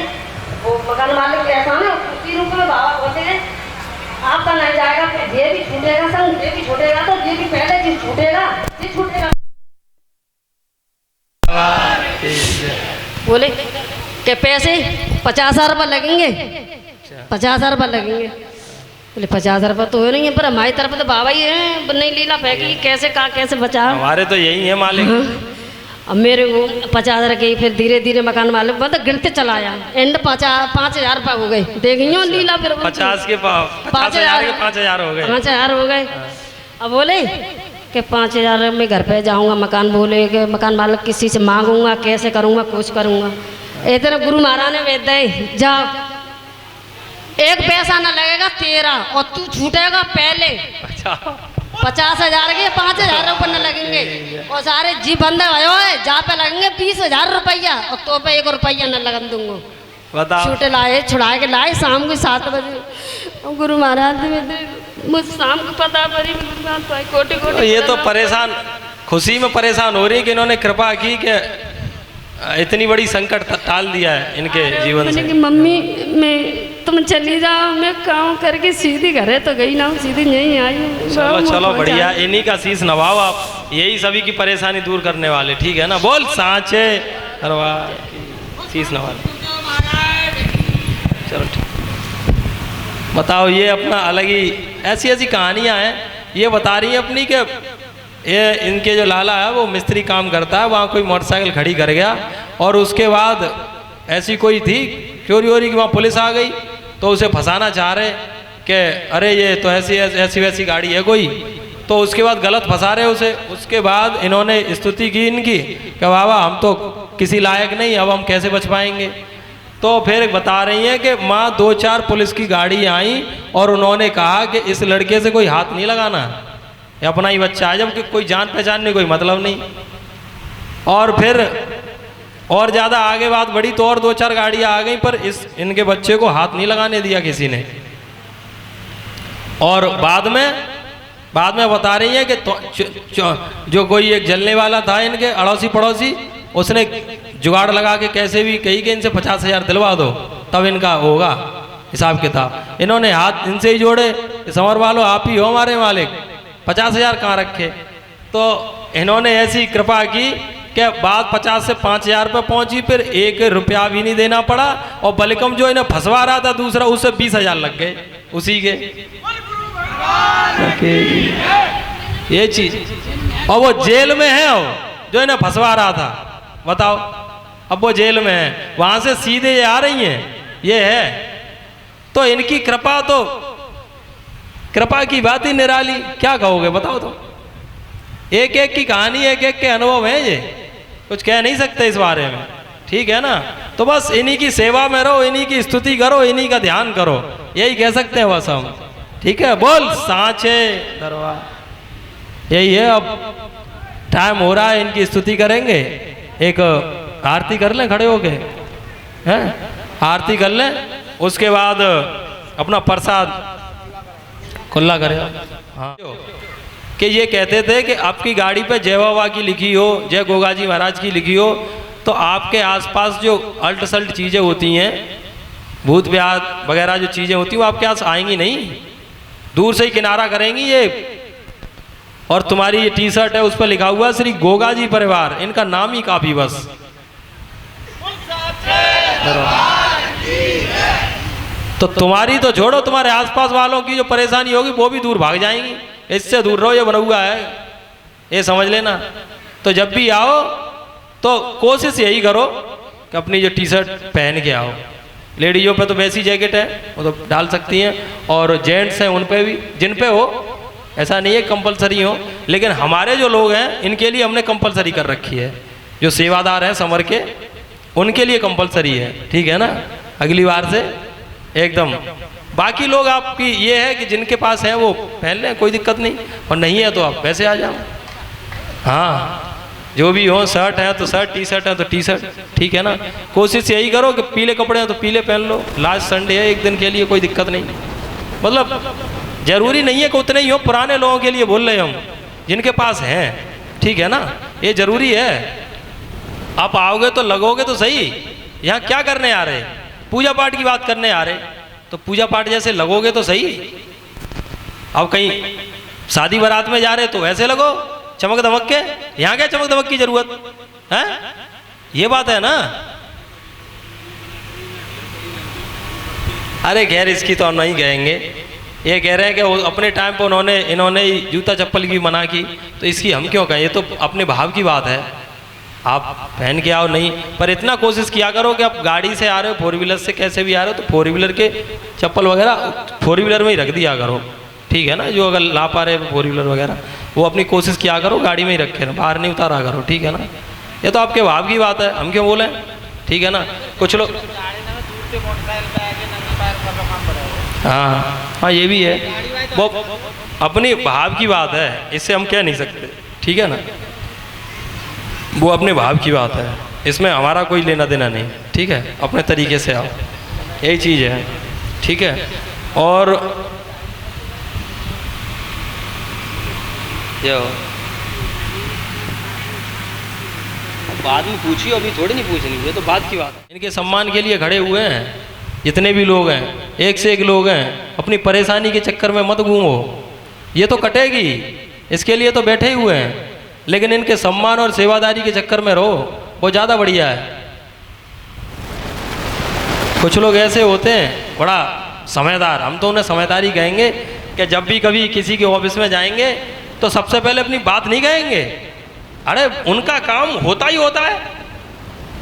वो मकान मालिक के ऐसा ना उसी रूप में बाबा बोलते हैं आपका नहीं जाएगा, फिर ये भी छूटेगा, संग ये भी छूटेगा, तो ये भी पहले जिस छूटेगा ये छूटेगा। बोले कि पैसे 50,000 रुपये लगेंगे, 50,000 रुपये लगेंगे। बोले 50,000 रुपये तो हो नहीं है, पर हमारी तरफ तो बाबा ही है, नहीं लीला फेंकी, कैसे कहा कैसे बचा। हमारे तो यही है मालिक। हाँ। अब मेरे को 50,000 के, फिर धीरे धीरे मकान मालिक मतलब गिरते चला आया। एंड 5,000 रुपये हो गए, देखियो लीला। फिर 50 के 5,000 के 5,000 हो गए, 5,000 हो गए। अब बोले कि 5,000 में घर पे जाऊंगा, मकान बोले कि मकान मालिक किसी से मांगूंगा, कैसे करूंगा, कुछ करूंगा। इतने गुरु महाराज ने वेद दे, जा एक पैसा न लगेगा तेरा, और तू छूटेगा पहले। 50,000 के 5,000 रुपये न लगेंगे, और सारे जी बंदे भयो है जा पे लगेंगे 20,000 रुपया, और तो पे 1 रुपया न लगन दूंगा। छूटे लाए, छुड़ाए के लाए शाम को 7 बजे। गुरु महाराज मुझ शाम को पता पड़ी, कोटि कोटि। ये तो परेशान, खुशी में परेशान हो रही कि इन्होंने कृपा की कि इतनी बड़ी संकट टाल दिया है इनके जीवन से। मम्मी मैं तुम चली जाओ, मैं काम करके सीधी घरे तो गई ना, सीधी नहीं आई। चलो चलो बढ़िया, इन्हीं का शीश नवाओ आप, यही सभी की परेशानी दूर करने वाले, ठीक है ना। बोल सांचे दरबार शीश नवा। चलो ठीक, बताओ। ये अपना अलग ही ऐसी ऐसी कहानियां हैं, ये बता रही हैं अपनी के ये इनके जो लाला है वो मिस्त्री काम करता है, वहाँ कोई मोटरसाइकिल खड़ी कर गया, और उसके बाद ऐसी कोई थी चोरी वोरी की, वहाँ पुलिस आ गई तो उसे फंसाना चाह रहे कि अरे ये तो ऐसी वैसी गाड़ी है कोई, तो उसके बाद गलत फंसा रहे उसे। उसके बाद इन्होंने स्तुति की इनकी कि बाबा हम तो किसी लायक नहीं, अब हम कैसे बच पाएंगे। तो फिर बता रही हैं कि माँ 2-4 पुलिस की गाड़ी आई और उन्होंने कहा कि इस लड़के से कोई हाथ नहीं लगाना, ये अपना ही बच्चा है, जबकि कोई जान पहचान नहीं, कोई मतलब नहीं। और फिर और ज़्यादा आगे बात बढ़ी तो और 2-4 गाड़ियाँ आ गई, पर इनके बच्चे को हाथ नहीं लगाने दिया किसी ने। और बाद में बता रही है कि जो कोई एक जलने वाला था इनके अड़ोसी पड़ोसी, उसने जुगाड़ लगा के कैसे भी कही कि इनसे 50,000 दिलवा दो, तब इनका होगा हिसाब किताब। इन्होंने हाथ इनसे ही जोड़े, संवर वालो आप ही हो हमारे मालिक, 50,000 कहाँ रखे। तो इन्होंने ऐसी कृपा की कि बात 50 से 5,000 पे पहुंची, फिर 1 रुपया भी नहीं देना पड़ा, और बलिकम जो इन्हें फंसवा रहा था दूसरा, उससे 20,000 लग गए उसी के। ये चीज, और वो जेल में है, वो जो इन्हें फंसवा रहा था, बताओ। अब वो जेल में है, वहां से सीधे ये आ रही हैं, ये है। तो इनकी कृपा, तो कृपा की बात ही निराली, क्या कहोगे बताओ। तो एक एक की कहानी, एक एक के अनुभव है, ये कुछ कह नहीं सकते इस बारे में, ठीक है ना। तो बस इन्हीं की सेवा में रहो, इन्हीं की स्तुति करो, इन्हीं का ध्यान करो, यही कह सकते हैं बस हम, ठीक है। बोल सांचे दरबार, यही है। अब टाइम हो रहा है, इनकी स्तुति करेंगे। एक आरती कर लें खड़े होके, हैं आरती कर लें। उसके बाद अपना प्रसाद खुला करे। हाँ, कि ये कहते थे कि आपकी गाड़ी पे जय बाबा की लिखी हो, जय गोगाजी महाराज की लिखी हो, तो आपके आसपास जो अल्ट सल्ट चीज़ें होती हैं, भूत प्यात वगैरह जो चीज़ें होती हैं, वो आपके पास आएंगी नहीं, दूर से ही किनारा करेंगी ये। और तुम्हारी ये टी शर्ट है उस पर लिखा हुआ श्री गोगाजी परिवार, इनका नाम ही काफ़ी बस। तो तुम्हारी तो छोड़ो, तुम्हारे आसपास वालों की जो परेशानी होगी वो भी दूर भाग जाएंगी। इससे दूर रहो, ये बना हुआ है, ये समझ लेना। तो जब भी आओ तो कोशिश यही करो कि अपनी जो टी शर्ट पहन के आओ। लेडीजों पे तो वैसी जैकेट है, वो तो डाल सकती हैं, और जेंट्स हैं उन पे भी, जिन पे हो, ऐसा नहीं है कंपलसरी हो, लेकिन हमारे जो लोग हैं इनके लिए हमने कंपलसरी कर रखी है। जो सेवादार हैं समर के, उनके लिए कंपलसरी है, ठीक है ना, अगली बार से एकदम। बाकी लोग आपकी ये है कि जिनके पास है वो पहन लें, कोई दिक्कत नहीं, और नहीं है तो आप वैसे आ जाओ। हाँ, जो भी हो, शर्ट है तो शर्ट, टी शर्ट है तो टी शर्ट, ठीक है ना। कोशिश यही करो कि पीले कपड़े हैं तो पीले पहन लो, लास्ट संडे है एक दिन के लिए, कोई दिक्कत नहीं। मतलब जरूरी नहीं है कि उतने ही हो, पुराने लोगों के लिए बोल रहे हम, जिनके पास हैं, ठीक है ना, ये जरूरी है। आप आओगे तो लगोगे तो सही। यहाँ क्या करने आ रहे, पूजा पाठ की बात करने आ रहे, तो पूजा पाठ जैसे लगोगे तो सही। अब कहीं शादी बारात में जा रहे तो ऐसे लगो चमक दमक के, यहाँ क्या चमक दमक की जरूरत है, ये बात है ना। अरे खैर इसकी तो हम नहीं कहेंगे, ये कह रहे हैं कि वो अपने टाइम पर इन्होंने जूता चप्पल की मना की, तो इसकी हम क्यों कहें, ये तो अपने भाव की बात है। आप पहन के आओ नहीं, पर इतना कोशिश किया करो कि आप गाड़ी से आ रहे हो, फोर व्हीलर से कैसे भी आ रहे हो, तो फोर व्हीलर के चप्पल वगैरह फोर व्हीलर में ही रख दिया करो, ठीक है ना। जो अगर ला पा रहे फोर व्हीलर वगैरह, वो अपनी कोशिश किया करो गाड़ी में ही रखे ना, बाहर नहीं उतारा करो, ठीक है ना। ये तो आपके भाव की बात है, हम क्यों बोले, ठीक है ना। कुछ लोग हाँ, ये भी है, वो अपनी भाव की बात है, इससे हम कह नहीं सकते, ठीक है ना। वो अपने भाव की बात है, इसमें हमारा कोई लेना देना नहीं, ठीक है। अपने तरीके से आओ, यही चीज़ है, ठीक है। और जो बाद में पूछिए, अभी थोड़ी नहीं पूछनी, ये तो बात की बात है। इनके सम्मान के लिए खड़े हुए हैं जितने भी लोग हैं, एक से एक लोग हैं। अपनी परेशानी के चक्कर में मत घूमो, ये तो कटेगी, इसके लिए तो बैठे ही हुए हैं, लेकिन इनके सम्मान और सेवादारी के चक्कर में रहो, वो ज़्यादा बढ़िया है। कुछ लोग ऐसे होते हैं बड़ा समझदार, हम तो उन्हें समझदारी कहेंगे कि जब भी कभी किसी के ऑफिस में जाएंगे तो सबसे पहले अपनी बात नहीं कहेंगे। अरे उनका काम होता ही होता है,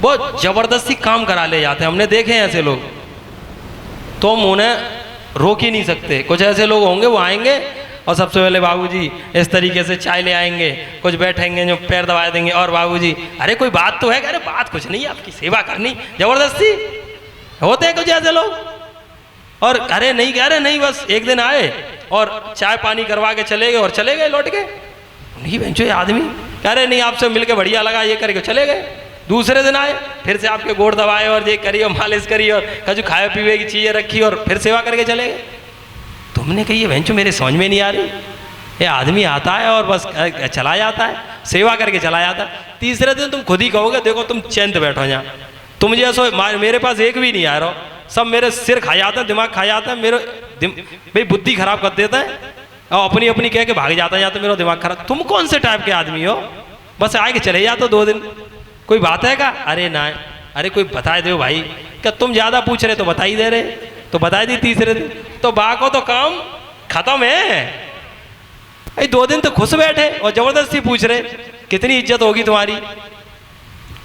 वो जबरदस्ती काम करा ले जाते हैं, हमने देखे हैं ऐसे लोग, तो हम उन्हें रोक ही नहीं सकते। कुछ ऐसे लोग होंगे वो आएंगे और सबसे पहले बाबूजी इस तरीके से चाय ले आएंगे, कुछ बैठेंगे जो पैर दबा देंगे, और बाबूजी अरे कोई बात तो है, अरे बात कुछ नहीं है, आपकी सेवा करनी, जबरदस्ती होते हैं कुछ ऐसे लोग। और अरे नहीं, बस एक दिन आए और चाय पानी करवा के चले गए और चले गए लौट के, नहीं बेंचो ये आदमी, कह रहे नहीं आपसे मिलके बढ़िया लगा, ये करके चले गए। दूसरे दिन आए, फिर से आपके गोड़ दबाए और ये करी और मालिश करी और कजू खाए पीवे की चीज़ें रखी और फिर सेवा करके चले गए। तुमने कही ये बेंचो मेरे समझ में नहीं आ रही, ये आदमी आता है और बस चला जाता है, सेवा करके चला जाता है। तीसरे दिन तुम खुद ही कहोगे देखो तुम चैन बैठो यहाँ, तुम जैसो मेरे पास एक भी नहीं आ रहा, सब मेरे सिर खा जाते हैं, दिमाग खा जाता है, मेरे भाई बुद्धि खराब कर देता है और अपनी अपनी कह के भाग जाता है, या तो मेरा दिमाग खराब। तुम कौन से टाइप के आदमी हो, बस आए के चले जाते 2 दिन, कोई बात है क्या, अरे ना, अरे कोई बता दो भाई, क्या तुम ज़्यादा पूछ रहे तो बता ही दे रहे, तो बता दी तीसरे दिन, तो बाको तो काम खत्म है। भाई 2 दिन तो खुश बैठे और जबरदस्ती पूछ रहे, कितनी इज्जत होगी तुम्हारी,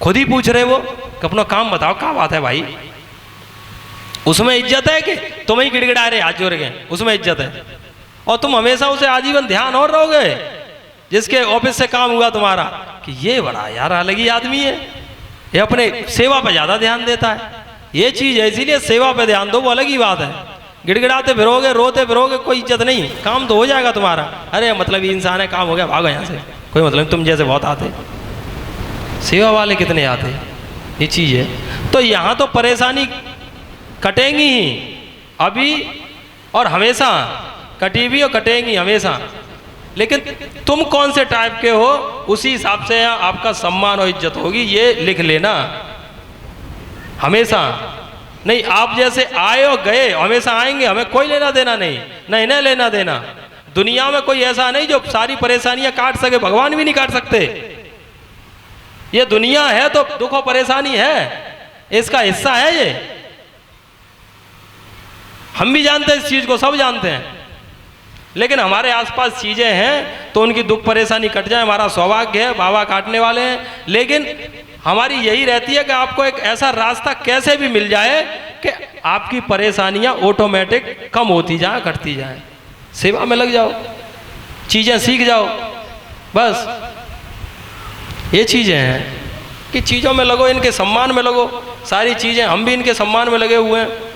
खुद ही पूछ रहे वो कि अपना काम बताओ क्या बात है भाई। उसमें इज्जत है कि तुम ही गिड़गिड़ा रहे हाथ जोड़ के, उसमें इज्जत है। और तुम हमेशा उसे आजीवन ध्यान और रहोगे जिसके ऑफिस से काम हुआ तुम्हारा कि ये बड़ा यार अलग ही आदमी है, ये अपने सेवा पे ज़्यादा ध्यान देता है, ये चीज़ है, इसीलिए सेवा पे ध्यान दो, वो अलग ही बात है। गिड़गिड़ाते फिरोगे, रोते फिरोगे, कोई इज्जत नहीं, काम तो हो जाएगा तुम्हारा। अरे मतलब ये इंसान है, काम हो गया, भागो यहाँ से, कोई मतलब नहीं, तुम जैसे बहुत आते, सेवा वाले कितने आते, ये चीज़ है। तो यहाँ तो परेशानी कटेंगी ही अभी और हमेशा, कटी भी और कटेंगी हमेशा। लेकिन तुम कौन से टाइप के हो उसी हिसाब से आपका सम्मान और इज्जत होगी, ये लिख लेना। हमेशा नहीं, आप जैसे आए और गए हमेशा आएंगे, हमें कोई लेना देना नहीं, न इन्हें लेना देना। दुनिया में कोई ऐसा नहीं जो सारी परेशानियां काट सके, भगवान भी नहीं काट सकते। ये दुनिया है तो दुख और परेशानी है, इसका हिस्सा है ये। हम भी जानते हैं इस चीज को, सब जानते हैं। लेकिन हमारे आसपास चीजें हैं तो उनकी दुख परेशानी कट जाए, हमारा सौभाग्य है। बाबा काटने वाले हैं, लेकिन हमारी यही रहती है कि आपको एक ऐसा रास्ता कैसे भी मिल जाए कि आपकी परेशानियां ऑटोमेटिक कम होती जाए, घटती जाए। सेवा में लग जाओ, चीजें सीख जाओ, बस ये चीजें हैं कि चीजों में लगो, इनके सम्मान में लगो। सारी चीजें हम भी इनके सम्मान में लगे हुए हैं।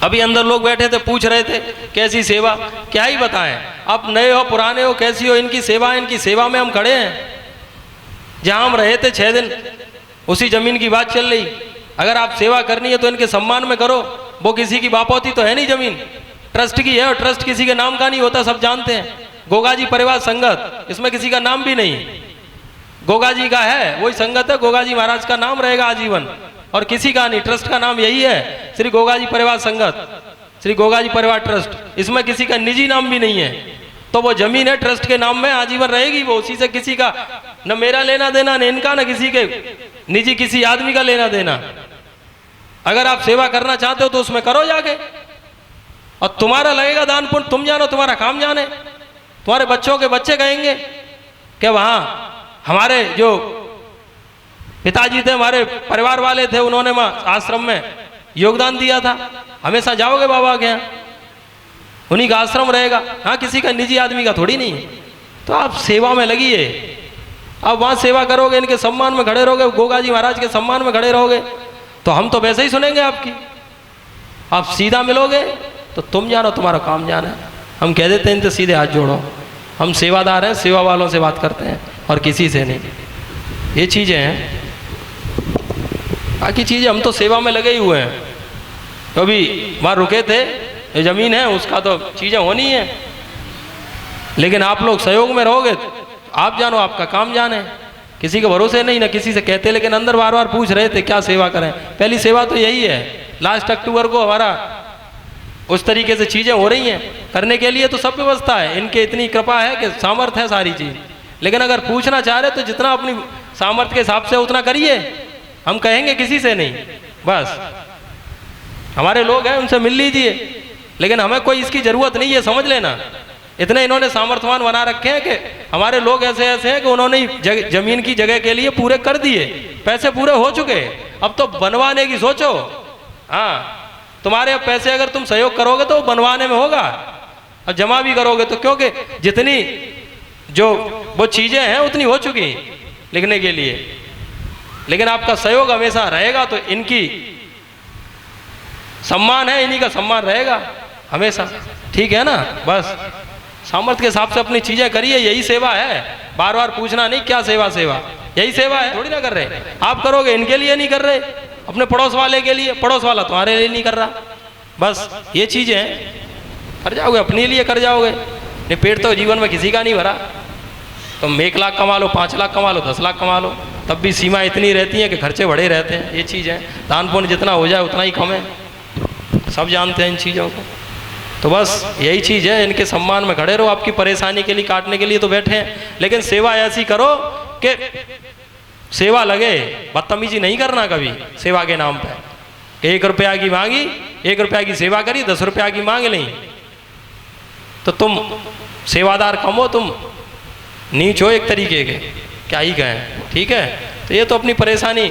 अभी अंदर लोग बैठे थे, पूछ रहे थे कैसी सेवा, क्या ही बताएं। अब नए हो पुराने हो कैसी हो, इनकी सेवा में हम खड़े हैं। जहां हम रहे थे 6 दिन, उसी जमीन की बात चल रही। अगर आप सेवा करनी है तो इनके सम्मान में करो। वो किसी की बापोती तो है नहीं, जमीन ट्रस्ट की है, और ट्रस्ट किसी के नाम का नहीं होता, सब जानते हैं। गोगाजी परिवार संगत, इसमें किसी का नाम भी नहीं, गोगा जी का है, वही संगत है। गोगा जी महाराज का नाम रहेगा आजीवन, और किसी का नहीं। ट्रस्ट का नाम यही है, श्री गोगा जी परिवार संगत, श्री गोगा जी परिवार ट्रस्ट। इसमें किसी का निजी नाम भी नहीं है। तो वो जमीन है ट्रस्ट के नाम में, आजीवन रहेगी वो। उसी से किसी का न मेरा लेना देना, न इनका, न किसी के निजी किसी आदमी का लेना देना। अगर आप सेवा करना चाहते हो तो उसमें करो जाके, और तुम्हारा लगेगा दान पुण्य, तुम जानो, तुम्हारा काम जाने। तुम्हारे बच्चों के बच्चे कहेंगे कि वहां हमारे जो पिताजी थे, हमारे परिवार वाले थे, उन्होंने आश्रम में योगदान दिया था। हमेशा जाओगे बाबा के यहाँ, उन्हीं का आश्रम रहेगा। हाँ, किसी का निजी आदमी का थोड़ी नहीं है। तो आप सेवा में लगिए, आप वहाँ सेवा करोगे, इनके सम्मान में खड़े रहोगे, गोगा जी महाराज के सम्मान में खड़े रहोगे, तो हम तो वैसे ही सुनेंगे आपकी। आप सीधा मिलोगे तो तुम जानो, तुम्हारा काम जाना है। हम कह देते हैं इनसे सीधे हाथ जोड़ो, हम सेवादार हैं, सेवा वालों से बात करते हैं और किसी से नहीं। ये चीज़ें हैं, बाकी चीज़ें हम तो सेवा में लगे ही हुए हैं। कभी वहाँ रुके थे, ये ज़मीन है उसका तो चीज़ें होनी है। लेकिन आप लोग सहयोग में रहोगे, आप जानो, आपका काम जाने। किसी के भरोसे नहीं, ना किसी से कहते। लेकिन अंदर बार बार पूछ रहे थे क्या सेवा करें। पहली सेवा तो यही है। लास्ट अक्टूबर को हमारा उस तरीके से चीज़ें हो रही हैं करने के लिए, तो सब व्यवस्था है। इनके इतनी कृपा है कि सामर्थ्य है सारी चीज़। लेकिन अगर पूछना चाह रहे तो जितना अपनी सामर्थ्य के हिसाब से उतना करिए। हम कहेंगे किसी से नहीं, बस हमारे लोग हैं उनसे मिल लीजिए। लेकिन हमें कोई इसकी ज़रूरत नहीं है, समझ लेना। इतने इन्होंने सामर्थ्यवान बना रखे हैं कि हमारे लोग ऐसे ऐसे हैं कि उन्होंने जमीन की जगह के लिए पूरे कर दिए, पैसे पूरे हो चुके। अब तो बनवाने की सोचो। हाँ, तुम्हारे पैसे अगर तुम सहयोग करोगे तो बनवाने में होगा, और जमा भी करोगे तो, क्योंकि जितनी जो वो चीज़ें हैं उतनी हो चुकी लिखने के लिए। लेकिन आपका सहयोग हमेशा रहेगा तो इनकी सम्मान है, इन्हीं का सम्मान रहेगा हमेशा। ठीक है ना? बस सामर्थ्य के हिसाब से अपनी चीज़ें करिए, यही सेवा है। बार बार पूछना नहीं क्या सेवा, सेवा यही सेवा है। थोड़ी ना कर रहे आप, करोगे इनके लिए नहीं कर रहे, अपने पड़ोस वाले के लिए, पड़ोस वाला तुम्हारे लिए नहीं कर रहा। बस ये चीज़ें हैं, कर जाओगे अपने लिए, कर जाओगे। नहीं, पेट तो जीवन में किसी का नहीं भरा। तुम 1 लाख कमा लो, 5 लाख कमा लो, 10 लाख कमा लो, तब भी सीमा इतनी रहती है कि खर्चे बढ़े रहते हैं। ये चीज़ है, दान पुण्य जितना हो जाए उतना ही कम है, सब जानते हैं इन चीज़ों को। तो बस यही चीज़ है, इनके सम्मान में खड़े रहो। आपकी परेशानी के लिए, काटने के लिए तो बैठे हैं, लेकिन सेवा ऐसी करो कि सेवा लगे। बदतमीजी नहीं करना कभी सेवा के नाम पे, कि 1 रुपया की मांगी, 1 रुपया की सेवा करी, 10 रुपया की मांग नहीं, तो तुम सेवादार कम हो, तुम नीच हो एक तरीके के, क्या ही कहें। ठीक है? तो ये तो अपनी परेशानी,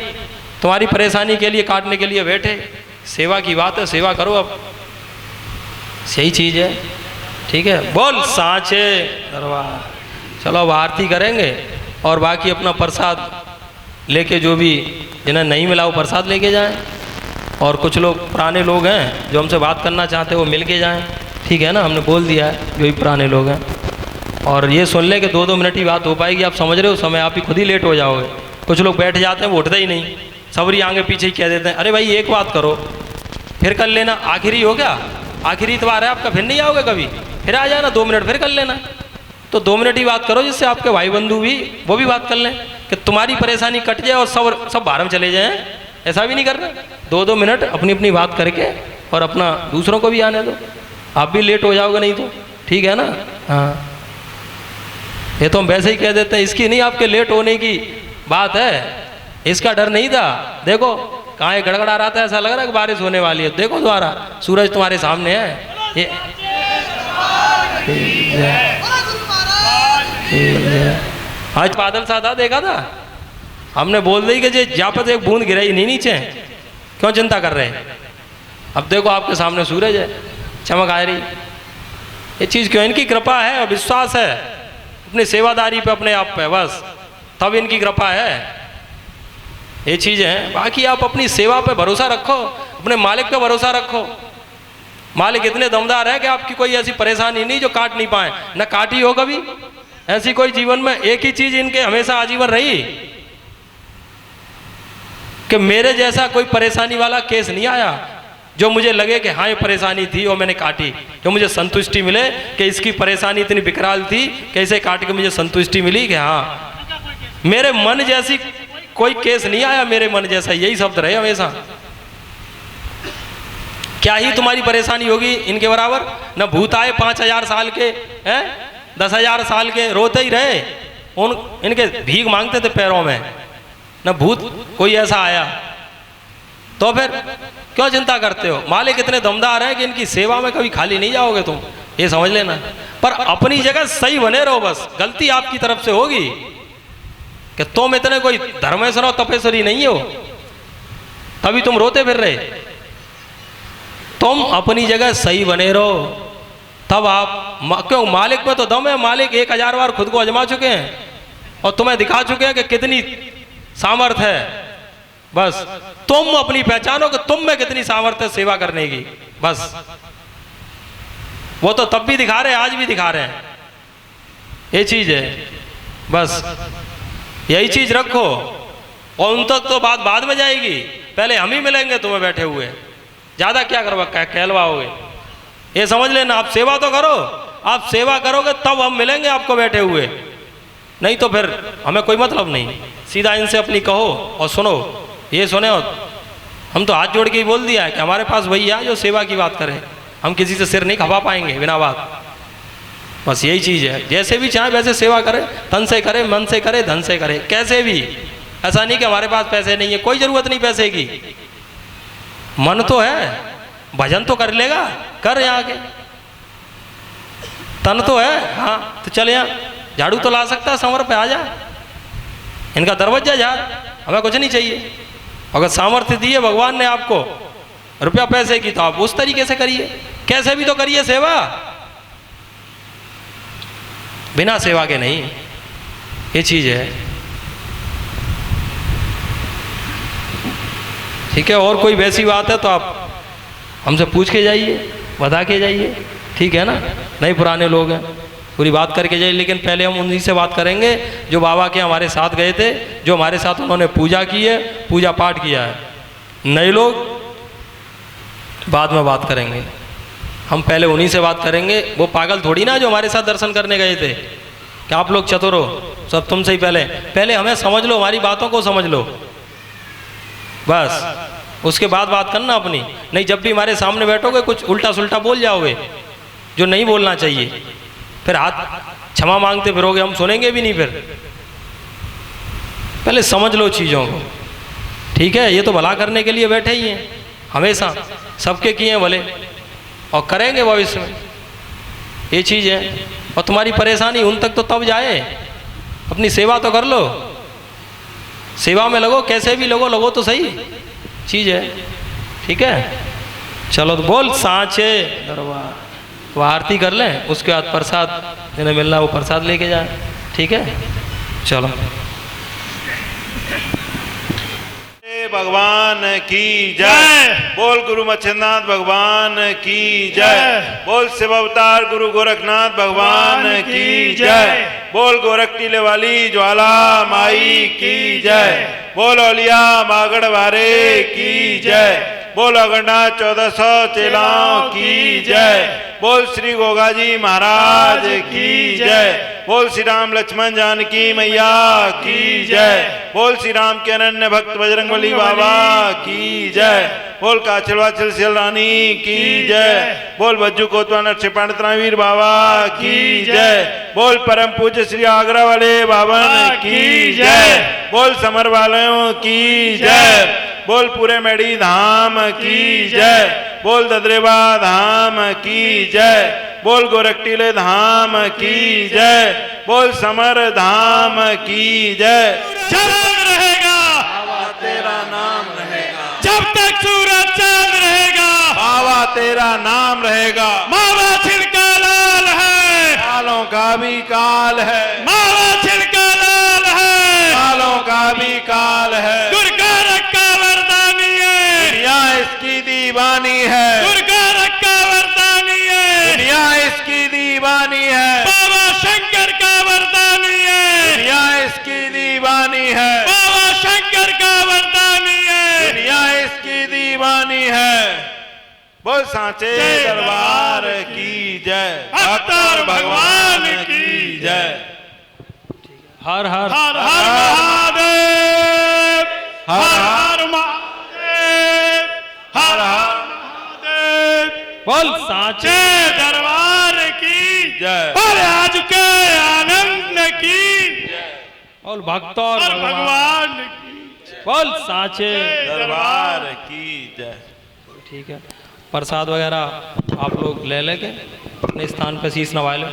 तुम्हारी परेशानी के लिए, काटने के लिए बैठे। सेवा की बात है, सेवा करो। अब सही चीज़ है। ठीक है? बोल सांचे दरबार। चलो अब आरती करेंगे और बाकी अपना प्रसाद लेके, जो भी जिन्हें नहीं मिला वो प्रसाद लेके जाएं। और कुछ लोग पुराने लोग हैं जो हमसे बात करना चाहते हैं, वो मिल के जाएं। ठीक है ना? हमने बोल दिया है जो भी पुराने लोग हैं। और ये सुन ले कि 2-2 मिनट ही बात हो पाएगी। आप समझ रहे हो, समय आप ही खुद ही लेट हो जाओगे। कुछ लोग बैठ जाते हैं, वो उठते ही नहीं, सबरी आगे पीछे ही कह देते हैं, अरे भाई एक बात करो, फिर कर लेना, आखिरी हो गया, आखिरी इतवार है आपका, फिर नहीं आओगे कभी, फिर आ जाना 2 मिनट फिर कर लेना। तो 2 मिनट ही बात करो जिससे आपके भाई बंधु भी वो भी बात कर लें कि तुम्हारी परेशानी कट जाए और सब बाहर में चले जाएं। ऐसा भी नहीं करना, 2-2 मिनट अपनी अपनी बात करके और अपना दूसरों को भी आने दो, आप भी लेट हो जाओगे नहीं तो, ठीक है ना। हाँ, ये तो हम वैसे ही कह देते हैं, इसकी नहीं आपके लेट होने की बात है, इसका डर नहीं था। देखो कहाँ गड़गड़ा रहा था, ऐसा लग रहा है कि बारिश होने वाली है। देखो द्वारा सूरज तुम्हारे सामने है, ये आज बादल सा था, देखा था हमने, बोल दी कि जे जापत एक बूंद गिराई नहीं नीचे, क्यों चिंता कर रहे हैं। अब देखो आपके सामने सूरज है, चमक आ रही, ये चीज़ क्यों, इनकी कृपा है और विश्वास है अपनी सेवादारी पे, अपने आप पे, बस तब इनकी कृपा है, ये चीज़ है। बाकी आप अपनी सेवा पे भरोसा रखो, अपने मालिक पे भरोसा रखो। मालिक इतने दमदार है कि आपकी कोई ऐसी परेशानी नहीं जो काट नहीं पाए, न काटी हो कभी ऐसी कोई जीवन में। एक ही चीज़ इनके हमेशा आजीवन रही कि मेरे जैसा कोई परेशानी वाला केस नहीं आया जो मुझे लगे कि हाँ ये परेशानी थी और मैंने काटी, जो मुझे संतुष्टि मिले कि इसकी परेशानी इतनी विकराल थी कि इसे काट के मुझे संतुष्टि मिली कि हाँ मेरे मन जैसी कोई केस नहीं आया, मेरे मन जैसा, यही शब्द रहे हमेशा। क्या ही तुम्हारी परेशानी होगी इनके बराबर, न भूत आए 5000 साल के हैं, 10,000 साल के रोते ही रहे, इनके भीख मांगते थे पैरों में, न भूत कोई ऐसा आया। तो फिर क्यों चिंता करते हो, मालिक इतने दमदार हैं कि इनकी सेवा में कभी खाली नहीं जाओगे तुम, ये समझ लेना। पर अपनी जगह सही बने रहो, बस गलती आपकी तरफ से होगी कि तुम इतने कोई धर्मेश्वर और तपेश्वरी नहीं हो, तभी तुम रोते फिर रहे। तुम अपनी जगह सही बने रहो, तब आप क्यों, मालिक में तो दम है, मालिक 1000 बार खुद को आजमा चुके हैं और तुम्हें दिखा चुके हैं कि कितनी सामर्थ है। बस तुम अपनी पहचानो कि तुम में कितनी सामर्थ्य है सेवा करने की, बस वो तो तब भी दिखा रहे हैं, आज भी दिखा रहे हैं, ये चीज है। बस यही चीज रखो और उन तक तो बात बाद में जाएगी, पहले हम ही मिलेंगे तुम्हें बैठे हुए, ज्यादा क्या करवा कहलवाओगे, ये समझ लेना। आप सेवा तो करो, आप सेवा करोगे तब हम मिलेंगे आपको बैठे हुए, नहीं तो फिर हमें कोई मतलब नहीं। सीधा इनसे अपनी कहो और सुनो, ये सुने, और हम तो हाथ जोड़ के ही बोल दिया है कि हमारे पास भैया जो सेवा की बात करे, हम किसी से सिर नहीं खपा पाएंगे बिना बात, बस यही चीज़ है। जैसे भी चाहे वैसे सेवा करे, तन से करे, मन से करे, धन से करे, कैसे भी। ऐसा नहीं कि हमारे पास पैसे नहीं है, कोई ज़रूरत नहीं पैसे की, मन तो है, भजन तो कर लेगा, कर यहाँ के, तन तो है, हाँ तो चल यहाँ झाड़ू तो ला सकता है, संवर पे आ जा, इनका दरवाजा झाड़, हमें कुछ नहीं चाहिए। अगर सामर्थ्य दी है भगवान ने आपको रुपया पैसे की, तो आप उस तरीके से करिए, कैसे भी तो करिए सेवा, बिना सेवा के नहीं, ये चीज है। ठीक है, और कोई वैसी बात है तो आप हमसे पूछ के जाइए, बता के जाइए, ठीक है ना। नहीं पुराने लोग हैं, पूरी बात करके जाइए, लेकिन पहले हम उन्हीं से बात करेंगे जो बाबा के हमारे साथ गए थे, जो हमारे साथ उन्होंने पूजा की है, पूजा पाठ किया है। नए लोग बाद में बात करेंगे, हम पहले उन्हीं से बात करेंगे। वो पागल थोड़ी ना जो हमारे साथ दर्शन करने गए थे कि आप लोग चतुर हो, सब तुमसे ही पहले हमें समझ लो, हमारी बातों को समझ लो, बस उसके बाद बात करना अपनी। नहीं जब भी हमारे सामने बैठोगे कुछ उल्टा सुल्टा बोल जाओगे जो नहीं बोलना चाहिए, फिर हाथ क्षमा मांगते फिरोगे, हम सुनेंगे भी नहीं। फिर पहले समझ लो चीज़ों को, ठीक है। ये तो भला करने के लिए बैठे ही हैं, हमेशा सबके किए हैं भले, और करेंगे भविष्य में, ये चीज़ है। और तुम्हारी परेशानी उन तक तो तब जाए, अपनी सेवा तो कर लो, सेवा में लगो, कैसे भी लगो तो सही, चीज़ है, ठीक है। चलो तो बोल सांचे दरबार, वो आरती कर लें, उसके बाद प्रसाद जिन्हें मिलना वो प्रसाद लेके जाए, ठीक है। चलो भगवान की जय। जय। बोल गुरु मच्छिंद्रनाथ भगवान की जय। बोल शिव अवतार गुरु गोरखनाथ भगवान की जय। बोल गोरख टीले वाली ज्वाला माई की जय। बोल औलिया मागड़ वारे की जय। बोल अगरनाथ 1400 चेलाओं की जय। बोल श्री गोगाजी महाराज की जय। बोल श्री राम लक्ष्मण जानकी मैया की जय। बोल श्री राम के अनन्य भक्त बजरंगबली बाबा की जय। बोल काछलवाचल सियल रानी की जय। बोल बज्जू कोतवाल नरसिंह पंडित रामवीर बाबा की जय। बोल परम पूज्य श्री आगरा वाले बावन की जय। बोल समर वालों की जय। बोल पूरे मेड़ी धाम की जय। बोल ददरेवा धाम की जय। बोल गोरखटीले धाम की जय। बोल समर धाम की जय। चांद रहेगा बाबा तेरा नाम रहेगा। जब तक सूरज चांद रहेगा। बाबा तेरा नाम रहेगा। मावा छिलका लाल है। कालों का भी काल है। मावा छिलका लाल है। कालों का भी काल है। दुर्गा रक्का वरदानी है। दुनिया इसकी दीवानी है। दुर्गा रक्का वरदानी है। दुनिया इसकी दीवानी है। बाबा शंकर का वरदानी है। दुनिया इसकी दीवानी है। बाबा शंकर का वरदानी है। दुनिया इसकी दीवानी है। बोल सांचे दरबार की जय। अवतार भगवान की जय। हर हर हर हर महादेव। हर हर हर हर महादेव। हर हर महादेव। बोल सांचे जय दरबार की जय। और आज के आनंद की बोल भक्तों और और भगवान भगवान की बोल सांचे दरबार की जय। ठीक है, प्रसाद वगैरह आप लोग ले लेके अपने स्थान पे शीश नवा लो।